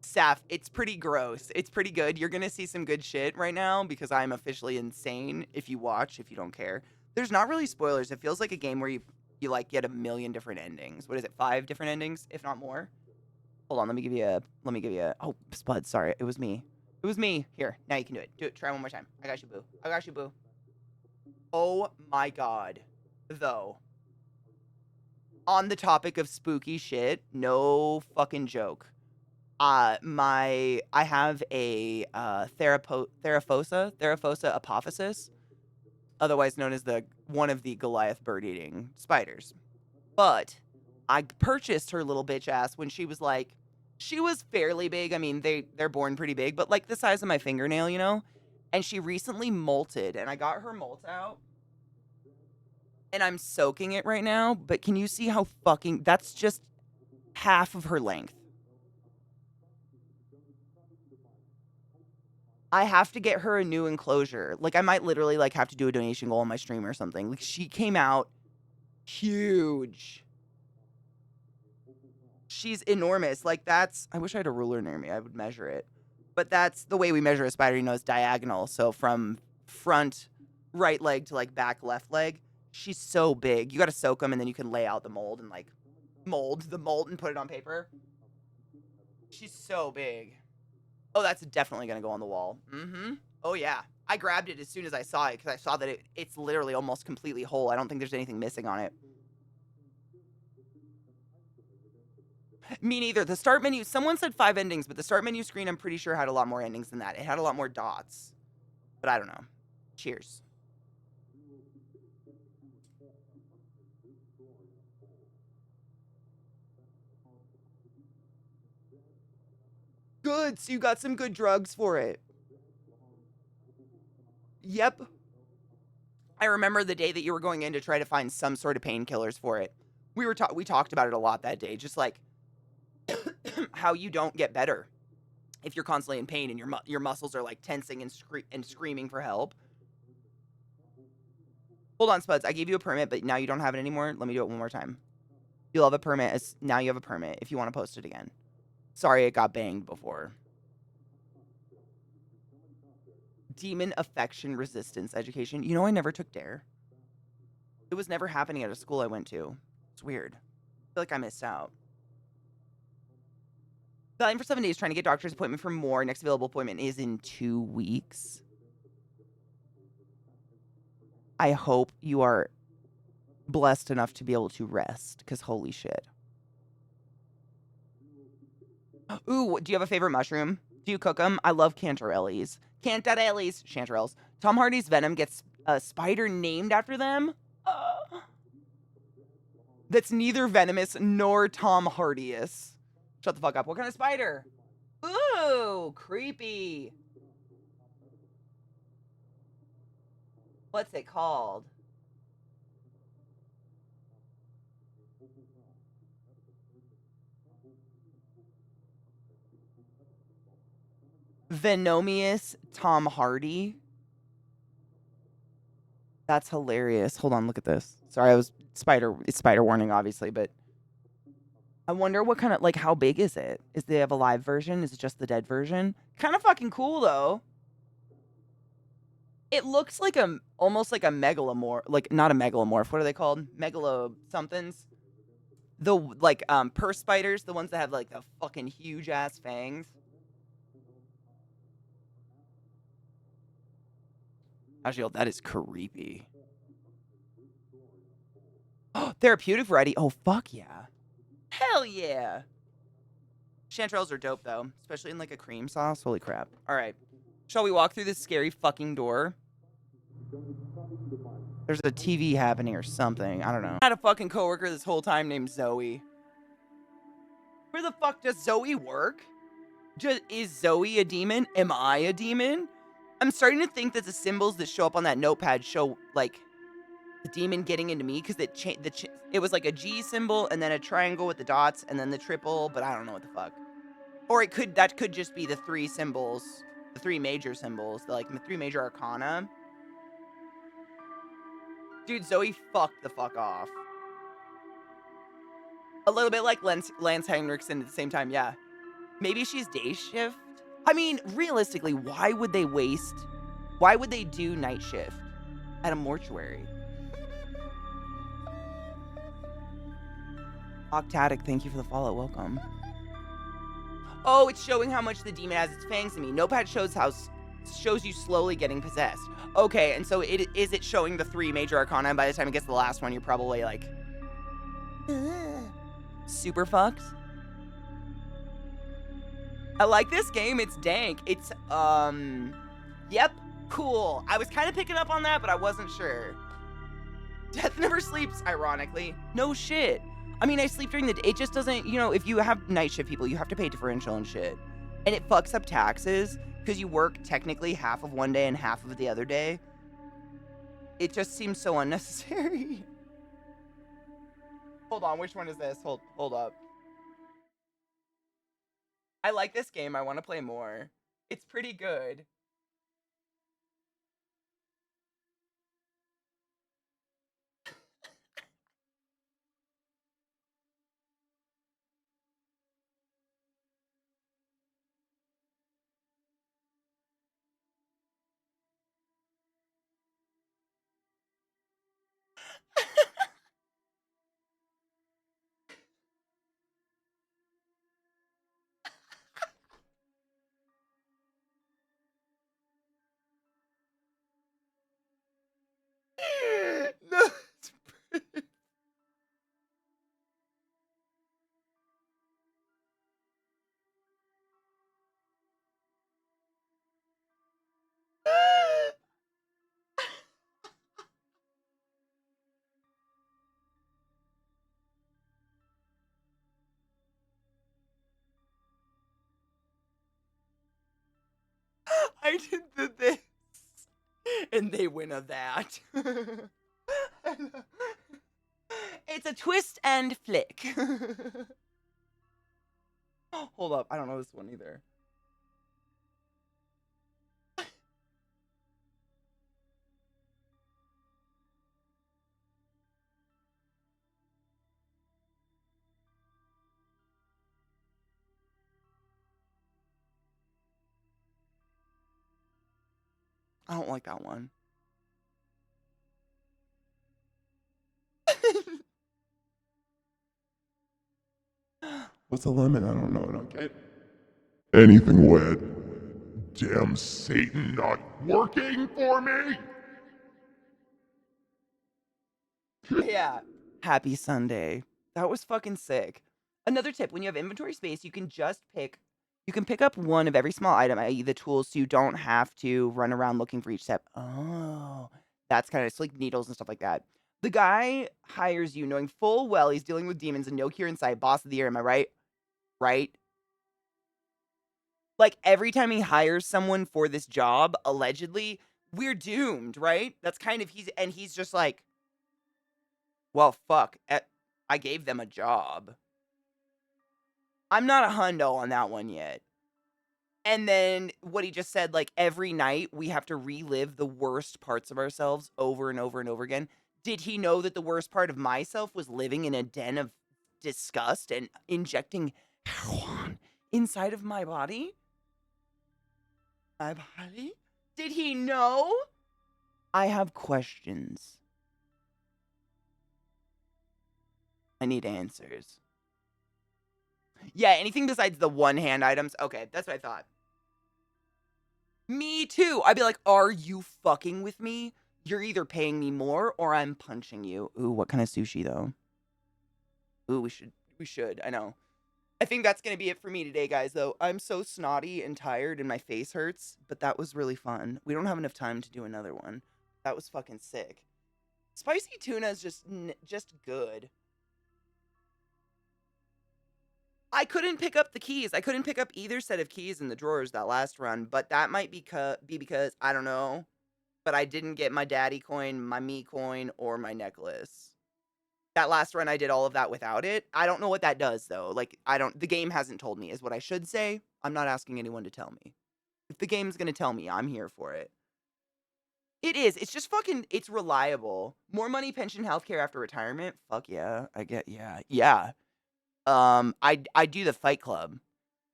Saf, it's pretty gross. It's pretty good. You're gonna see some good shit right now because I'm officially insane if you watch, if you don't care. There's not really spoilers. It feels like a game where you like get a million different endings. What is it? 5 different endings, if not more? Hold on, let me give you a oh, Spud, sorry. It was me. It was me. Here, now you can do it. Do it. Try one more time. I got you, boo. I got you, boo. Oh my god. Though. On the topic of spooky shit, no fucking joke. I have a Theraphosa apophysis, otherwise known as the one of the Goliath bird-eating spiders. But I purchased her little bitch ass when she was fairly big. I mean, they're born pretty big, but like the size of my fingernail. And she recently molted, and I got her molt out, and I'm soaking it right now. But can you see how fucking that's just half of her length? I have to get her a new enclosure. Like I might literally like have to do a donation goal on my stream or something. Like she came out huge. She's enormous. Like I wish I had a ruler near me. I would measure it. But that's the way we measure a spider, it's diagonal. So from front right leg to like back left leg, she's so big. You got to soak them and then you can lay out the mold and like mold the mold and put it on paper. She's so big. Oh, that's definitely going to go on the wall. Mm-hmm. Oh, yeah. I grabbed it as soon as I saw it because I saw that it's literally almost completely whole. I don't think there's anything missing on it. Me neither. The start menu, someone said 5 endings, but the start menu screen, I'm pretty sure had a lot more endings than that. It had a lot more dots. But I don't know. Cheers. Good. So you got some good drugs for it. Yep. I remember the day that you were going in to try to find some sort of painkillers for it. We talked about it a lot that day, just like how you don't get better if you're constantly in pain and your muscles are like tensing and screaming for help. Hold on, Spuds. I gave you a permit, but now you don't have it anymore. Let me do it one more time. You'll have a permit. Now you have a permit if you want to post it again. Sorry, it got banged before. Demon affection resistance education. I never took DARE. It was never happening at a school I went to. It's weird. I feel like I missed out. Dying for 7 days trying to get doctor's appointment for more. Next available appointment is in 2 weeks. I hope you are blessed enough to be able to rest, because holy shit. Ooh, do you have a favorite mushroom? Do you cook them? I love cantarellis. Chanterelles. Tom Hardy's Venom gets a spider named after them? That's neither venomous nor Tom Hardy-ous. Shut the fuck up. What kind of spider? Ooh, creepy. What's it called? Venomious Tom Hardy. That's hilarious. Hold on, look at this. Sorry, it's spider warning, obviously, but I wonder what kind of, like, how big is it? Is they have a live version? Is it just the dead version? Kind of fucking cool, though. It looks like almost like a megalomorph, like, not a megalomorph. What are they called? Megalo somethings. The, like, purse spiders, the ones that have, like, the fucking huge-ass fangs. Actually, that is creepy. Oh, therapeutic variety. Oh, fuck yeah. Hell yeah. Chanterelles are dope, though, especially in, like, a cream sauce. Holy crap. All right. Shall we walk through this scary fucking door? There's a TV happening or something. I don't know. I had a fucking coworker this whole time named Zoe. Where the fuck does Zoe work? Is Zoe a demon? Am I a demon? I'm starting to think that the symbols that show up on that notepad show, like, the demon getting into me, because it was like a G symbol and then a triangle with the dots and then the triple, but I don't know what the fuck. Or that could just be the three symbols, the three major symbols, the three major arcana. Dude, Zoe fucked the fuck off. A little bit like Lance Henriksen at the same time, yeah. Maybe she's day shift? I mean, realistically, why would they do night shift at a mortuary? Octatic, thank you for the follow. Welcome. Oh, it's showing how much the demon has its fangs in me. Notepad shows you slowly getting possessed. Okay, and so is it showing the three major arcana, and by the time it gets to the last one, you're probably like super fucked. I like this game. It's dank. It's yep, cool. I was kind of picking up on that, but I wasn't sure. Death never sleeps, ironically. No shit. I mean, I sleep during the day. It just doesn't, if you have night shift people, you have to pay differential and shit. And it fucks up taxes because you work technically half of one day and half of the other day. It just seems so unnecessary. Hold on, which one is this? Hold up. I like this game. I want to play more. It's pretty good. No. I did this, and they win a that. It's a twist and flick. Hold up, I don't know this one either. I don't like that one. What's the limit? I don't know. I don't get anything wet. Damn Satan not working for me! Yeah. Happy Sunday. That was fucking sick. Another tip, when you have inventory space, you can pick up one of every small item, i.e. the tools, so you don't have to run around looking for each step. Oh, that's kind of like needles and stuff like that. The guy hires you knowing full well he's dealing with demons and no cure in sight. Boss of the year, am I right? Right? Like, every time he hires someone for this job, allegedly, we're doomed, right? That's kind of, he's just like, well, fuck, I gave them a job. I'm not a hundo on that one yet. And then what he just said, like, every night we have to relive the worst parts of ourselves over and over and over again. Did he know that the worst part of myself was living in a den of disgust and injecting heroin inside of my body? My body? Did he know? I have questions. I need answers. Yeah, anything besides the one-hand items. Okay, that's what I thought. Me too. I'd be like, are you fucking with me? You're either paying me more or I'm punching you. Ooh, what kind of sushi though? Ooh, we should. I know. I think that's gonna be it for me today, guys, though. I'm so snotty and tired and my face hurts, but that was really fun. We don't have enough time to do another one. That was fucking sick. Spicy tuna is just good. I couldn't pick up the keys. I couldn't pick up either set of keys in the drawers that last run, but that might be because I don't know. But I didn't get my daddy coin, my me coin, or my necklace. That last run, I did all of that without it. I don't know what that does though. Like, the game hasn't told me, is what I should say. I'm not asking anyone to tell me. If the game's gonna tell me, I'm here for it. It is. It's just fucking, it's reliable. More money, pension, healthcare after retirement. Fuck yeah. Yeah. I do the Fight Club.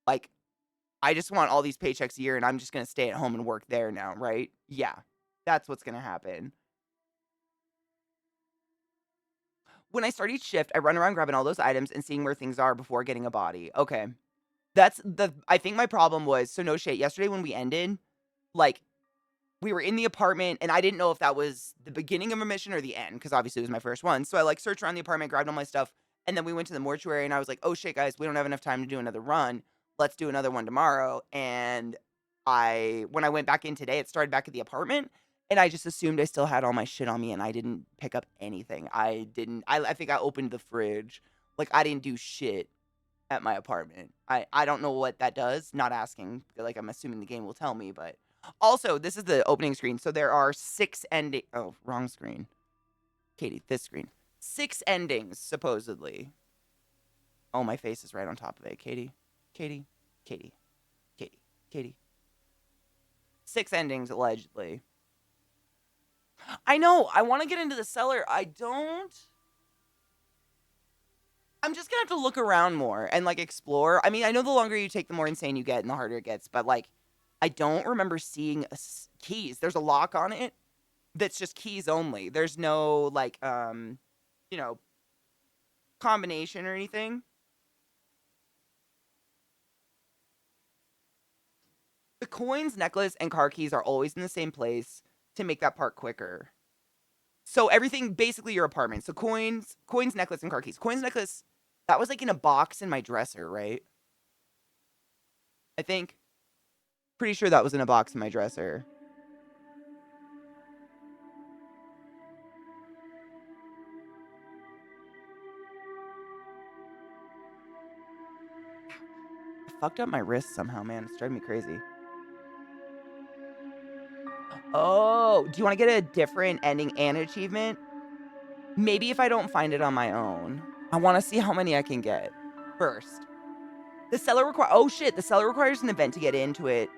Like, I just want all these paychecks a year and I'm just gonna stay at home and work there now, right? Yeah. That's what's gonna happen. When I start each shift, I run around grabbing all those items and seeing where things are before getting a body. Okay. I think my problem was, so no shit, yesterday when we ended, like, we were in the apartment and I didn't know if that was the beginning of a mission or the end, because obviously it was my first one. So I like searched around the apartment, grabbed all my stuff, and then we went to the mortuary and I was like, oh shit, guys, we don't have enough time to do another run. Let's do another one tomorrow. And when I went back in today, it started back at the apartment. And I just assumed I still had all my shit on me and I didn't pick up anything. I think I opened the fridge. Like, I didn't do shit at my apartment. I don't know what that does. Not asking. Like, I'm assuming the game will tell me, but also, this is the opening screen. So there are 6 ending. Oh, wrong screen. Katie, this screen. 6 endings, supposedly. Oh, my face is right on top of it. Katie. 6 endings, allegedly. I know. I want to get into the cellar. I'm just gonna have to look around more and like explore. I mean, I know the longer you take, the more insane you get and the harder it gets. But like, I don't remember seeing keys. There's a lock on it that's just keys only. There's no like, you know, combination or anything. The coins, necklace, and car keys are always in the same place to make that part quicker. So everything, basically your apartment. So coins, necklace, and car keys. Coins, necklace, that was like in a box in my dresser, right? I think. Pretty sure that was in a box in my dresser. I fucked up my wrist somehow, man. It's driving me crazy. Oh, do you want to get a different ending and achievement? Maybe if I don't find it on my own. I want to see how many I can get first. The seller oh shit, the seller requires an event to get into it,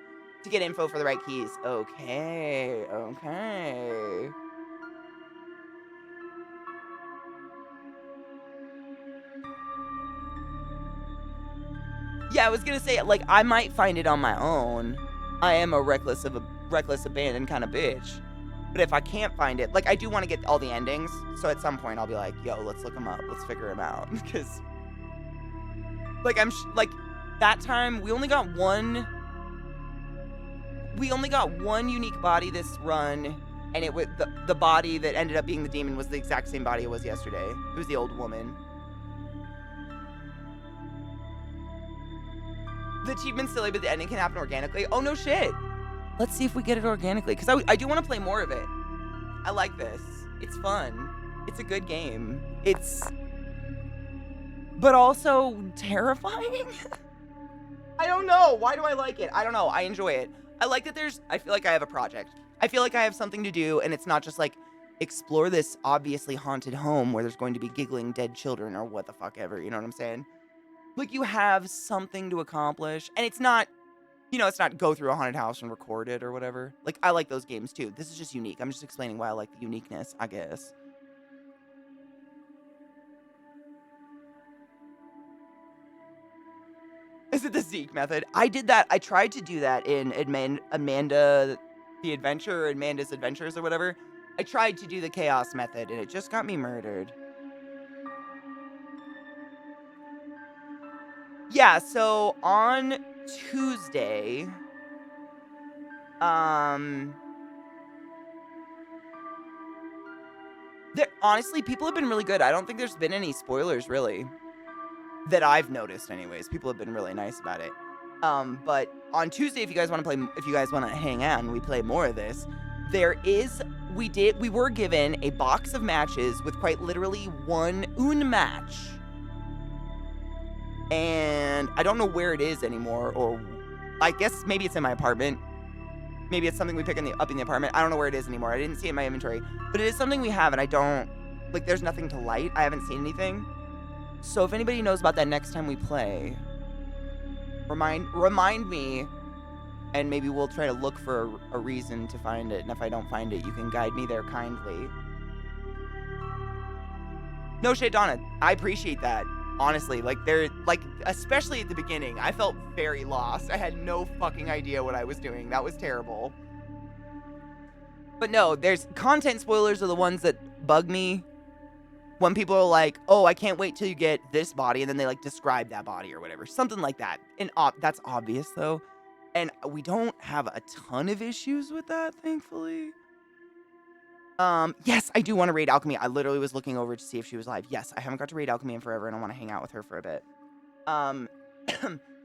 to get info for the right keys. Okay. Yeah, I was gonna say, like, I might find it on my own. I am a reckless abandoned kind of bitch. But if I can't find it, like, I do want to get all the endings. So at some point, I'll be like, yo, let's look them up. Let's figure them out. Because, like, like, that time, we only got one unique body this run. And it was the body that ended up being the demon was the exact same body it was yesterday. It was the old woman. The achievement's silly, but the ending can happen organically. Oh, no shit. Let's see if we get it organically. Because I do want to play more of it. I like this. It's fun. It's a good game. But also terrifying? I don't know. Why do I like it? I don't know. I enjoy it. I like that I feel like I have a project. I feel like I have something to do, and it's not just like, explore this obviously haunted home where there's going to be giggling dead children or what the fuck ever. You know what I'm saying? Like, you have something to accomplish. And it's not It's not go through a haunted house and record it or whatever. Like, I like those games too. This is just unique. I'm just explaining why I like the uniqueness, I guess. Is it the Zeke method? I did that. I tried to do that in Amanda the Adventure, or Amanda's Adventures or whatever. I tried to do the chaos method and it just got me murdered. Yeah, so on Tuesday, honestly, people have been really good. I don't think there's been any spoilers really that I've noticed anyways. People have been really nice about it. But on Tuesday, if you guys want to hang out and we play more of this, we were given a box of matches with quite literally one match. And I don't know where it is anymore, or I guess maybe it's in my apartment. Maybe it's something we pick up in the apartment. I don't know where it is anymore. I didn't see it in my inventory, but it is something we have, and I don't, like, there's nothing to light. I haven't seen anything. So if anybody knows about that next time we play, remind me, and maybe we'll try to look for a reason to find it. And if I don't find it, you can guide me there kindly. No shit, Donna. I appreciate that. Honestly, especially at the beginning, I felt very lost. I had no fucking idea what I was doing. That was terrible. But no, there's content spoilers are the ones that bug me. When people are like, oh, I can't wait till you get this body, and then they like describe that body or whatever. Something like that. And that's obvious though. And we don't have a ton of issues with that, thankfully. Yes, I do want to raid Alchemy. I literally was looking over to see if she was live. Yes, I haven't got to raid Alchemy in forever, and I want to hang out with her for a bit.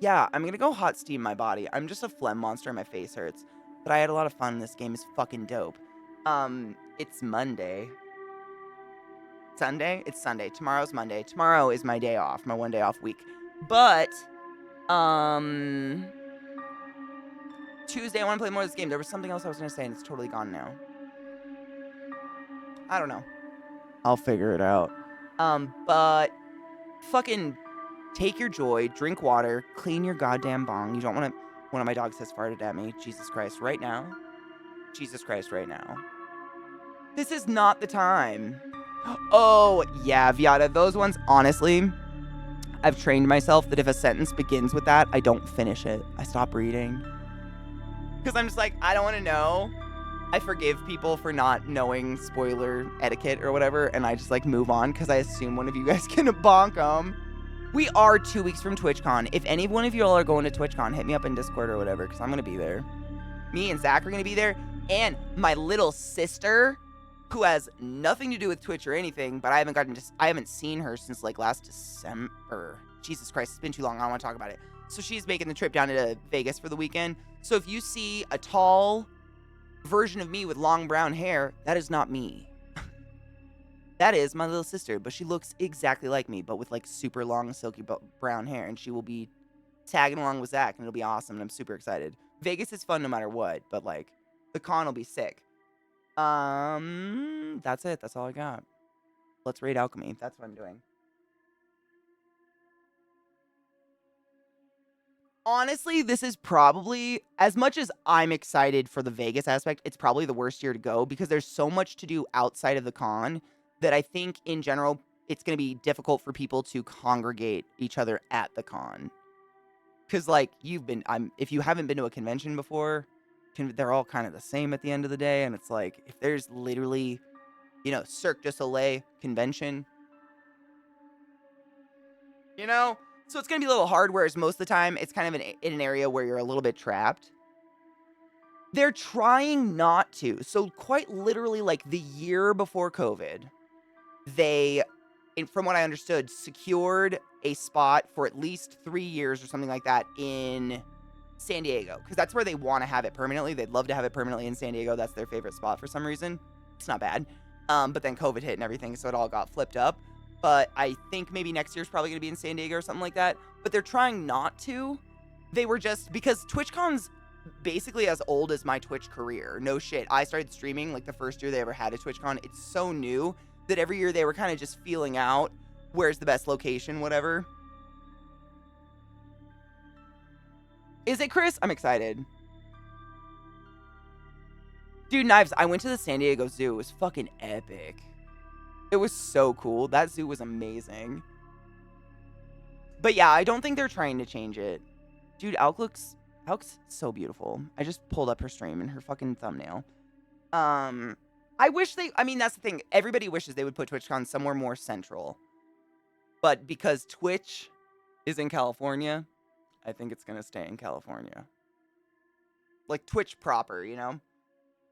Yeah, I'm gonna go hot steam my body. I'm just a phlegm monster and my face hurts. But I had a lot of fun. This game is fucking dope. It's Monday. Sunday? It's Sunday. Tomorrow's Monday. Tomorrow is my day off, my 1 day off week. But, Tuesday I want to play more of this game. There was something else I was gonna say, and it's totally gone now. I don't know. I'll figure it out. But fucking take your joy, drink water, clean your goddamn bong. You don't want to. One of my dogs has farted at me. Jesus Christ, right now. Jesus Christ, right now. This is not the time. Oh, yeah, Viata, those ones, honestly, I've trained myself that if a sentence begins with that, I don't finish it. I stop reading. Because I'm just like, I don't want to know. I forgive people for not knowing spoiler etiquette or whatever, and I just like move on because I assume one of you guys can bonk them. We are 2 weeks from TwitchCon. If any one of you all are going to TwitchCon, hit me up in Discord or whatever, because I'm going to be there. Me and Zach are going to be there, and my little sister, who has nothing to do with Twitch or anything, but I haven't seen her since like last December. Jesus Christ, it's been too long. I don't want to talk about it. So she's making the trip down to Vegas for the weekend. So if you see a tall version of me with long brown hair, that is not me. That is my little sister, but she looks exactly like me, but with like super long silky brown hair, and she will be tagging along with Zach, and it'll be awesome, and I'm super excited. Vegas is fun no matter what, but like the con will be sick. That's it. That's all I got. Let's raid Alchemy. That's what I'm doing. Honestly, this is probably, as much as I'm excited for the Vegas aspect, it's probably the worst year to go because there's so much to do outside of the con that I think in general it's going to be difficult for people to congregate each other at the con. Because like if you haven't been to a convention before, they're all kind of the same at the end of the day, and it's like if there's literally, Cirque du Soleil convention, so it's going to be a little hard, whereas most of the time, it's kind of in an area where you're a little bit trapped. They're trying not to. So quite literally, like, the year before COVID, they, from what I understood, secured a spot for at least 3 years or something like that in San Diego. Because that's where they want to have it permanently. They'd love to have it permanently in San Diego. That's their favorite spot for some reason. It's not bad. But then COVID hit and everything, so it all got flipped up. But I think maybe next year's probably going to be in San Diego or something like that. But they're trying not to. They were just, because TwitchCon's basically as old as my Twitch career. No shit. I started streaming like the first year they ever had a TwitchCon. It's so new that every year they were kind of just feeling out where's the best location, whatever. Is it, Chris? I'm excited. Dude, Knives, I went to the San Diego Zoo. It was fucking epic. It was so cool. That zoo was amazing. But yeah, I don't think they're trying to change it. Dude, Alk's so beautiful. I just pulled up her stream and her fucking thumbnail. I wish I mean, that's the thing. Everybody wishes they would put TwitchCon somewhere more central. But because Twitch is in California, I think it's going to stay in California. Like Twitch proper, you know?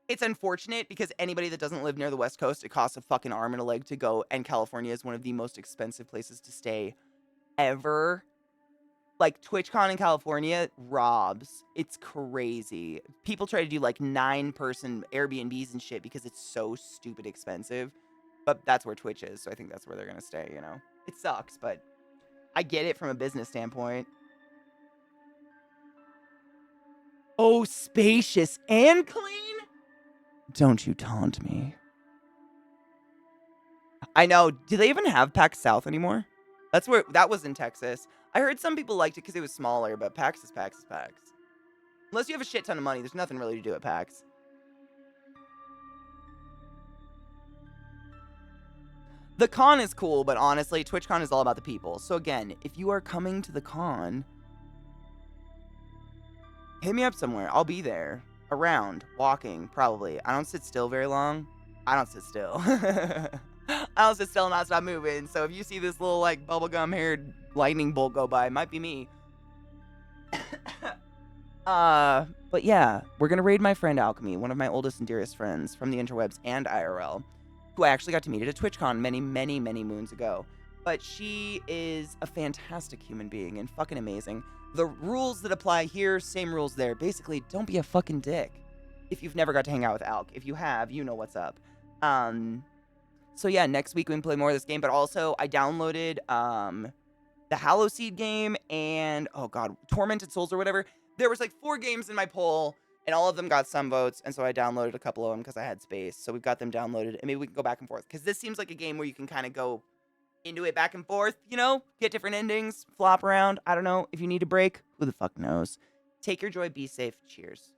It's unfortunate because anybody that doesn't live near the West Coast, it costs a fucking arm and a leg to go, and California is one of the most expensive places to stay ever. Like, TwitchCon in California robs. It's crazy. People try to do, like, 9-person Airbnbs and shit because it's so stupid expensive. But that's where Twitch is, so I think that's where they're going to stay, you know? It sucks, but I get it from a business standpoint. Oh, spacious and clean? Don't you taunt me. I know. Do they even have PAX South anymore? That was in Texas. I heard some people liked it because it was smaller, but PAX is PAX is PAX. Unless you have a shit ton of money, there's nothing really to do at PAX. The con is cool, but honestly, TwitchCon is all about the people. So again, if you are coming to the con, hit me up somewhere. I'll be there. Around. Walking, probably. I don't sit still very long. I don't sit still. I don't sit still and not stop moving. So if you see this little, like, bubblegum haired lightning bolt go by, it might be me. But yeah, we're gonna raid my friend Alchemy, one of my oldest and dearest friends from the interwebs and IRL, who I actually got to meet at a TwitchCon many, many, many moons ago. But she is a fantastic human being and fucking amazing. The rules that apply here, same rules there. Basically, don't be a fucking dick. If you've never got to hang out with Alk. If you have, you know what's up. So yeah, next week we can play more of this game, but also I downloaded the Hallowseed game and, oh god, Tormented Souls or whatever. There was like 4 games in my poll, and all of them got some votes, and so I downloaded a couple of them because I had space. So we've got them downloaded, and maybe we can go back and forth. Because this seems like a game where you can kind of go into it back and forth, you know? Get different endings, flop around. I don't know. If you need a break, who the fuck knows? Take your joy, be safe. Cheers.